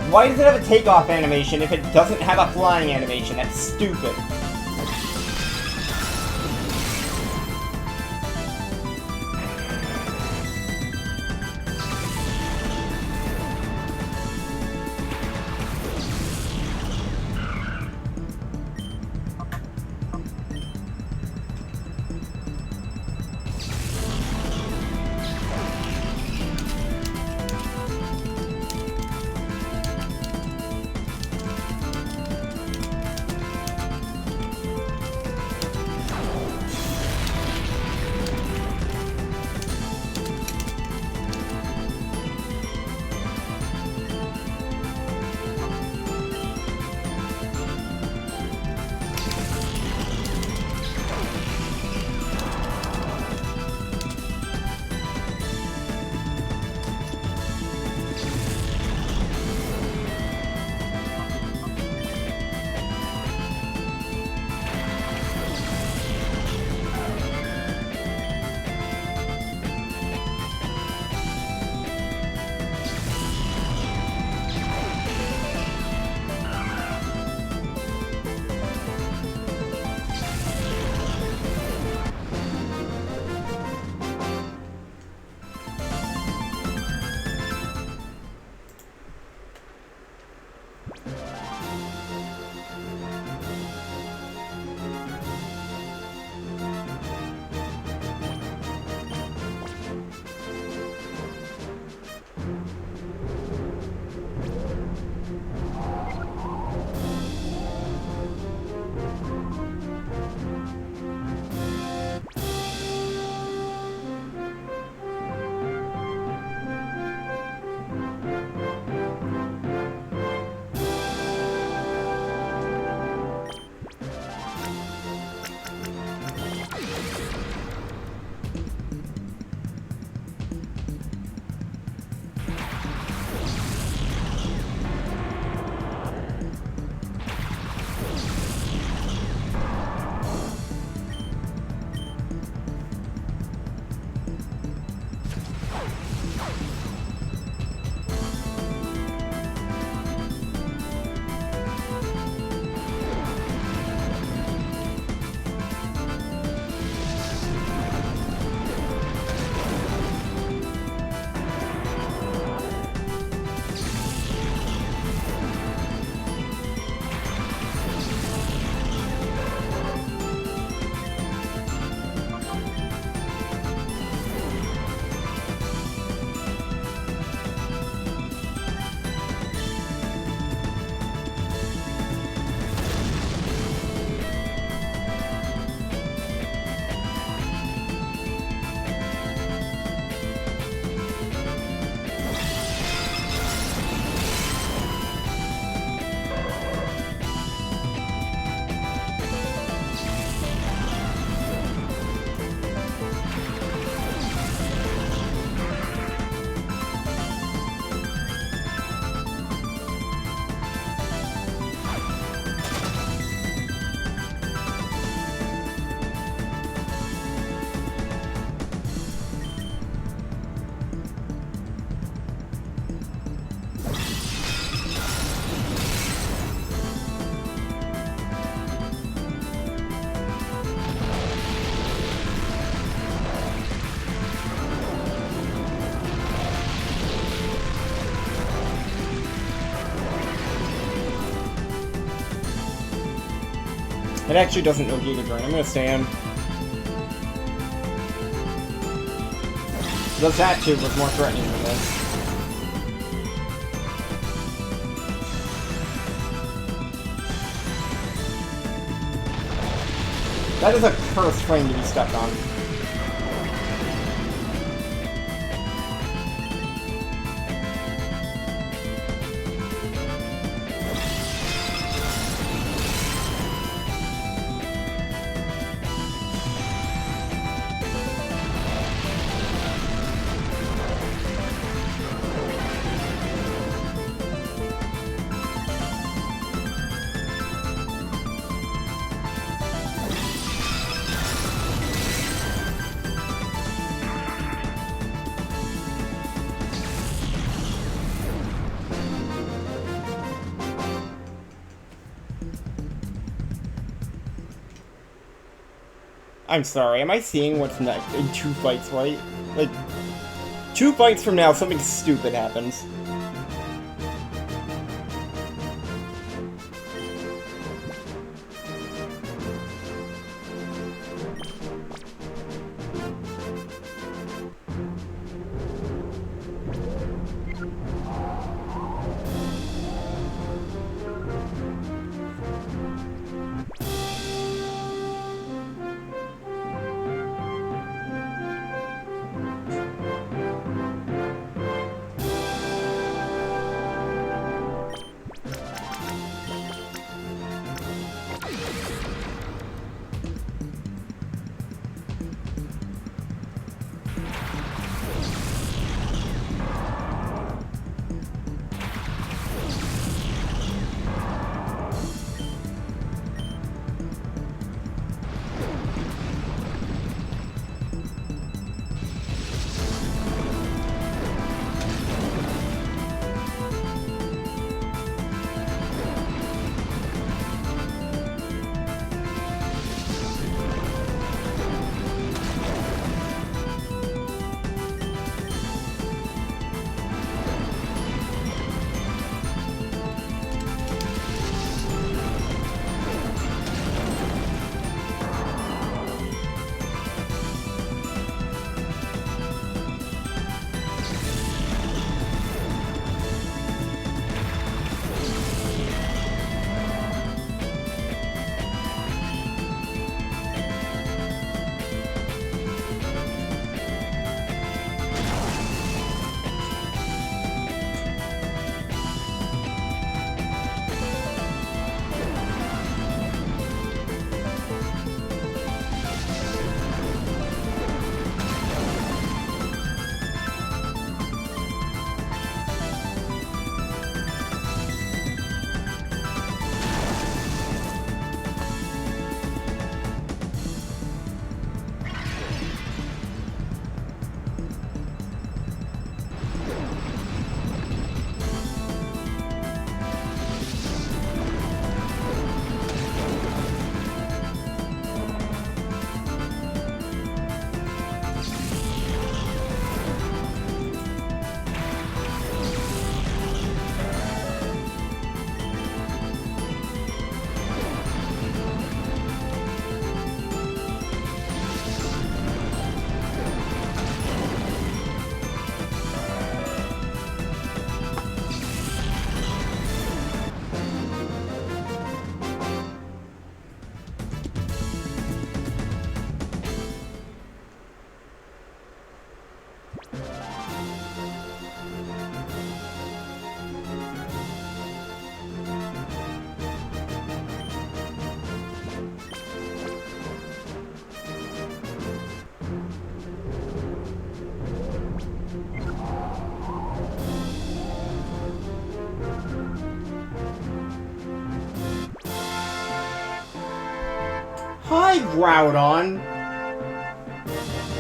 Why does it have a takeoff animation if it doesn't have a flying animation? That's stupid. It actually doesn't know Giga Drain. I'm gonna stand. Because that too was more threatening than this. That is a cursed frame to be stepped on. I'm sorry, am I seeing what's next in 2 fights, right? Like, 2 fights from now, something stupid happens. Hi, Groudon!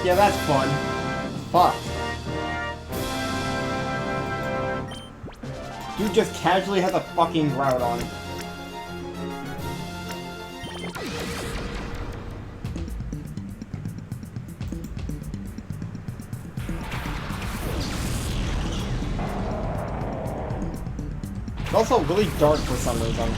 Yeah, that's fun. Fuck. Dude just casually has a fucking Groudon. It's also really dark for some reason.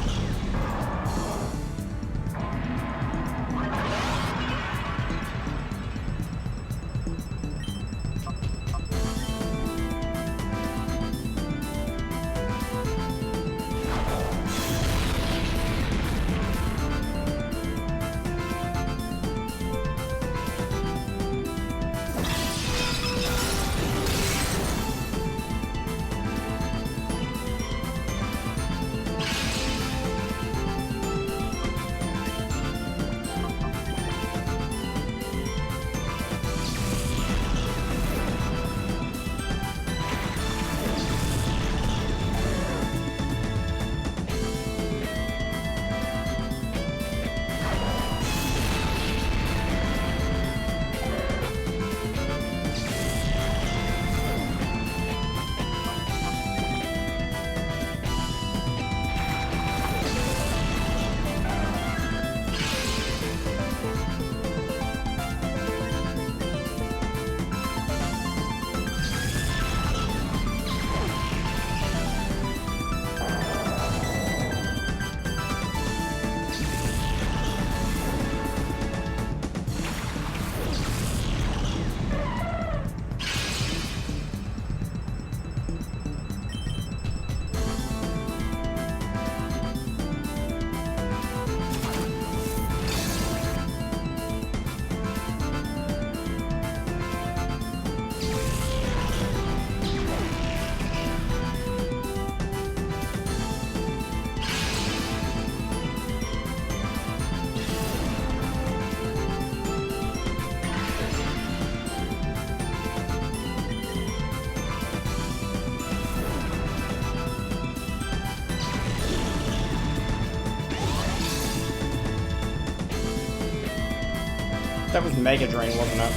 That was Mega Drain, wasn't it?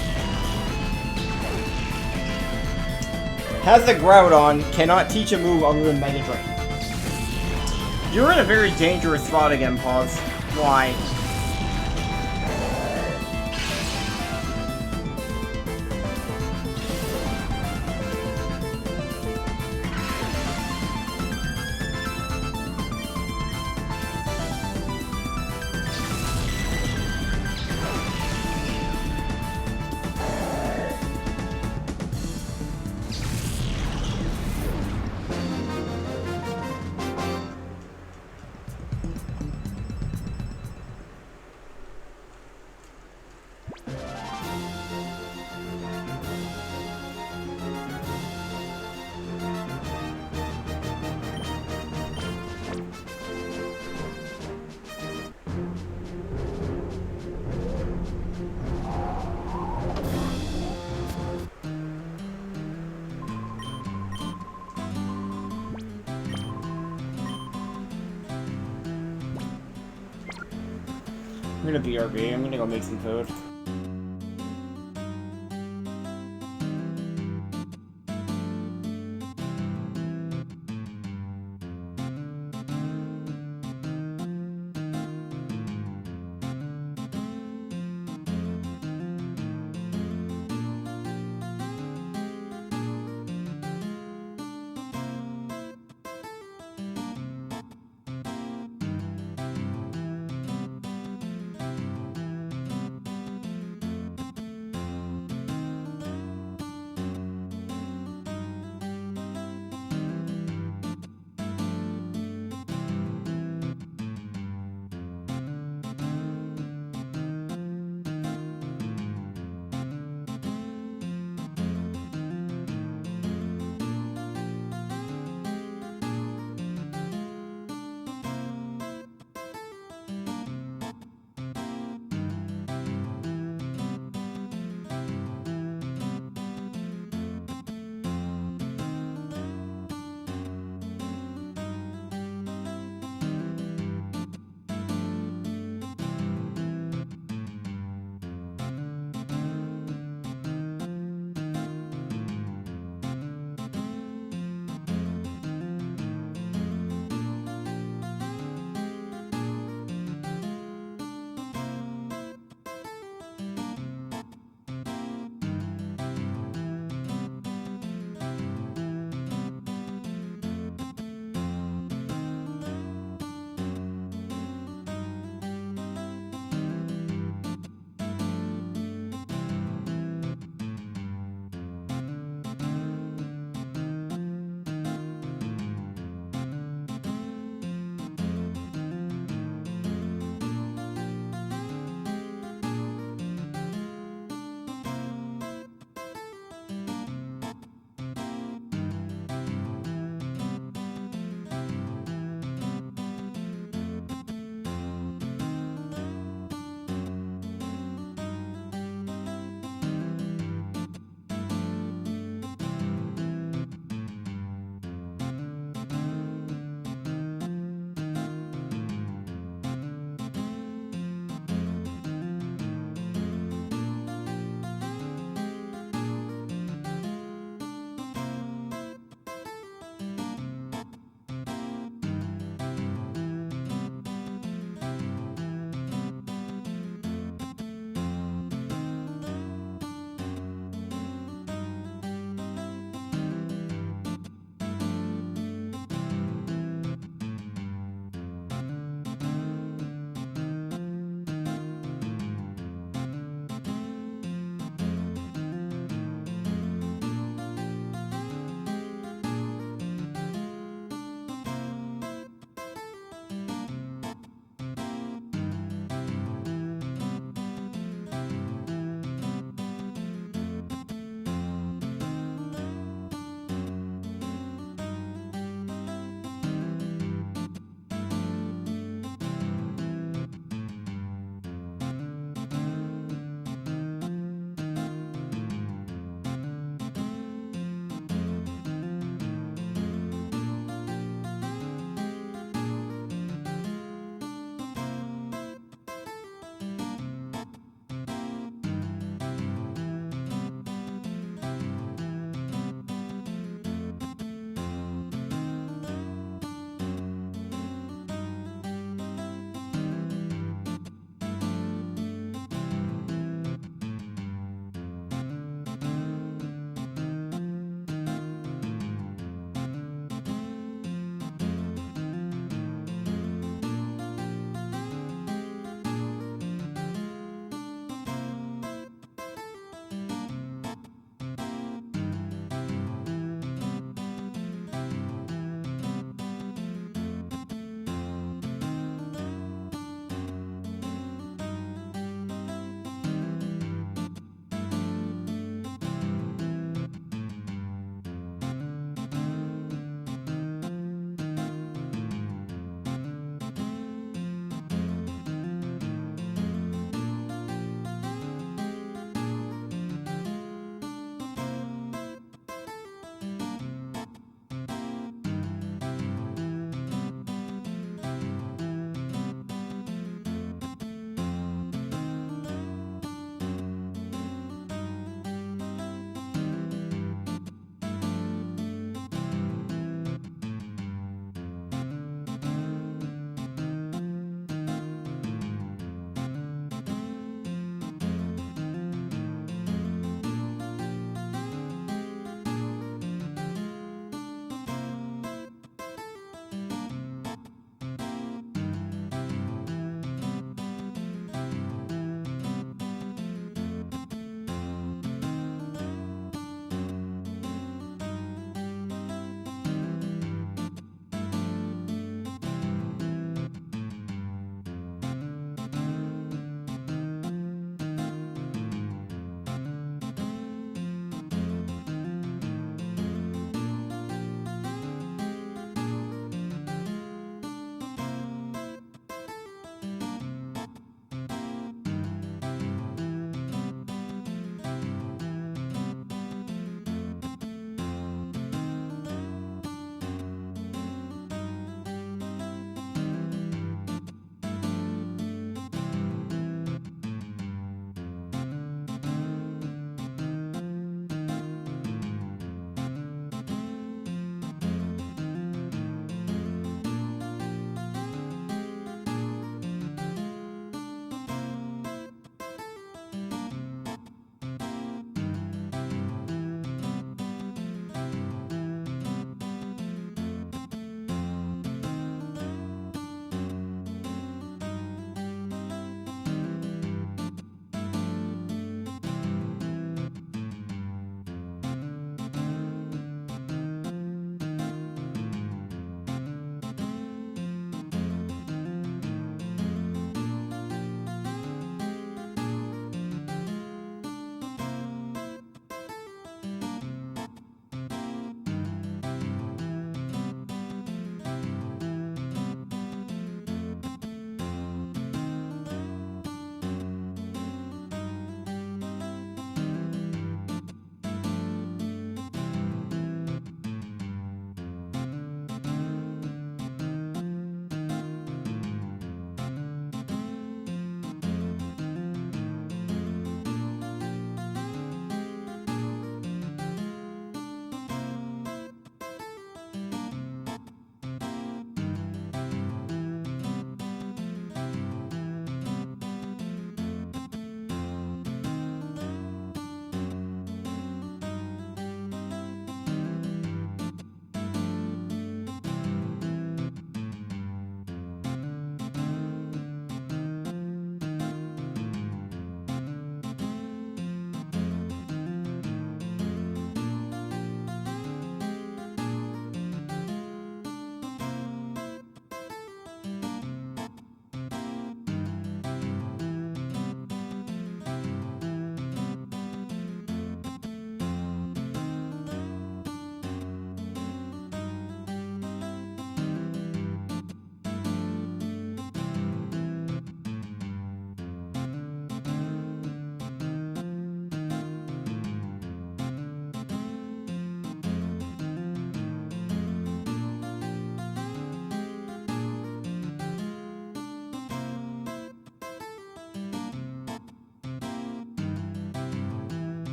Has a Groudon, cannot teach a move other than Mega Drain. You're in a very dangerous spot again, Pause. Why? I'm gonna BRB, I'm gonna go make some food.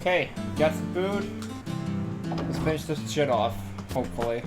Okay, got some food. Let's finish this shit off, hopefully.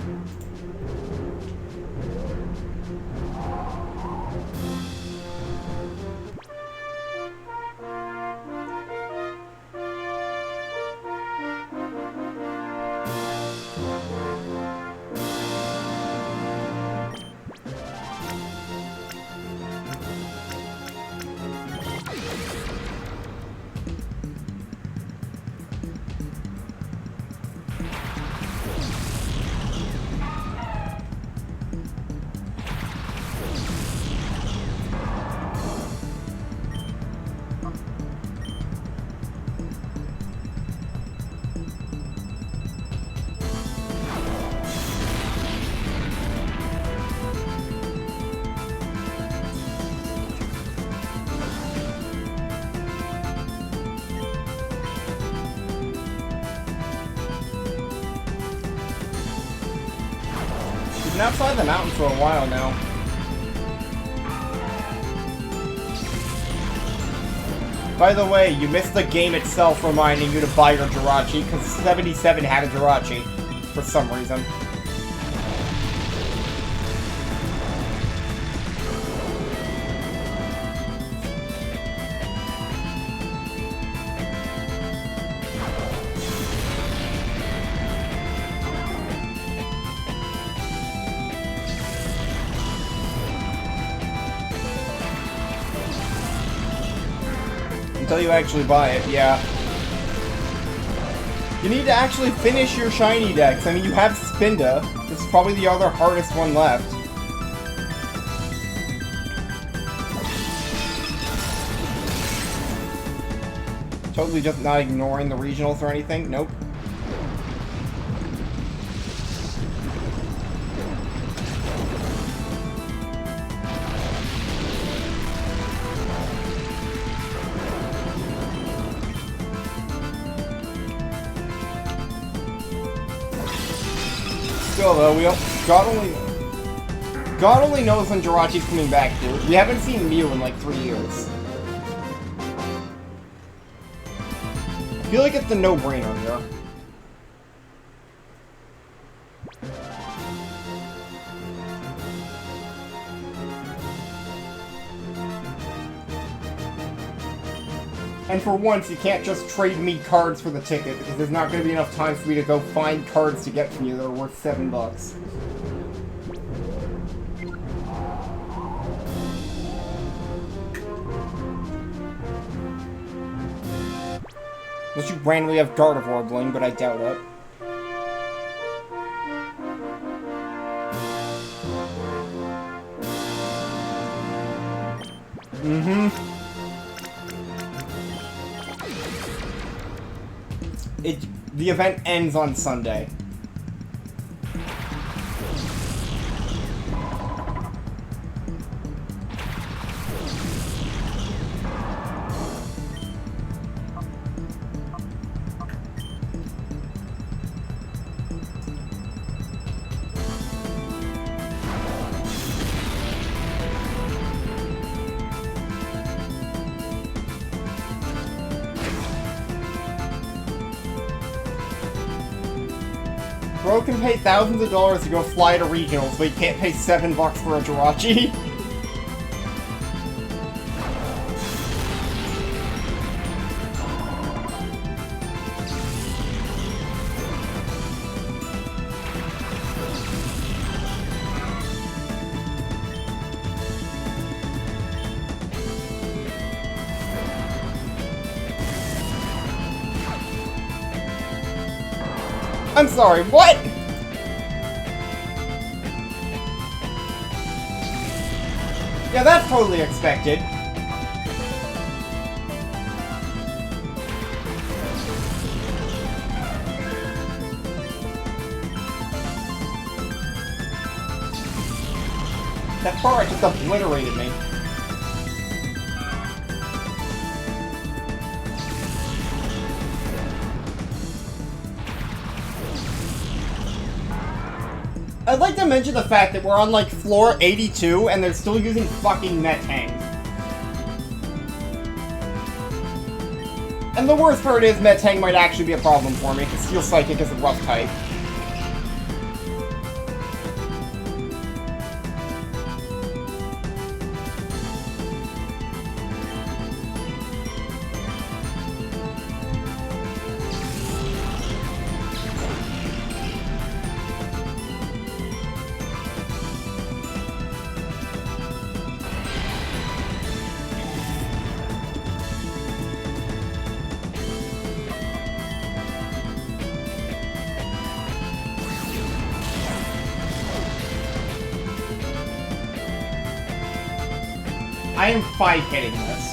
Been outside the mountain for a while now. By the way, you missed the game itself reminding you to buy your Jirachi, because 77 had a Jirachi, for some reason. Until you actually buy it, yeah. You need to actually finish your shiny decks. I mean, you have Spinda. This is probably the other hardest one left. Totally just not ignoring the regionals or anything. Nope. Still though, God only knows when Jirachi's coming back, dude. We haven't seen Mew in like 3 years. I feel like it's a no-brainer here. And for once, you can't just trade me cards for the ticket, because there's not going to be enough time for me to go find cards to get from you that are worth $7. Unless you randomly have Gardevoir Bling, but I doubt it. The event ends on Sunday. Bro can pay thousands of dollars to go fly to regionals, but he can't pay $7 for a Jirachi. I'm sorry, what? Yeah, that's totally expected. That part just obliterated me. I'd like to mention the fact that we're on, like, floor 82, and they're still using fucking Metang. And the worst part is Metang might actually be a problem for me, because Steel Psychic is a rough type. I am 5 hitting this.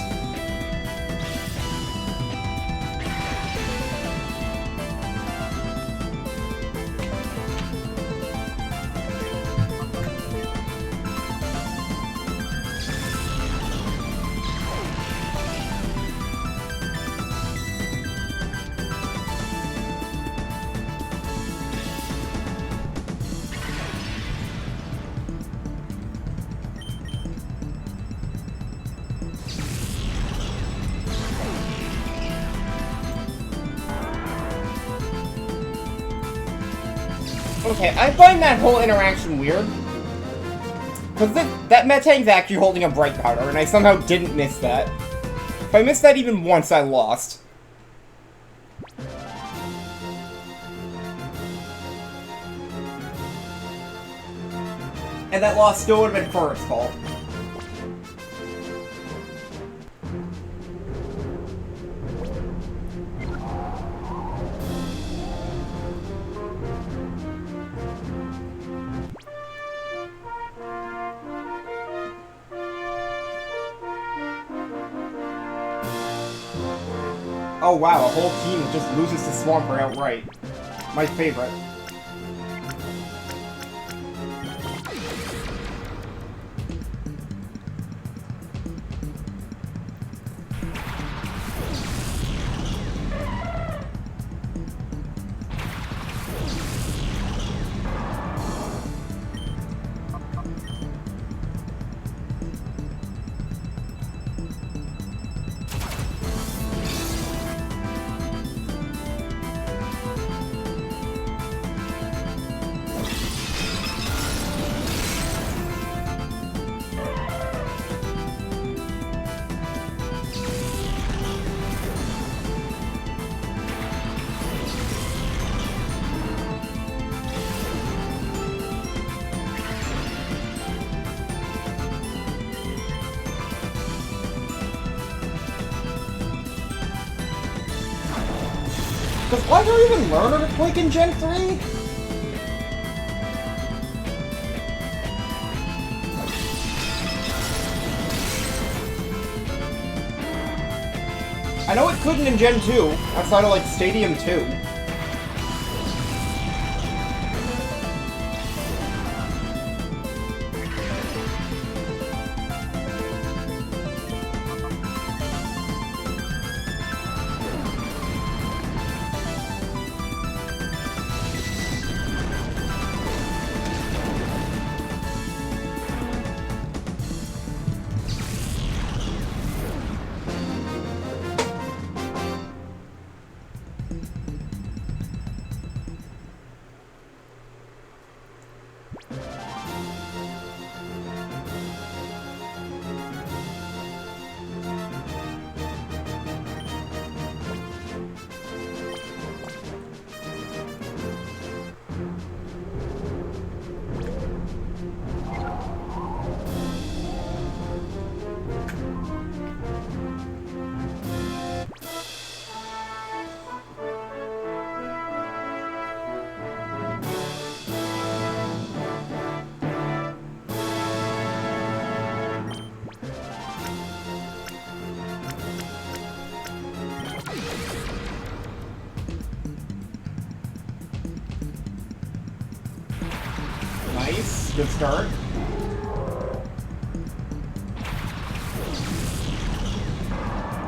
Okay, I find that whole interaction weird. Because that Metang's actually holding a Bright Powder, and I somehow didn't miss that. If I missed that even once, I lost. And that loss still would have been Fur's fault. Oh wow, a whole team just loses to Swampert outright. My favorite. Does Blacker even learn Earthquake in Gen 3? I know it couldn't in Gen 2, outside of like Stadium 2. Nice, good start.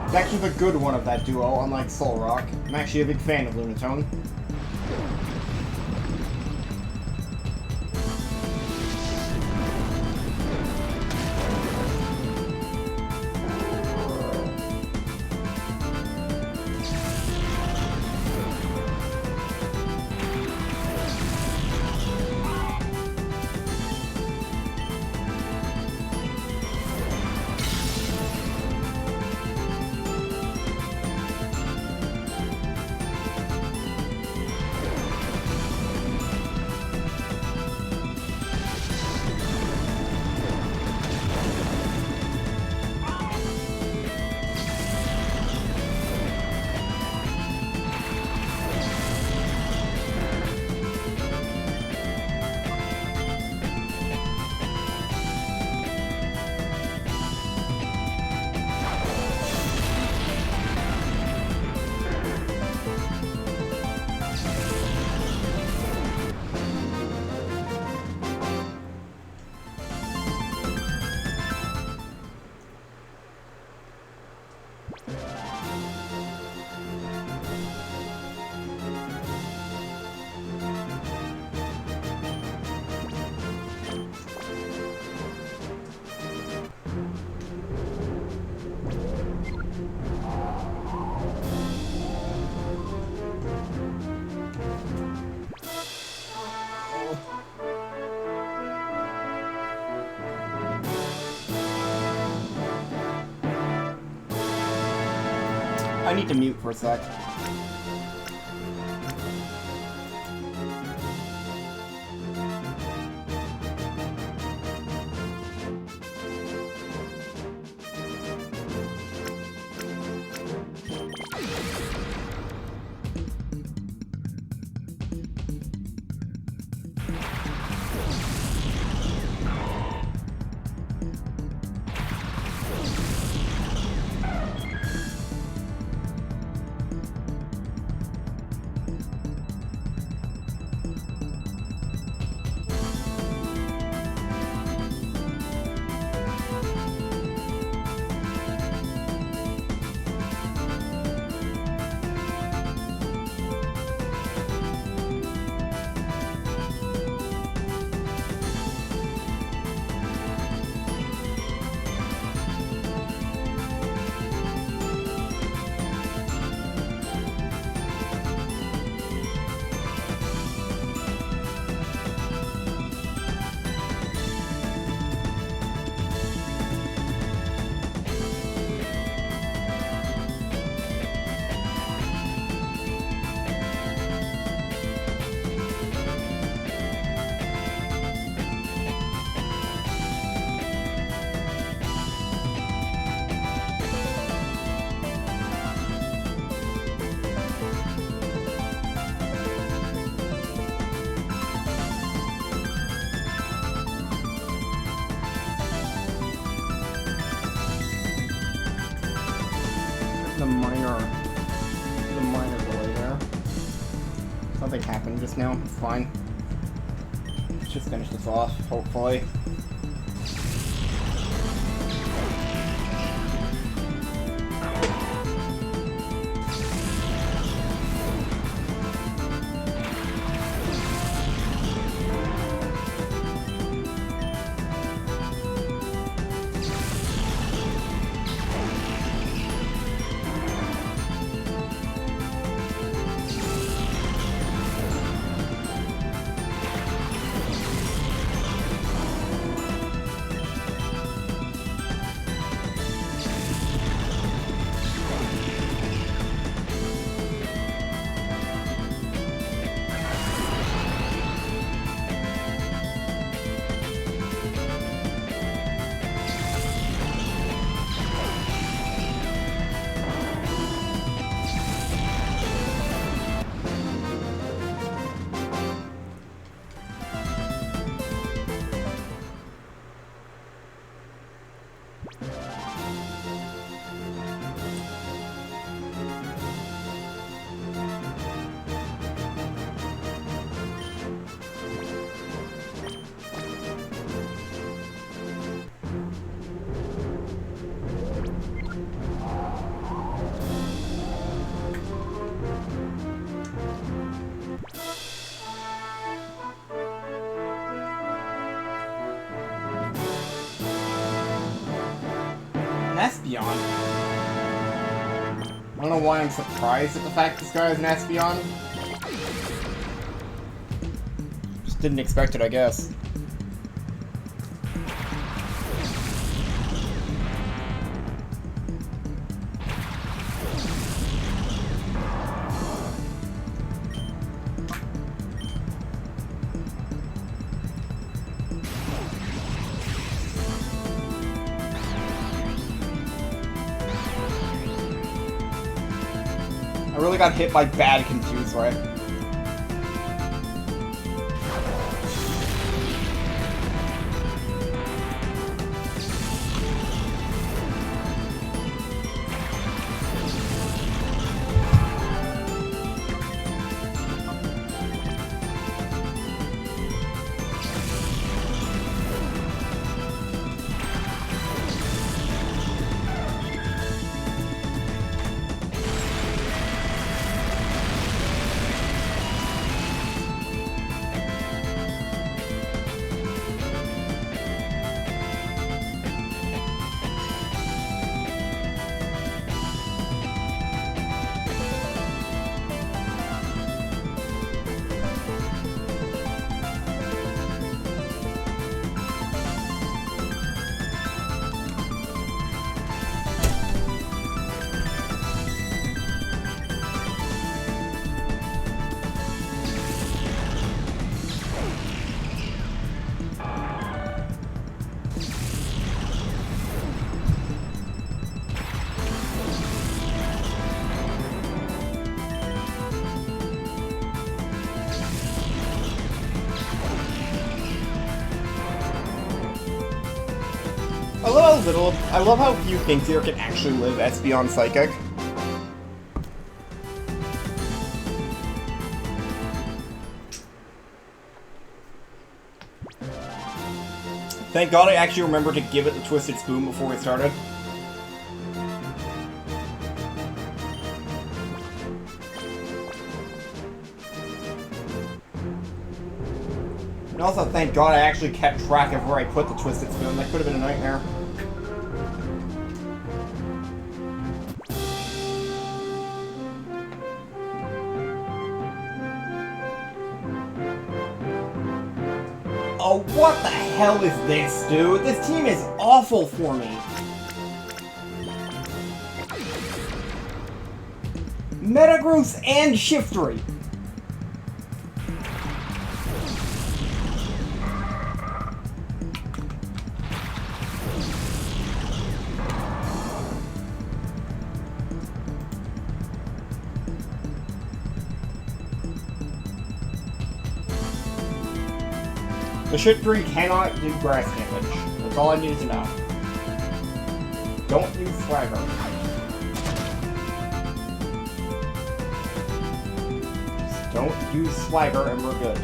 It's actually the good one of that duo, unlike Soul Rock. I'm actually a big fan of Lunatone. I need to mute for a sec. The minor delay there. Something happened just now. It's fine. Let's just finish this off, hopefully. Espeon? I don't know why I'm surprised at the fact this guy is an Espeon. Just didn't expect it, I guess. I really got hit by bad confuse, right? little. I love how few things here can actually live Espeon Psychic. Thank God I actually remembered to give it the Twisted Spoon before we started. And also, thank God I actually kept track of where I put the Twisted Spoon. That could have been a nightmare. Oh, what the hell is this, dude? This team is awful for me. Metagross and Shiftry. The Shiftry cannot do grass damage. That's all I need to know. Don't use Swagger. Just don't use Swagger and we're good.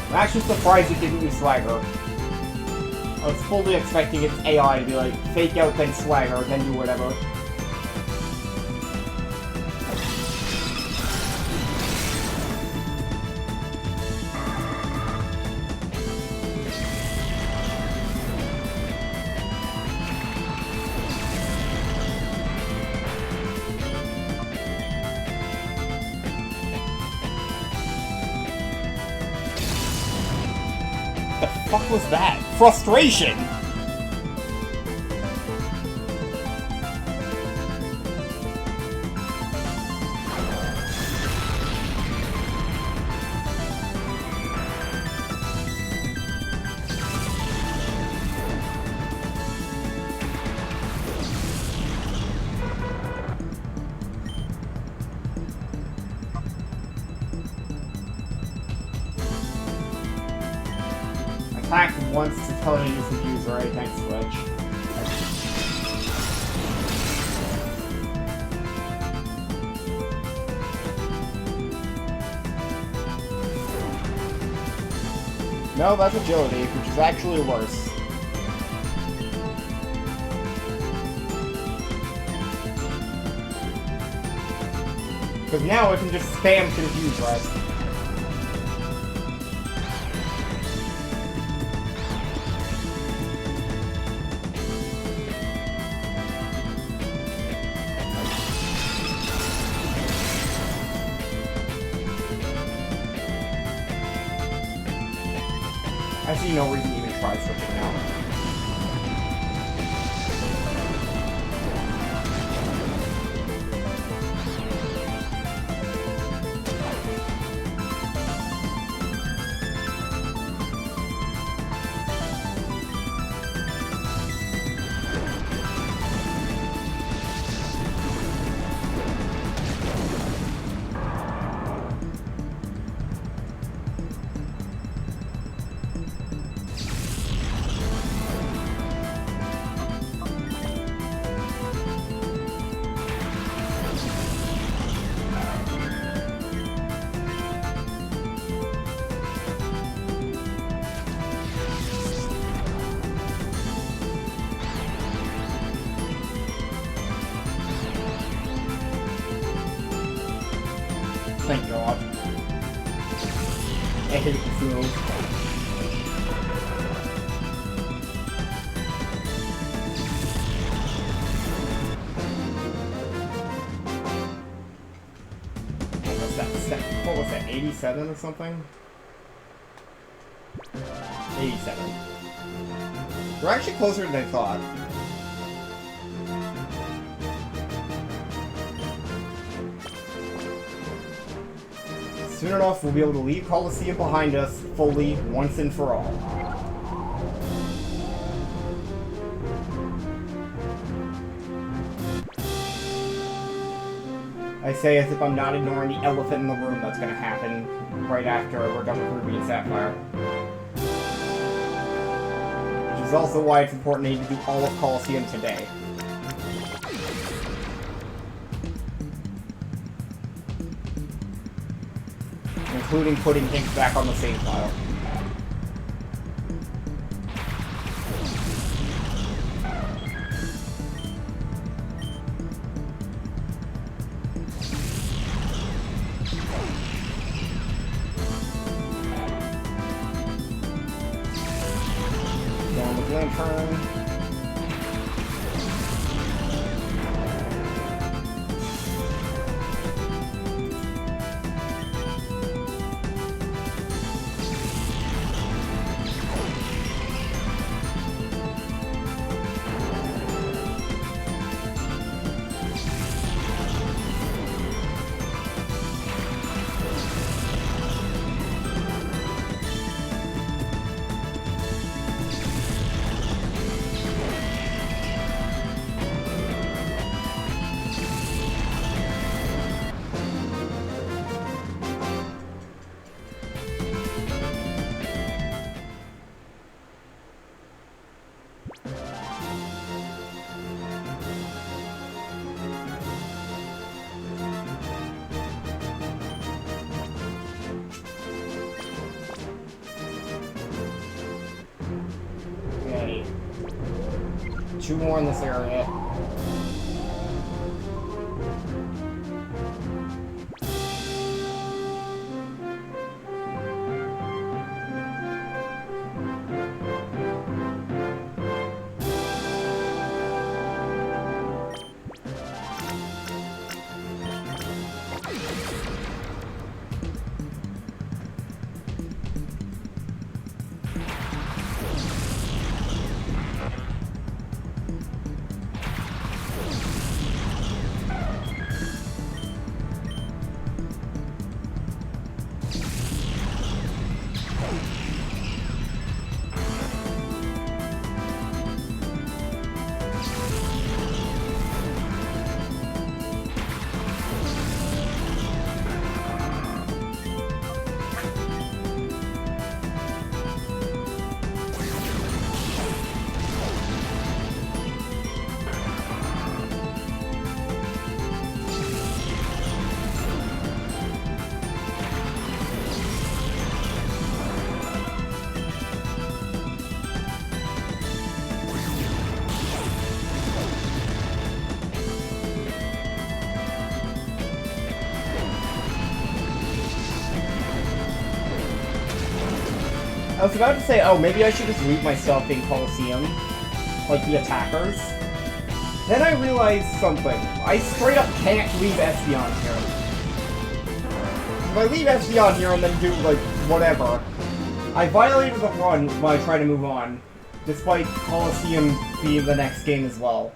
I'm actually surprised it didn't use Swagger. I was fully expecting its AI to be like, fake out then Swagger, then do whatever. What the fuck was that? Frustration! Attack once to tell it to use the user, right? Thanks, Switch. No, that's agility, which is actually worse. Because now I can just spam Confuse Rest. I see no reason to even try switching now. Thank God. I hate this move. What was that, 87 or something? 87. We're actually closer than I thought. Soon enough, we'll be able to leave Coliseum behind us fully, once and for all. I say as if I'm not ignoring the elephant in the room that's going to happen right after we're done with Ruby and Sapphire. is also why it's important I need to do all of Coliseum today. Including putting things back on the save file. Down with Lantern. Okay. 2 more in this area. I was about to say, oh, maybe I should just leave myself in Coliseum, like the attackers. Then I realized something. I straight up can't leave Espeon here. If I leave Espeon here and then do, like, whatever, I violated the run when I try to move on, despite Coliseum being the next game as well.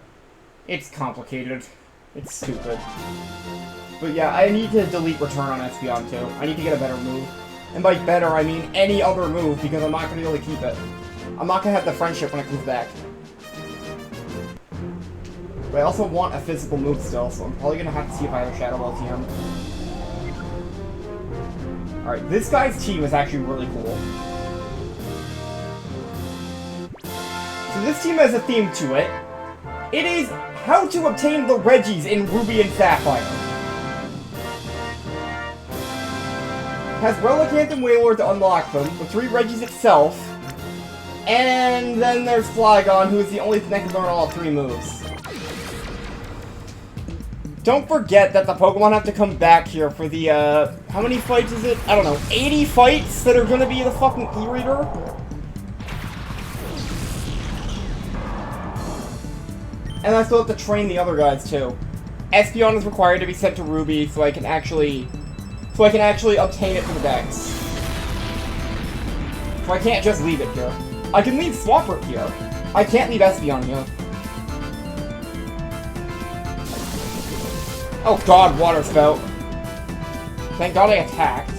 It's complicated. It's stupid. But yeah, I need to delete Return on Espeon too. I need to get a better move. And by better, I mean any other move, because I'm not going to be able to keep it. I'm not going to have the friendship when it comes back. But I also want a physical move still, so I'm probably going to have to see if I have a Shadow Ball TM. Alright, this guy's team is actually really cool. So this team has a theme to it. It is how to obtain the Regis in Ruby and Sapphire. Has Relicanth and Wailord to unlock them, the 3 Regis itself, and then there's Flygon, who is the only thing that can learn all 3 moves. Don't forget that the Pokemon have to come back here for the, how many fights is it? I don't know, 80 fights that are gonna be the fucking E-Reader? And I still have to train the other guys, too. Espeon is required to be sent to Ruby so I can actually obtain it from the Dex. So I can't just leave it here. I can leave Swampert here. I can't leave Espeon here. Oh god, Water Spout. Thank god I attacked.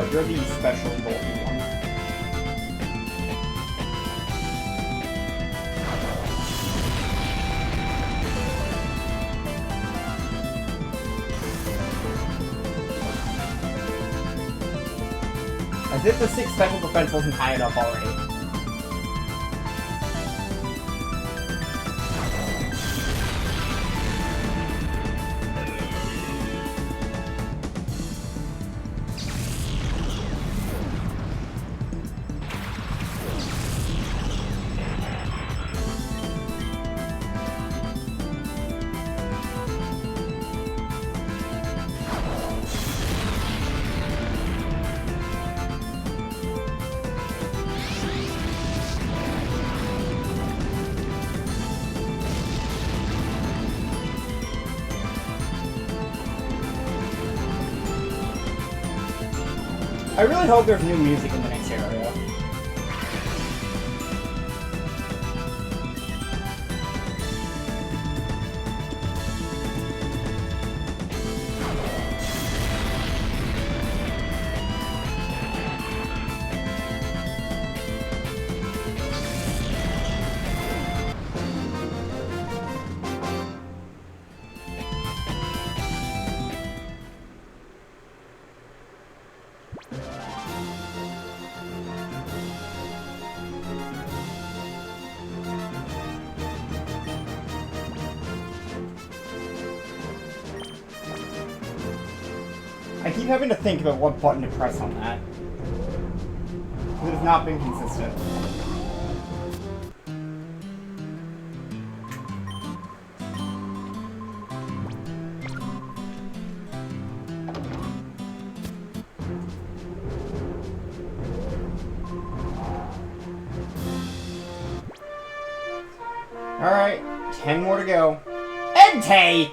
but you're the specially bulky one. As if the 6 special defense wasn't high enough already. I really hope there's new music in the next area. I keep having to think about what button to press on that. It has not been consistent. Alright, 10 more to go. Entei!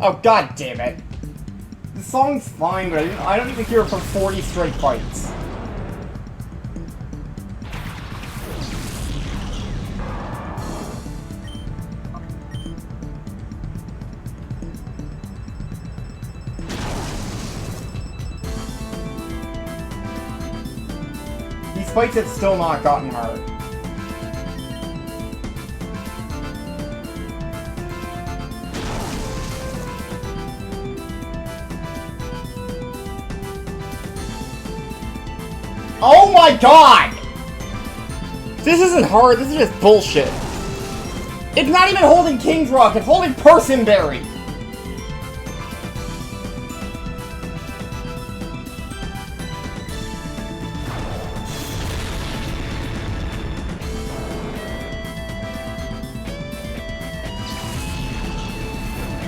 Oh, god damn it. The song's fine, but I don't even hear it for 40 straight fights. These fights have still not gotten hard. Oh my god! This isn't hard, this is just bullshit. It's not even holding King's Rock, it's holding Personberry!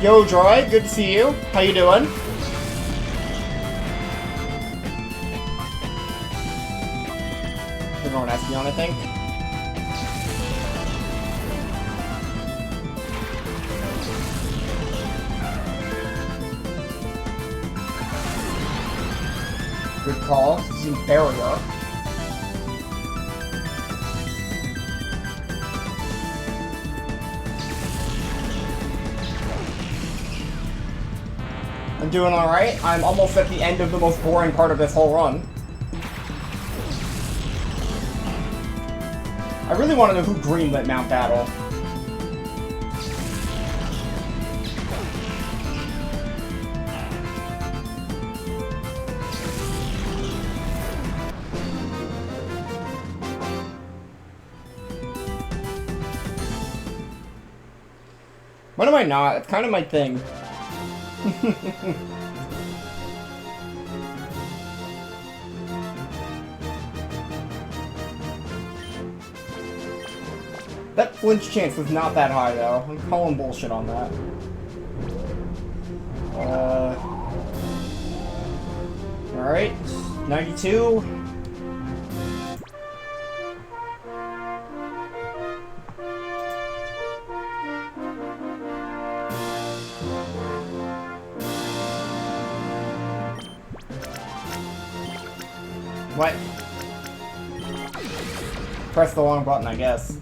Yo, Droid, good to see you. How you doing? We're going Espeon, I think. Good call. This is in Barrier. I'm doing alright. I'm almost at the end of the most boring part of this whole run. I really want to know who greenlit Mount Battle. When am I not? It's kind of my thing. That flinch chance was not that high, though. I'm calling bullshit on that. Alright. 92. What? Press the long button, I guess.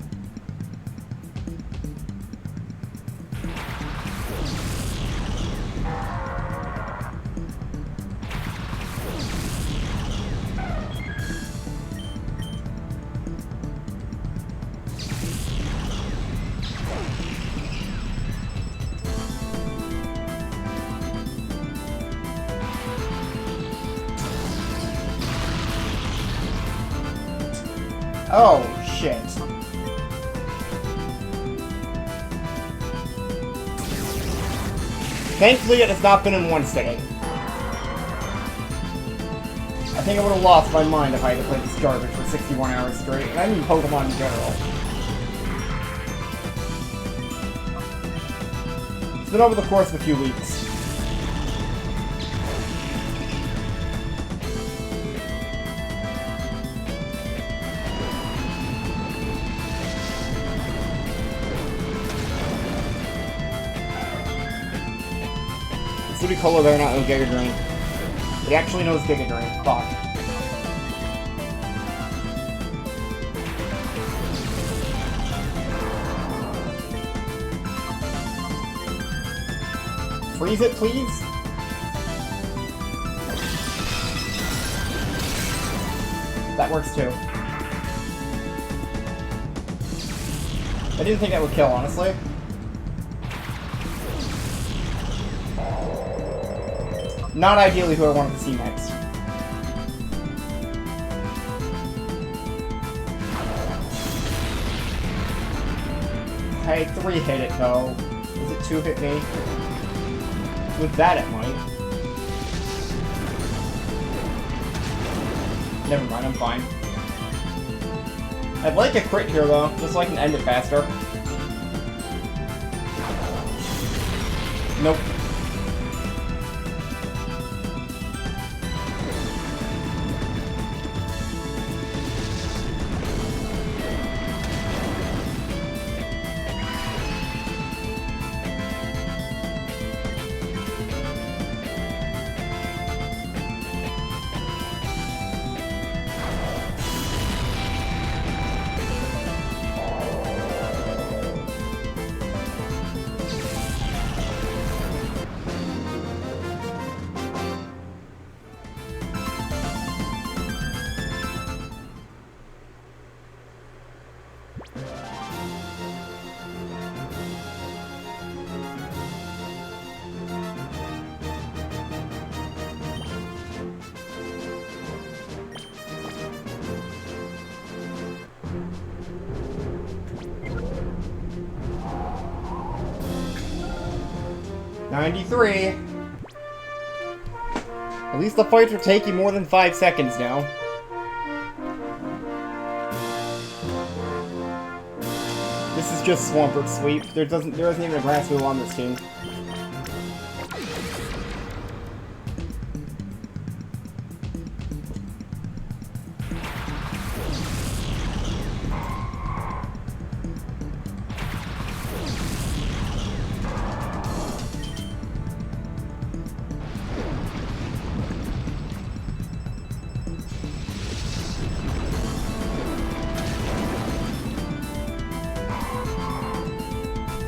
Oh, shit. Thankfully, it has not been in one sitting. I think I would have lost my mind if I had to play this garbage for 61 hours straight, and I mean Pokemon in general. It's been over the course of a few weeks. Ludicolo better not know Giga Drain. It actually knows Giga Drain. Fuck. Freeze it, please? That works too. I didn't think that would kill, honestly. Not ideally who I wanted to see next. I 3-hit it though. Is it 2-hit me? With that it might. Never mind, I'm fine. I'd like a crit here though, just so I can end it faster. Nope. '93. At least the fights are taking more than 5 seconds now. This is just Swampert Sweep. There isn't even a grass move on this team.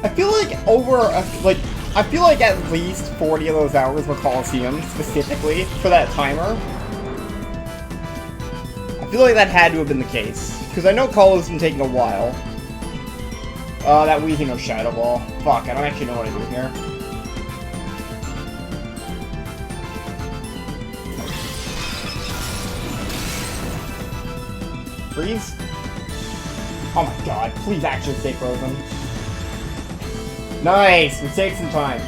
I feel like I feel like at least 40 of those hours were Coliseum, specifically, for that timer. I feel like that had to have been the case, because I know Colo's been taking a while. That Weezing no Shadow Ball. Fuck, I don't actually know what to do here. Freeze? Oh my god, please actually stay frozen. Nice! We saved some time.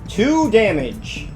Two damage.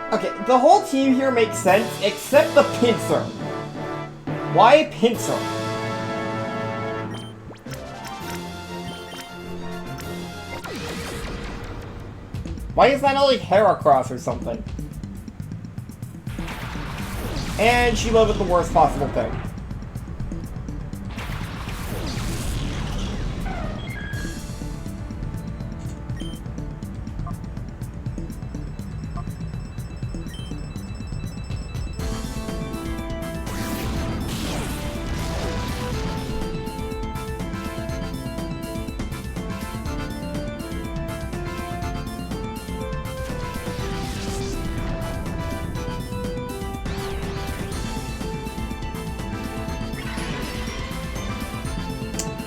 Okay, the whole team here makes sense, except the pincer. Why a pincer? Why is that not like Heracross or something? And she led with the worst possible thing.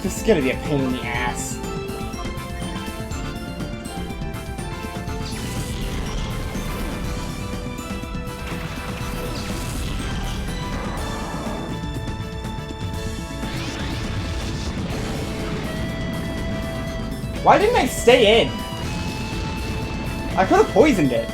This is gonna be a pain in the ass. Why didn't I stay in? I could have poisoned it.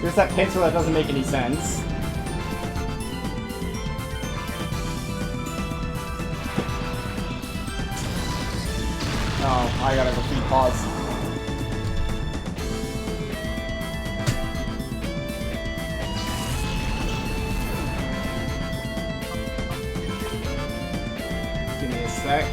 There's that pincer that doesn't make any sense. Oh, I gotta repeat pause. Give me a sec.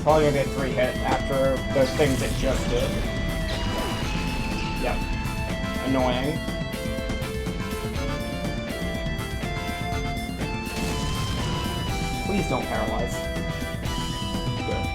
Probably gonna get 3-hit after the things it just did. Yep. Annoying. Please don't paralyze. Good.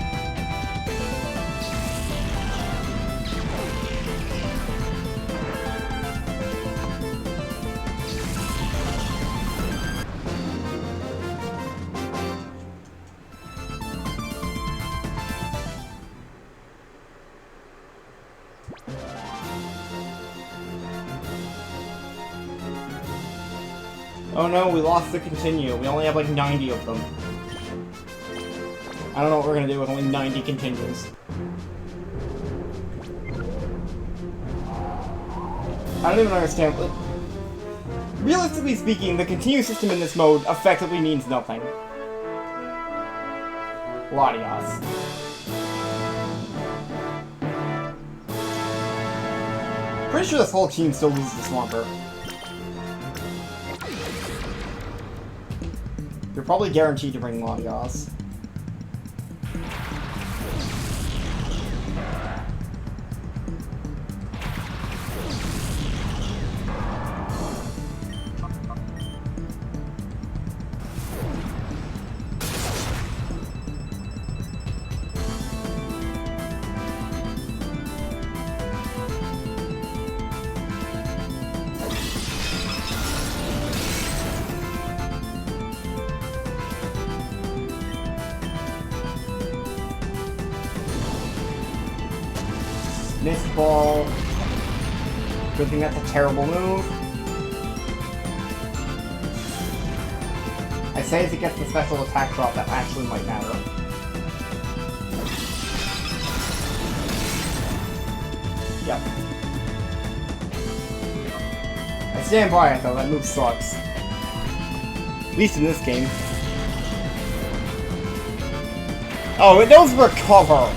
Oh no, we lost the continue. We only have like 90 of them. I don't know what we're gonna do with only 90 continues. I don't even understand. Realistically speaking, the continue system in this mode effectively means nothing. Latias. Pretty sure this whole team still loses to Swampert. You're probably guaranteed to bring Latias. Missed ball. Good thing that's a terrible move. I say as it gets the special attack drop, that actually might matter. Yep. I stand by it though, that move sucks. At least in this game. Oh, it knows recover!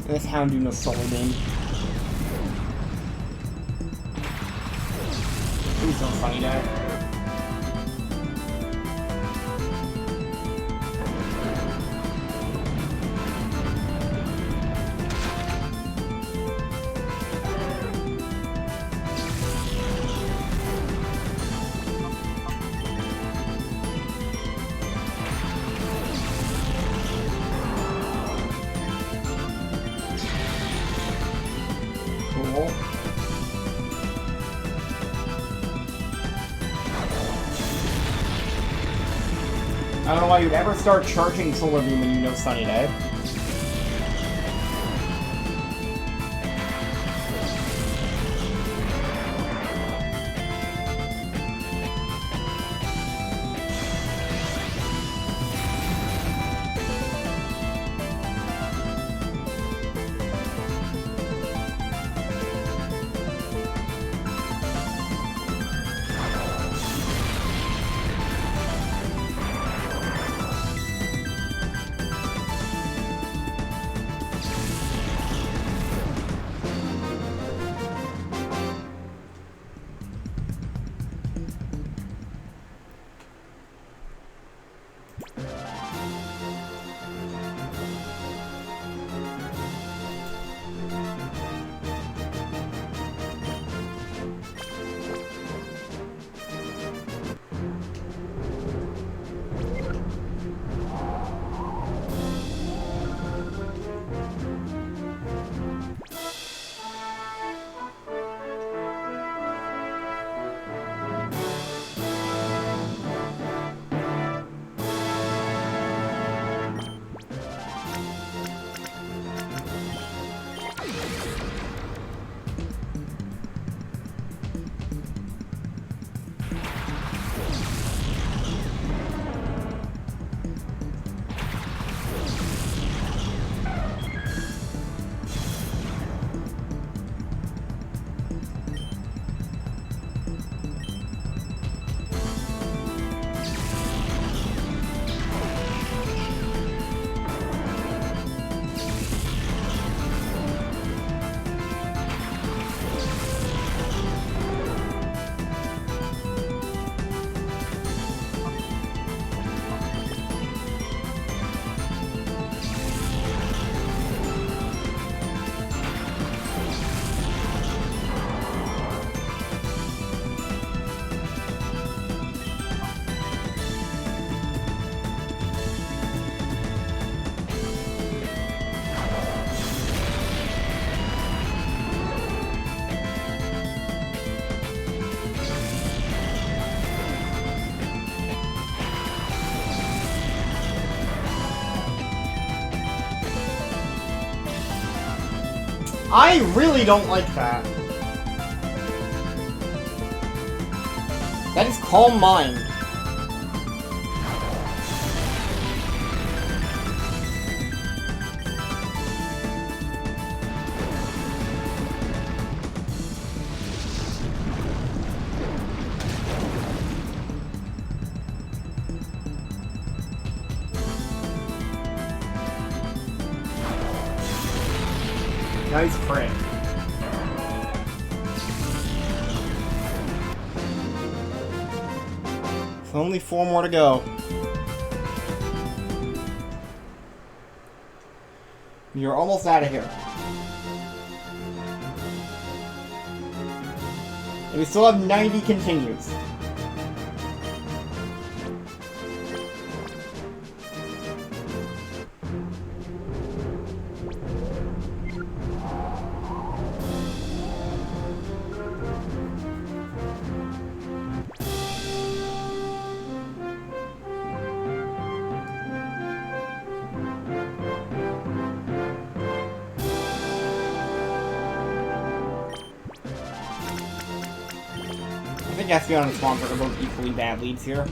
This Houndoom no solo game. Please don't funny die. Cool. I don't know why you'd ever start charging Solar Beam when you know Sunny Day. I really don't like that. That is Calm Mind. Nice crit. So only 4 more to go. You're almost out of here. And we still have 90 continues. I think Espeon and Swampert are both equally bad leads here.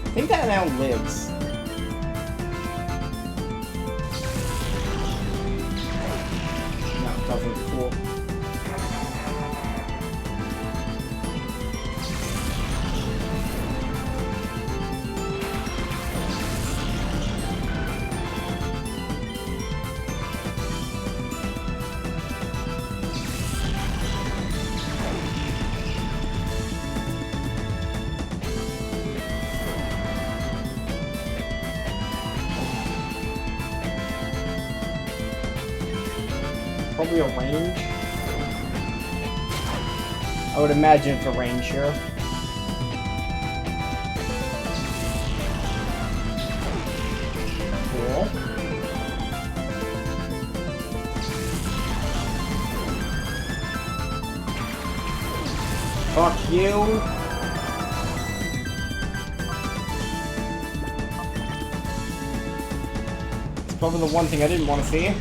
I think that now lives. No, it doesn't. Cool. Probably a range. I would imagine it's a range here. Cool. Fuck you. It's probably the one thing I didn't want to see.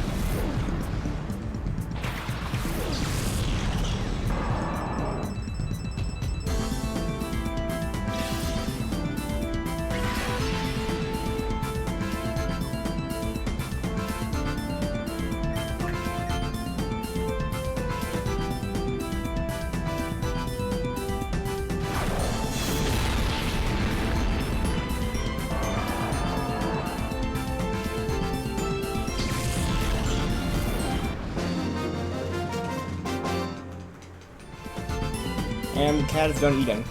And the cat is done eating.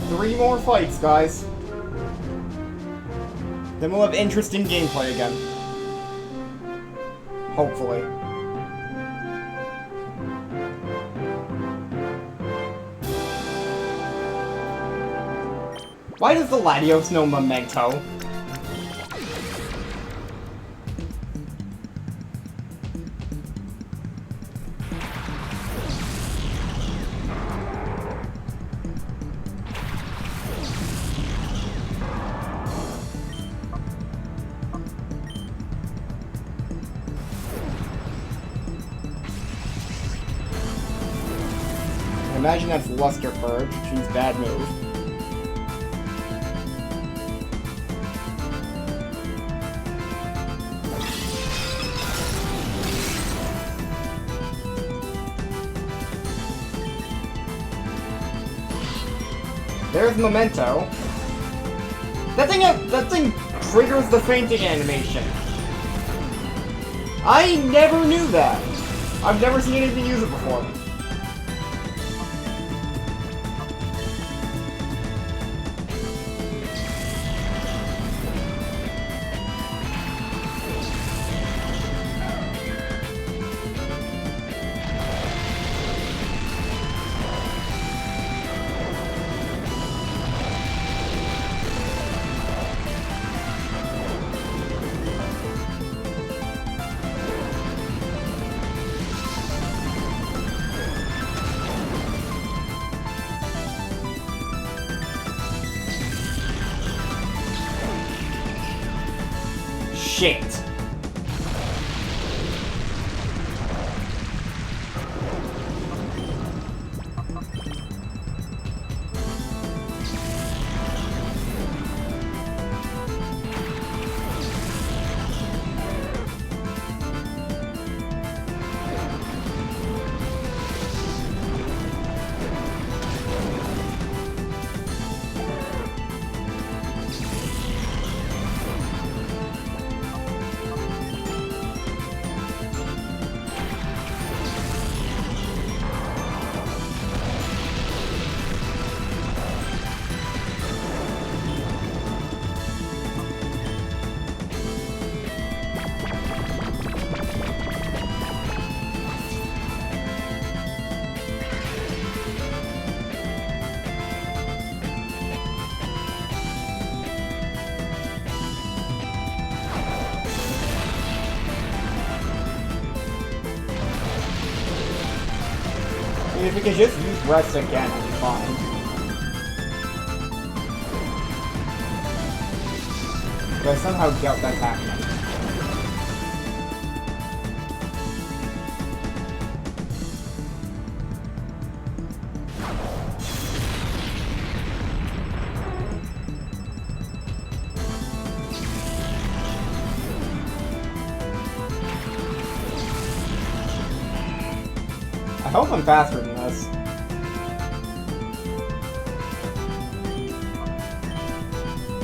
Three more fights, guys. Then we'll have interesting gameplay again. Hopefully. Why does the Latios know Memento? Imagine that's Luster Purge, which means bad move. There's Memento. That thing triggers the fainting animation. I never knew that. I've never seen anything use it before. shit. If we could just use rest again, it'd be fine. But I somehow doubt that's happening. I hope I'm faster than this.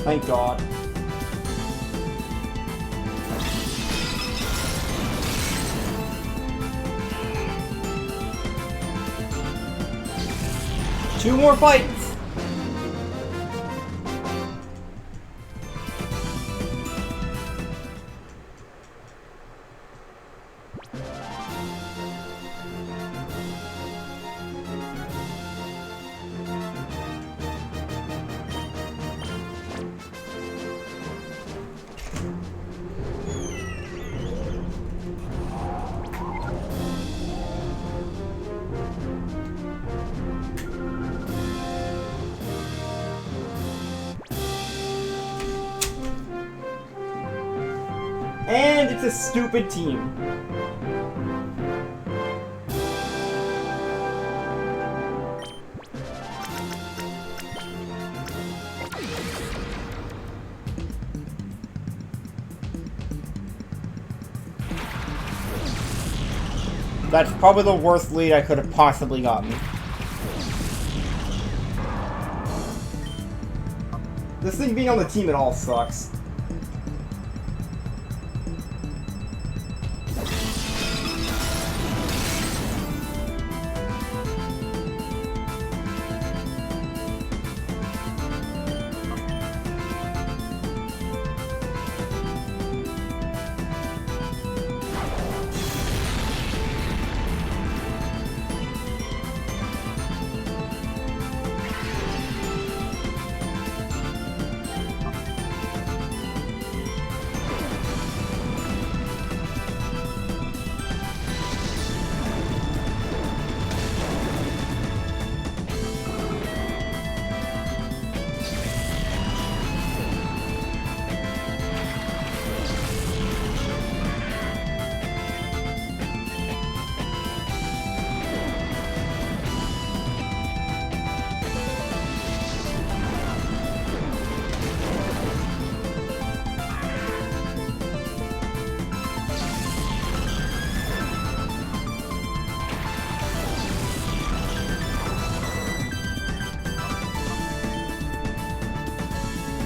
Thank God. Two more fights! And it's a stupid team. That's probably the worst lead I could have possibly gotten. This thing being on the team at all sucks.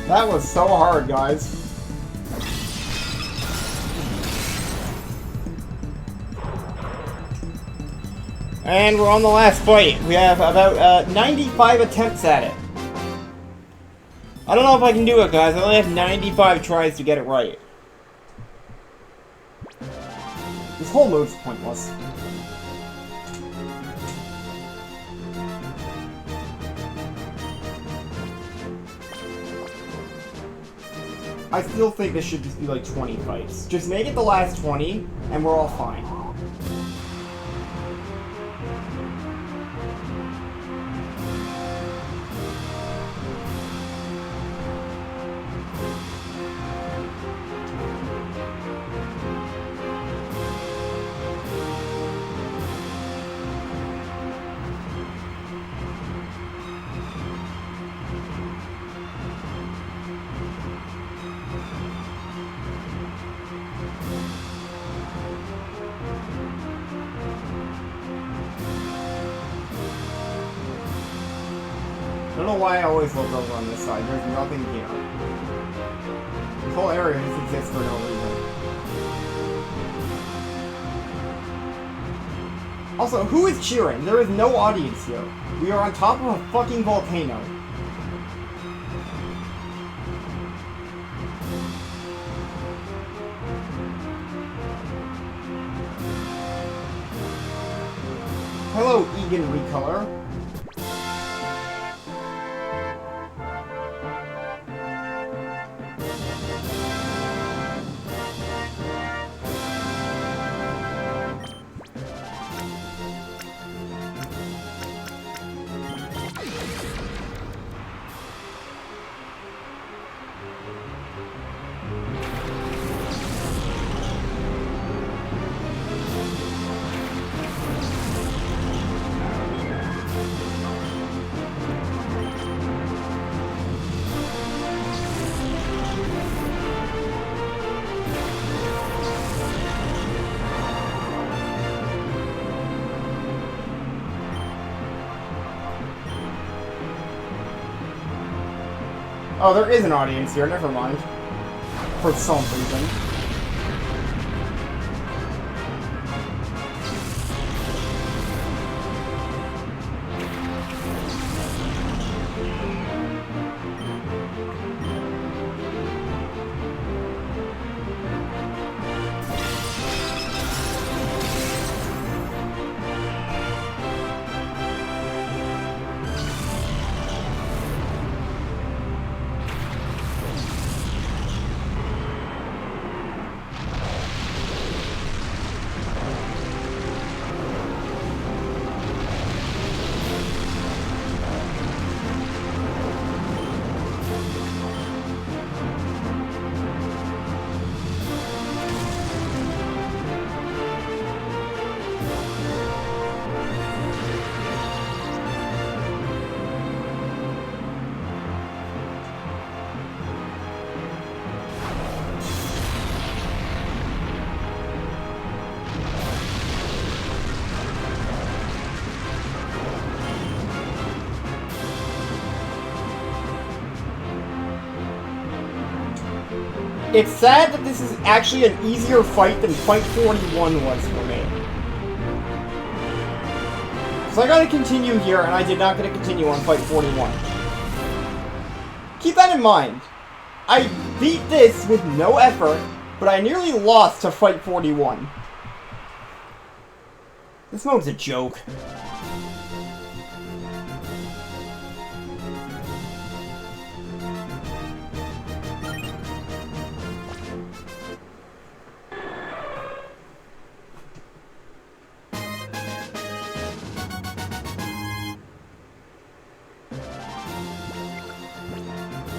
That was so hard, guys. And we're on the last fight. We have about 95 attempts at it. I don't know if I can do it, guys. I only have 95 tries to get it right. This whole mode's pointless. I still think this should just be like 20 fights. Just make it the last 20, and we're all fine. don't know why I always look over on this side. There's nothing here. This whole area just exists for no reason. Also, who is cheering? There is no audience here. We are on top of a fucking volcano. Hello, Egan Recolor. Oh, there is an audience here, never mind. For some reason. It's sad that this is actually an easier fight than Fight 41 was for me. So I gotta continue here, and I did not get to continue on Fight 41. Keep that in mind. I beat this with no effort, but I nearly lost to Fight 41. This mode's a joke.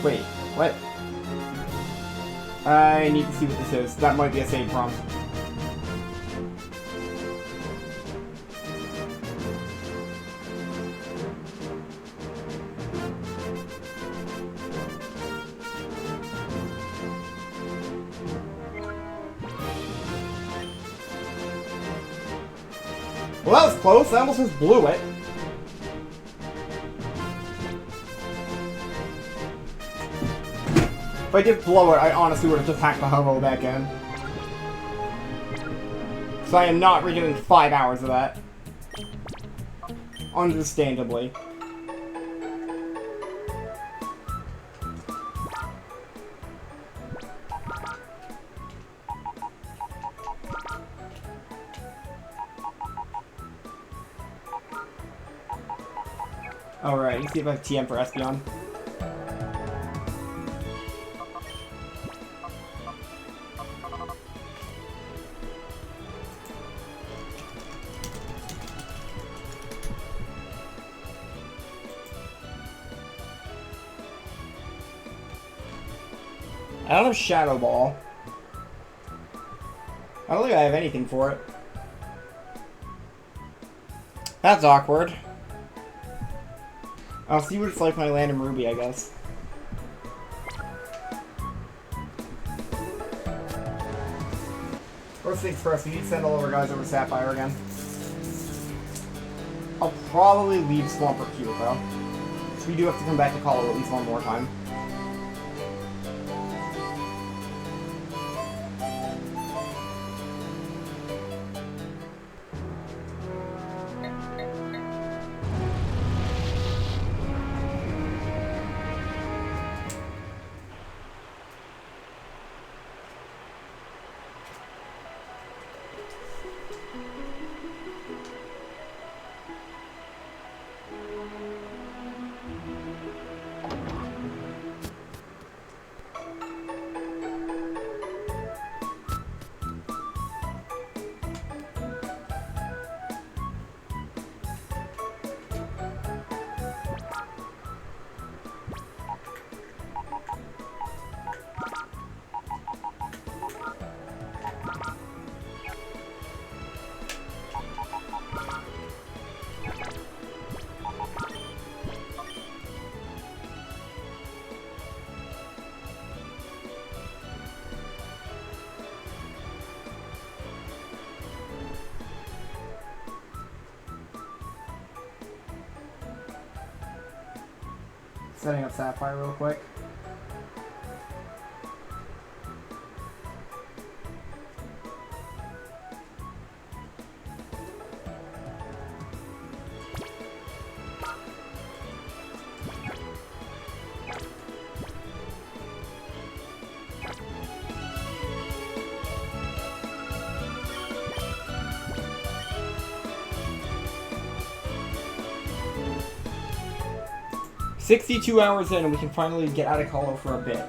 Wait, what? I need to see what this is. That might be a save prompt. Well, that was close. I almost just blew it. If I did blow it, I honestly would have just hacked the hobo back in. So I am not redoing 5 hours of that. Understandably. Alright, let's see if I have TM for Espeon. I don't have Shadow Ball. I don't think I have anything for it. That's awkward. I'll see what it's like when I land in Ruby, I guess. First things first, we need to send all of our guys over to Sapphire again. I'll probably leave Swampert Q, though. we do have to come back to Hollow at least one more time. Setting up Sapphire real quick. "62 hours in, and we can finally get out of Hollow for a bit."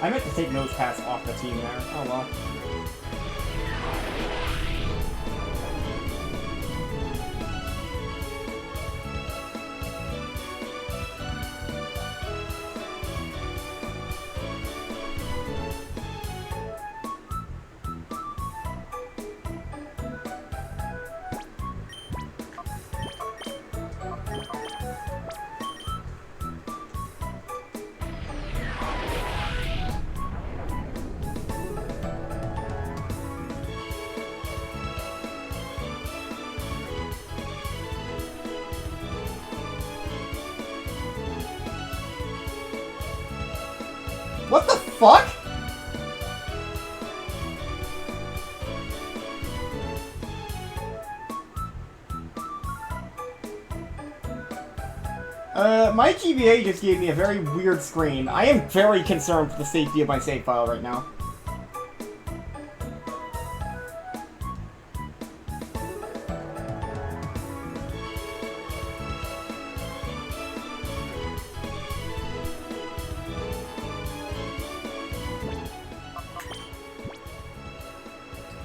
I meant to take Nose Pass off the team there. Oh well. What the fuck? My GBA just gave me a very weird screen. I am very concerned for the safety of my save file right now.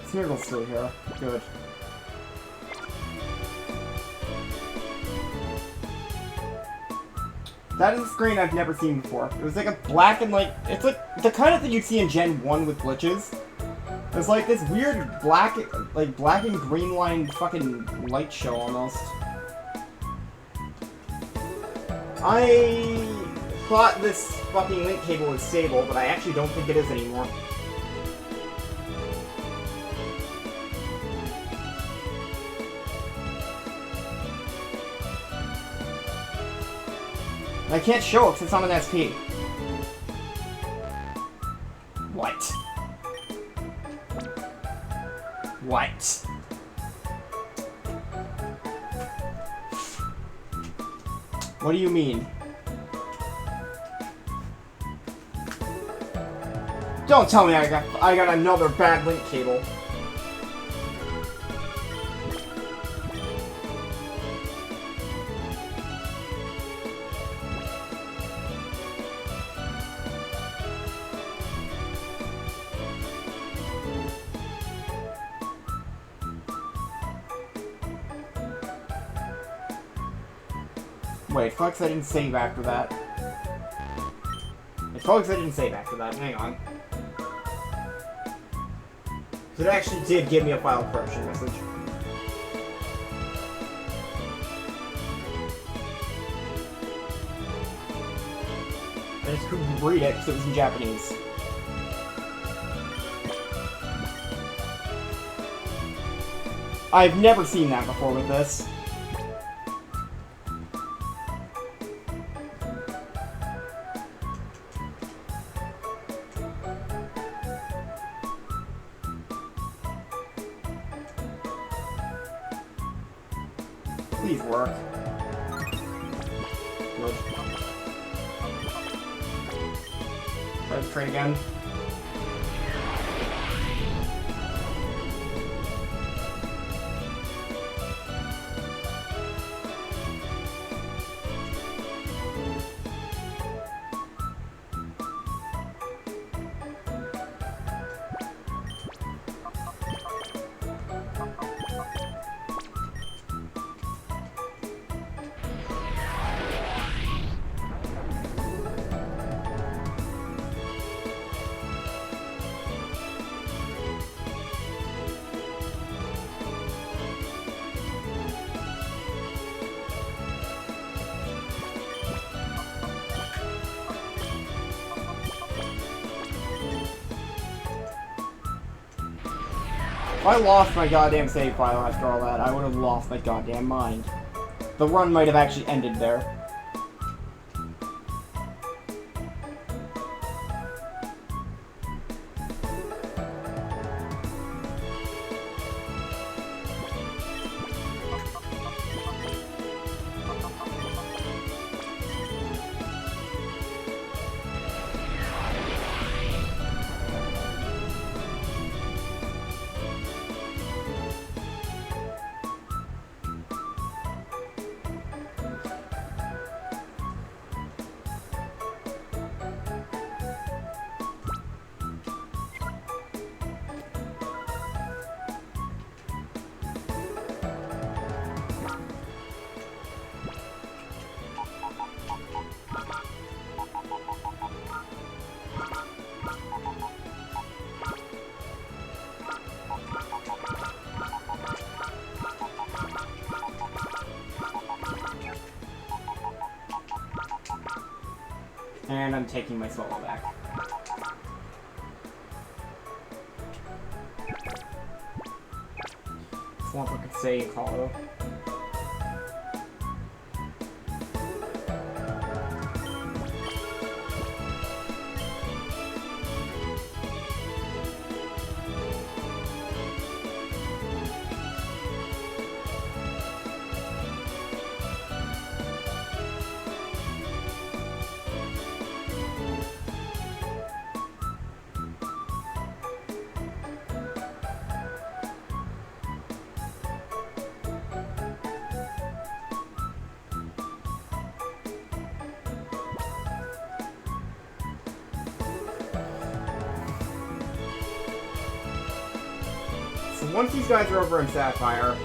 Smeargle's still here. Good. That is a screen I've never seen before. It was like a black and like... It's like the kind of thing you'd see in Gen 1 with glitches. It's like this weird black and green line fucking light show almost. I thought this fucking link cable was stable, but I actually don't think it is anymore. I can't show it because it's on an SP. What? What? What do you mean? Don't tell me I got another bad link cable. Wait, fuck, I didn't save after that. It's probably because I didn't save after that. Hang on. So it actually did give me a file corruption message. I just couldn't read it because it was in Japanese. I've never seen that before with this. Please work. Good. Try the train again. If I lost my goddamn save file after all that, I would have lost my goddamn mind. The run might have actually ended there. And I'm taking my solo back. Swamp I could say hollow. Once these guys are over in Sapphire,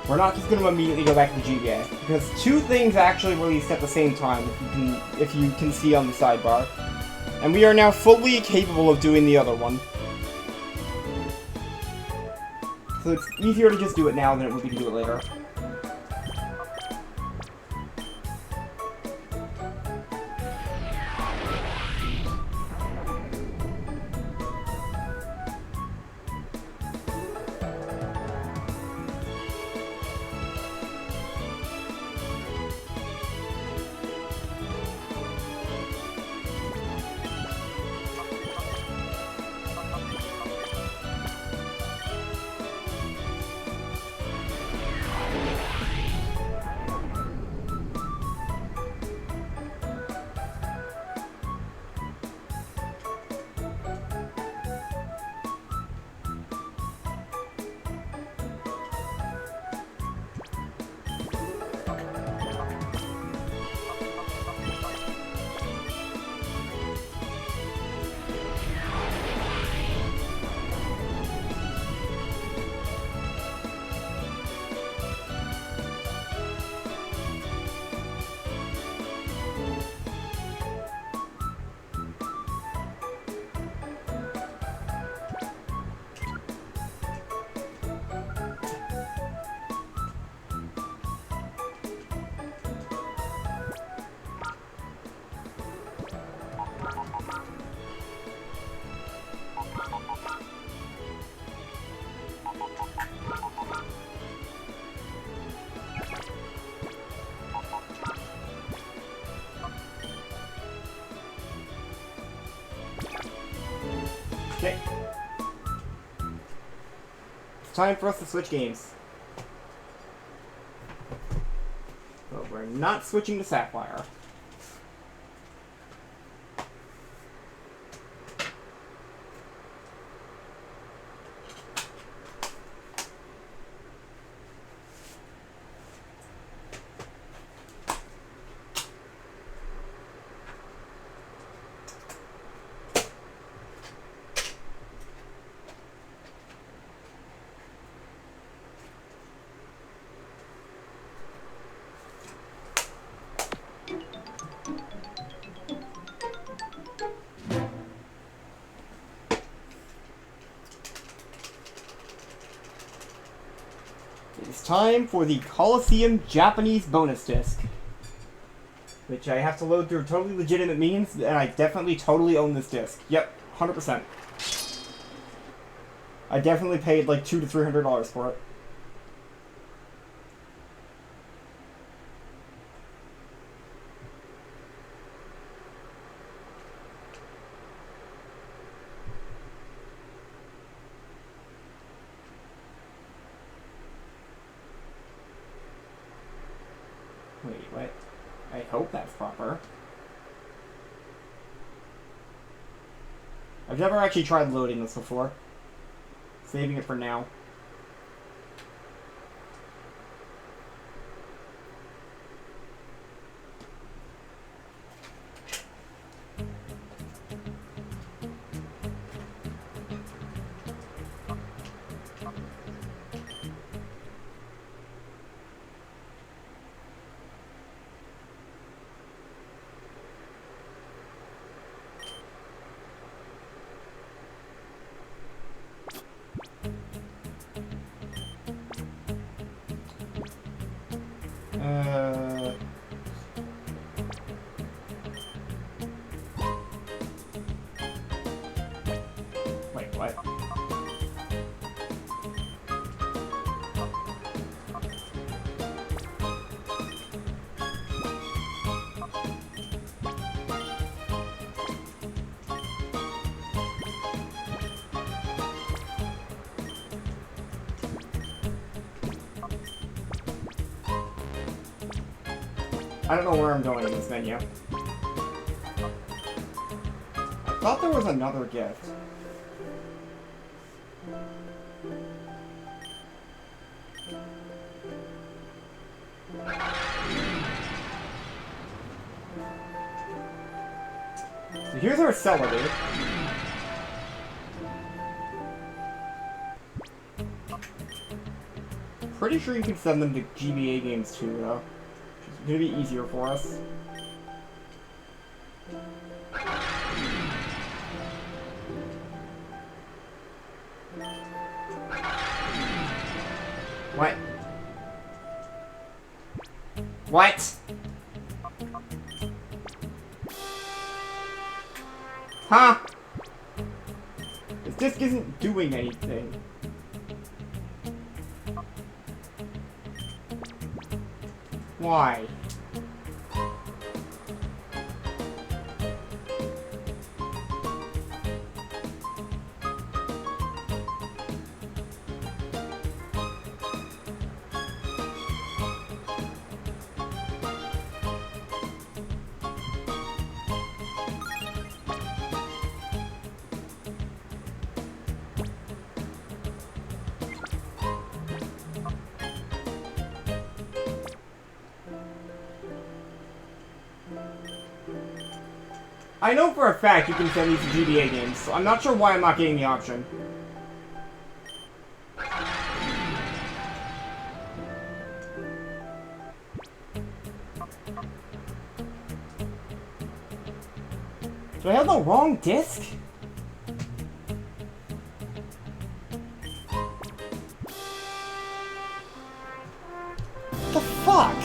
we're not just going to immediately go back to the GBA, because two things actually released at the same time, if you can see on the sidebar, and we are now fully capable of doing the other one. So it's easier to just do it now than it would be to do it later. Okay. It's time for us to switch games. But we're not switching to Sapphire. It's time for the Coliseum Japanese bonus disc. Which I have to load through totally legitimate means, and I definitely totally own this disc. Yep, 100%. I definitely paid like $200 to $300 for it. Wait, what? I hope that's proper. I've never actually tried loading this before. Saving it for now. Wait, what? I don't know where I'm going in this menu. I thought there was another gift. So here's our seller, dude. Pretty sure you can send them to GBA games too, though. It's gonna be easier for us. What? What? Huh? This disc isn't doing anything. Why? I know for a fact you can send these to GBA games, so I'm not sure why I'm not getting the option. Do I have the wrong disc? What the fuck?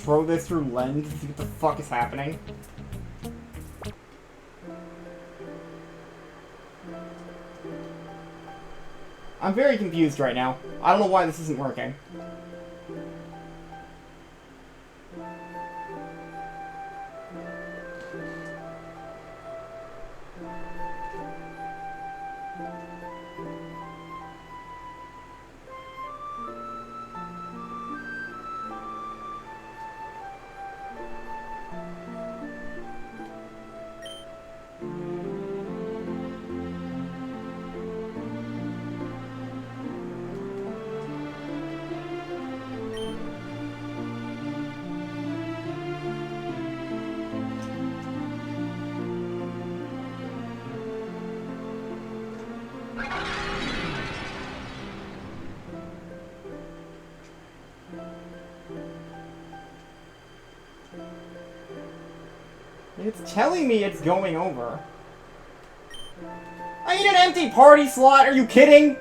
throw this through lens to see what the fuck is happening? I'm very confused right now. I don't know why this isn't working. It's telling me it's going over. I need an empty party slot, are you kidding?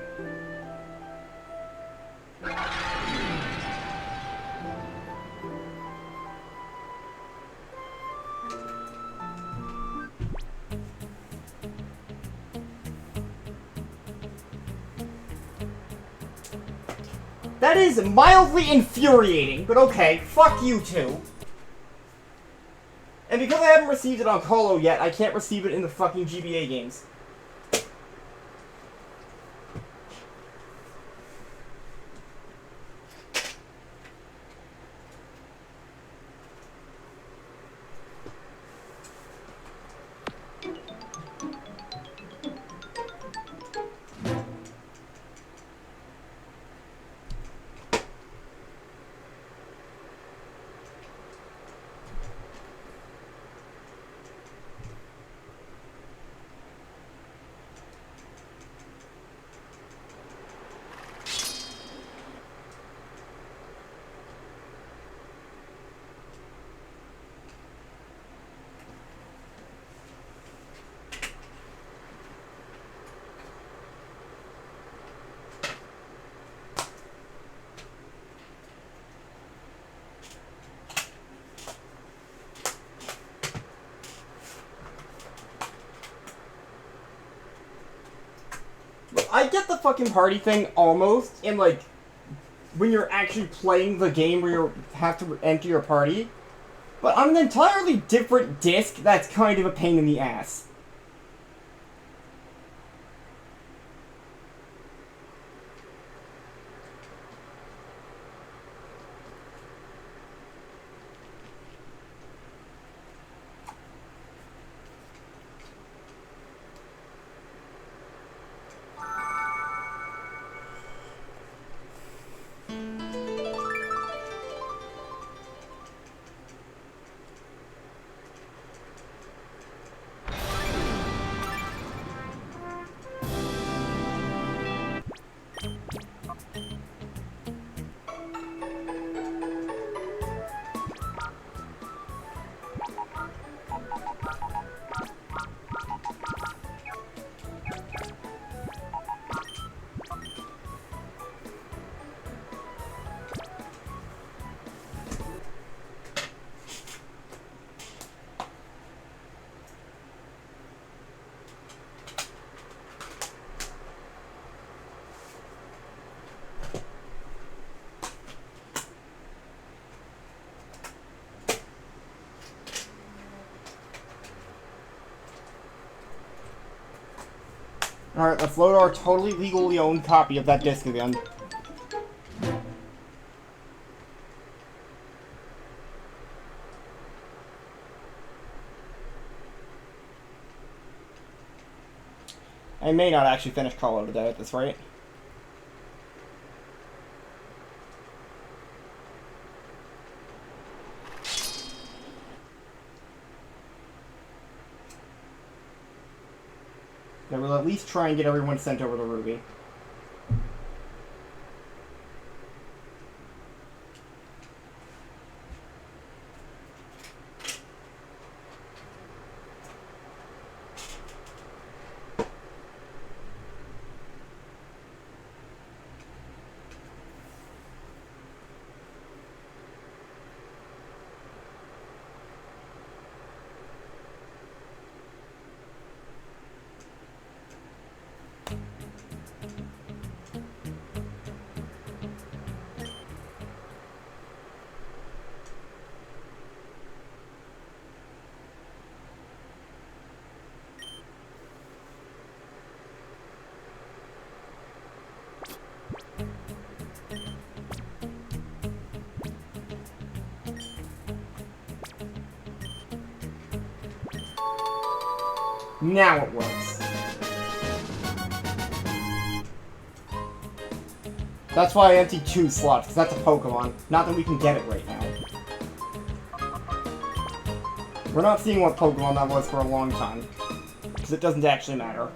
That is mildly infuriating, but okay, fuck you too. And because I haven't received it on Colo yet, I can't receive it in the fucking GBA games. I get the fucking party thing almost in, like, when you're actually playing the game where you have to enter your party. But on an entirely different disc, that's kind of a pain in the ass. Alright, let's load our totally legally owned copy of that disc again. I may not actually finish Colo today at this rate. I will at least try and get everyone sent over to Ruby. Now it works. That's why I emptied 2 slots, because that's a Pokemon. Not that we can get it right now. We're not seeing what Pokemon that was for a long time. Because it doesn't actually matter.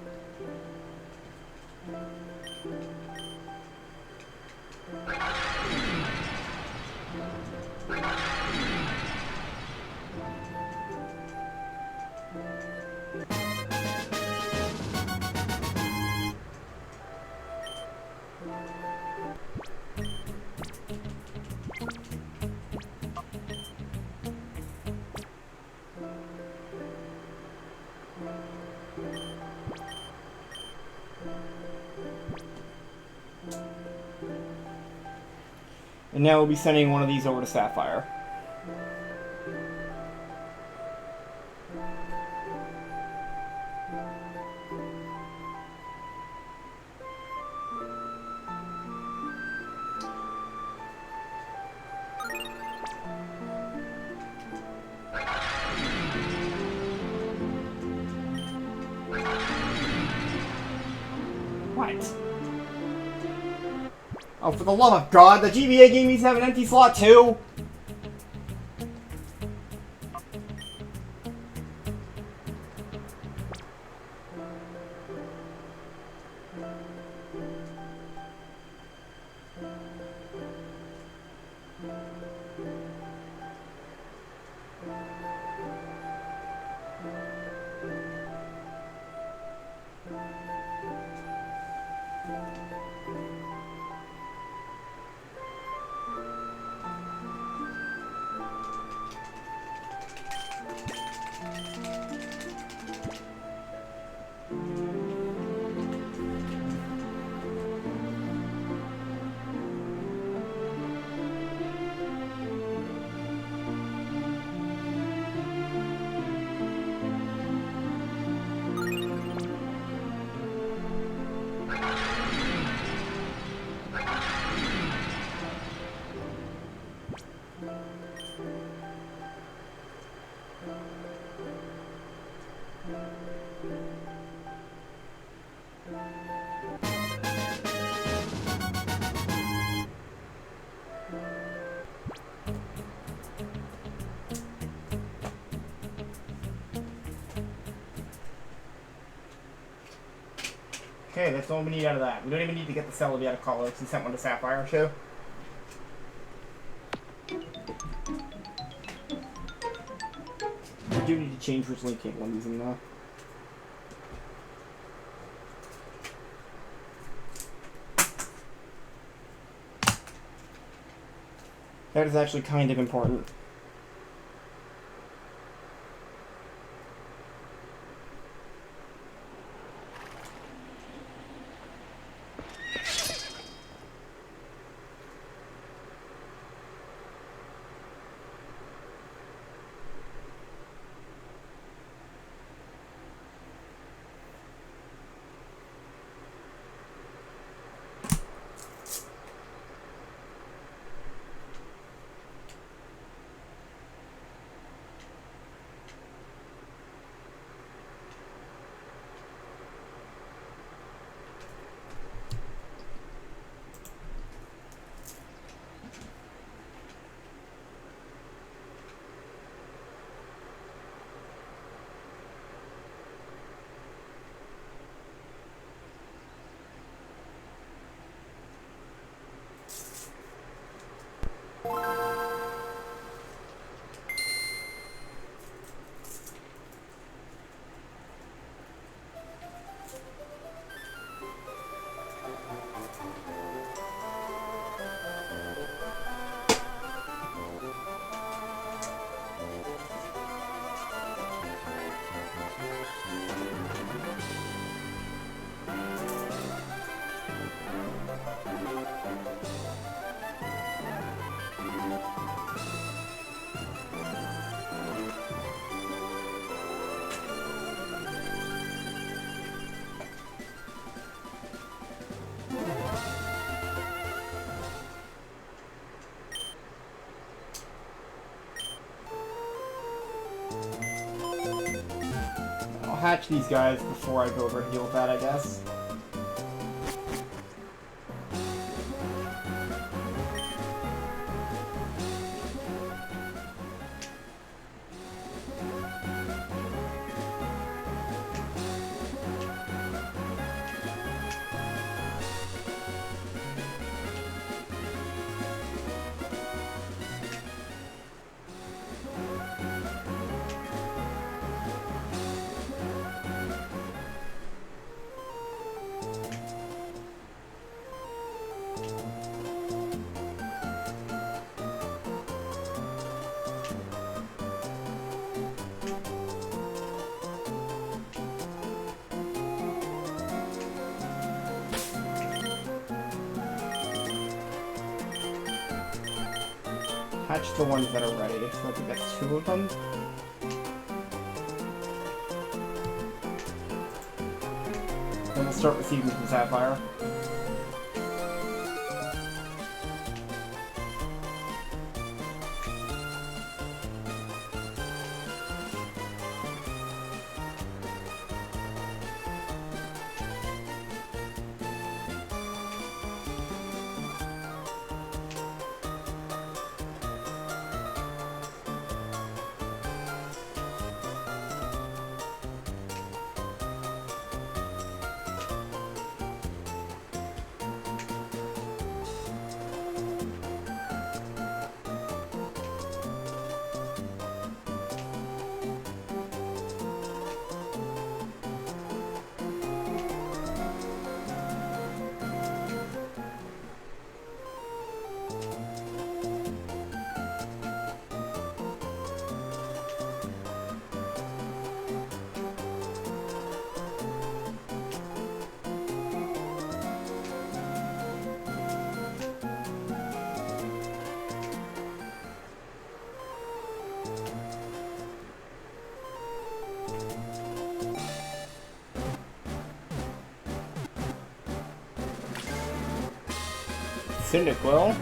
And now we'll be sending one of these over to Sapphire. What? Oh, for the love of God, the GBA game needs to have an empty slot too! Okay, that's all we need out of that. We don't even need to get the Celebi out of Color because he sent one to Sapphire, too. I do need to change which link cable I'm using, though. That is actually kind of important. hatch these guys before I go over to deal with that, I guess. Hatch the ones that are ready, so I can get 2 of them. Then we'll start receiving from Sapphire. Cyndaquil.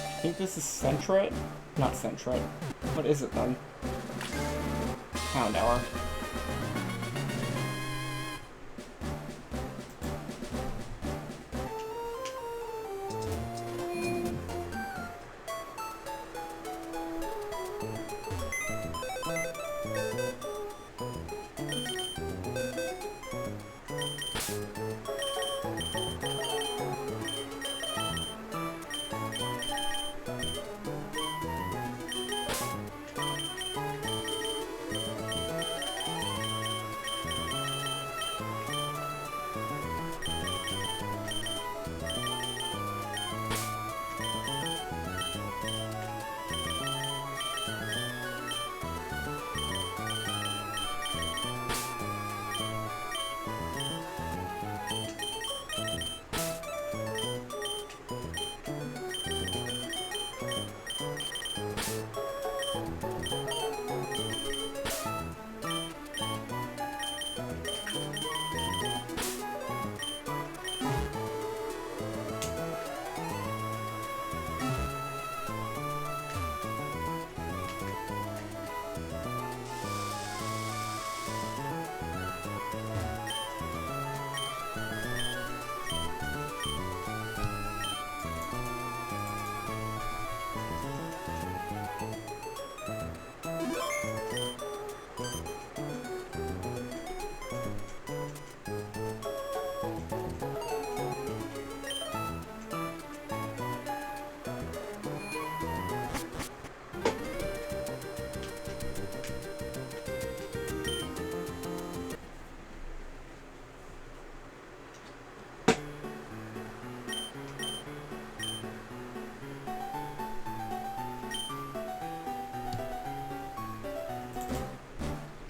I think this is Sentret? Not Sentret. What is it then? Houndour.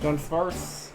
Don't sparse.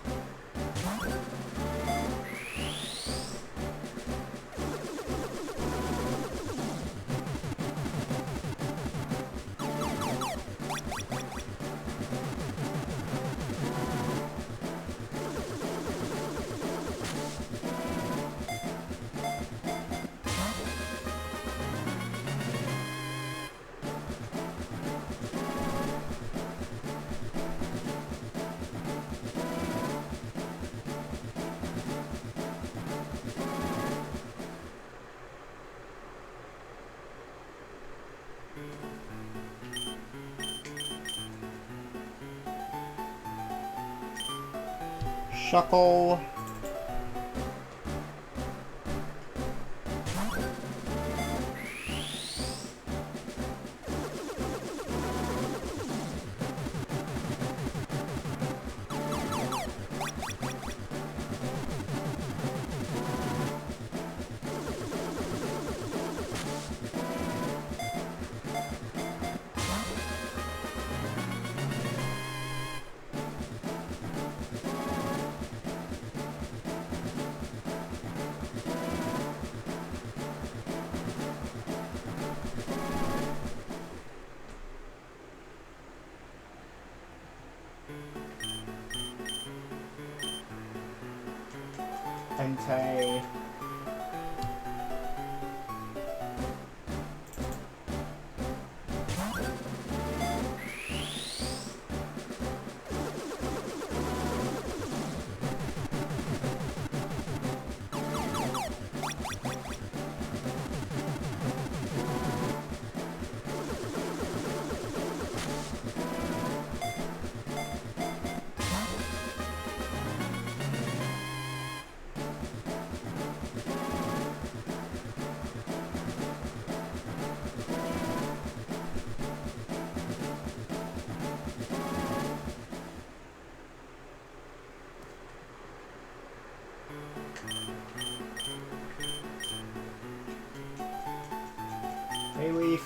Shuckle. Entei. Bayleaf.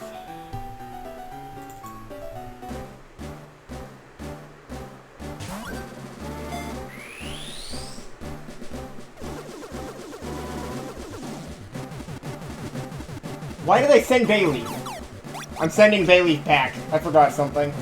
Why did I send Bayleaf? I'm sending Bayleaf back. I forgot something.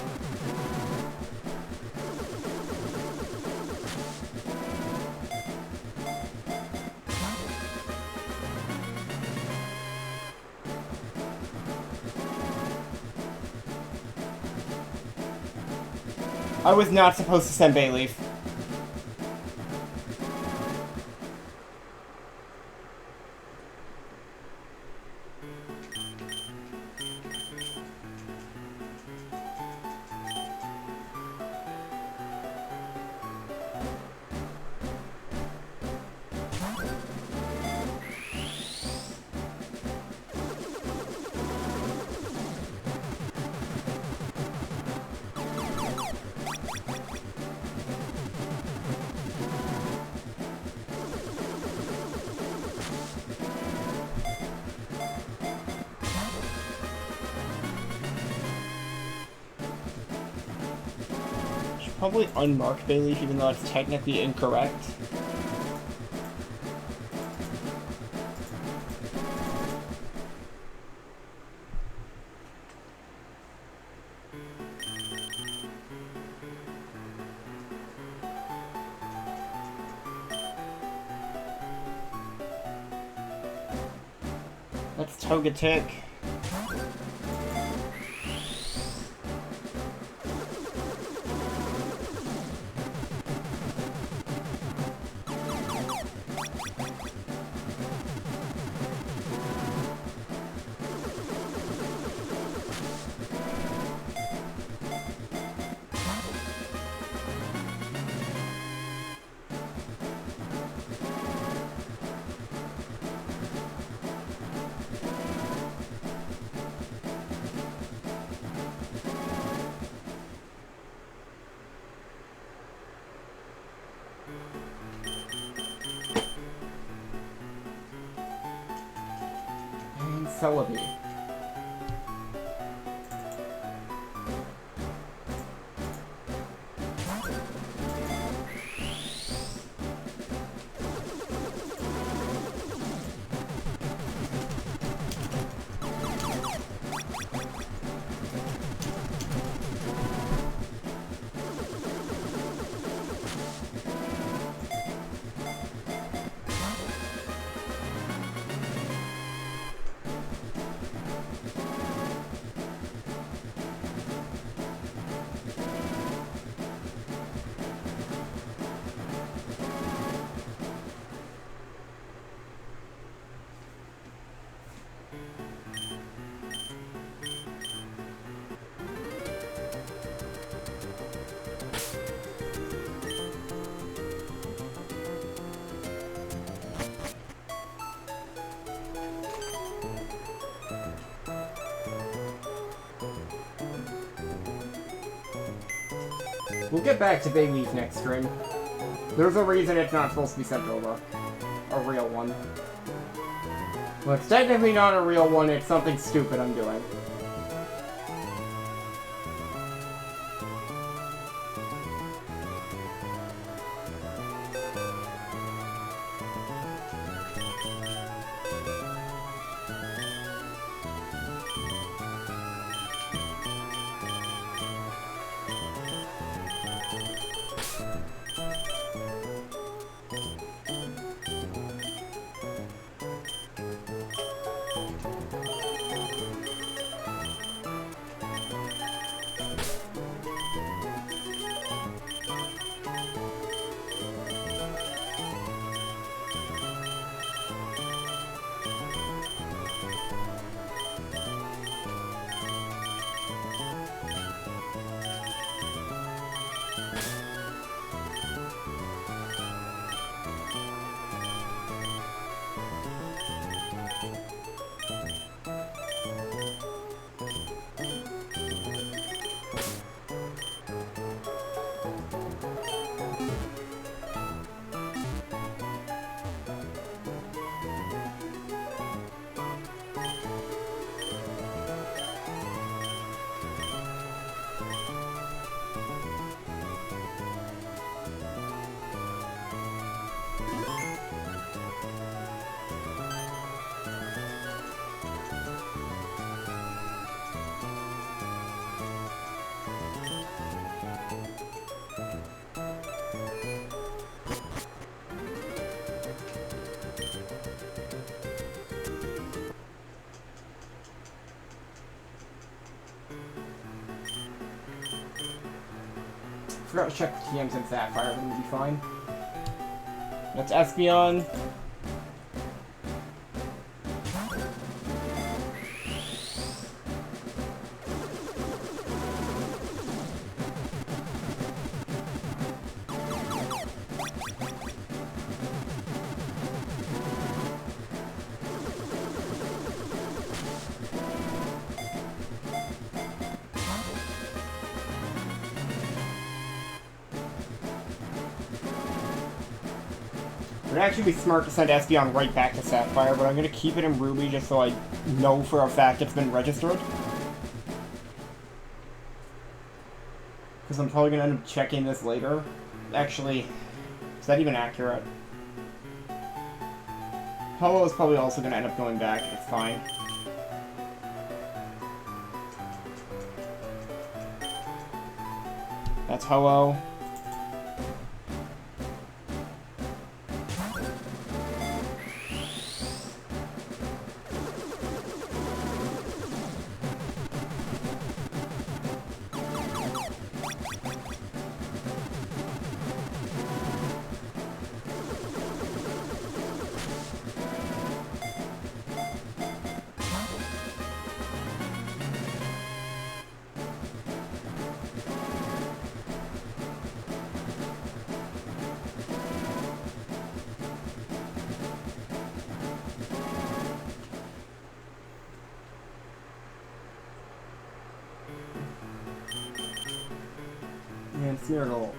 I was not supposed to send Bayleaf. Probably unmarked Bayleaf, even though it's technically incorrect. That's Togetic. Celebi. We'll get back to Bayleaf next stream. There's a reason it's not supposed to be sent over. A real one. Well, it's technically not a real one, it's something stupid I'm doing. Forgot to check the TMs in Sapphire, but we'll be fine. That's Espeon. It would actually be smart to send Espeon right back to Sapphire, but I'm going to keep it in Ruby just so I know for a fact it's been registered. Because I'm probably going to end up checking this later. Actually, is that even accurate? Ho-Oh is probably also going to end up going back. It's fine. That's Ho-Oh. And Cyril.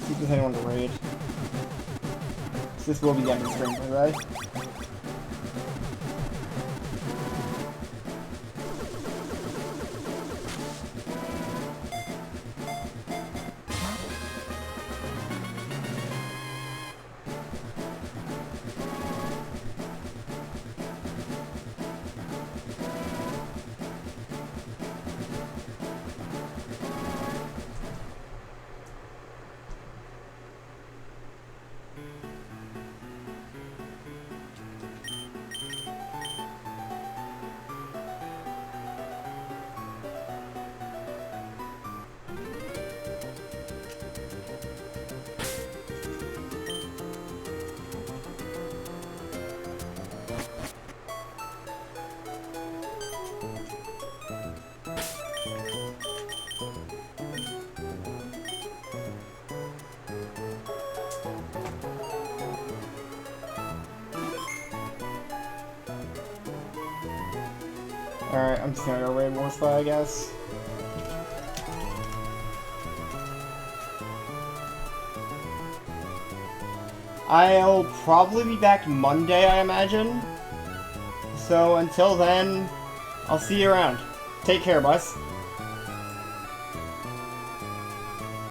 See if there's anyone to raid. So this will be the end of the stream, right? Alright, I'm just gonna go raid more spot, I guess. I'll probably be back Monday, I imagine. So until then, I'll see you around. Take care, boss.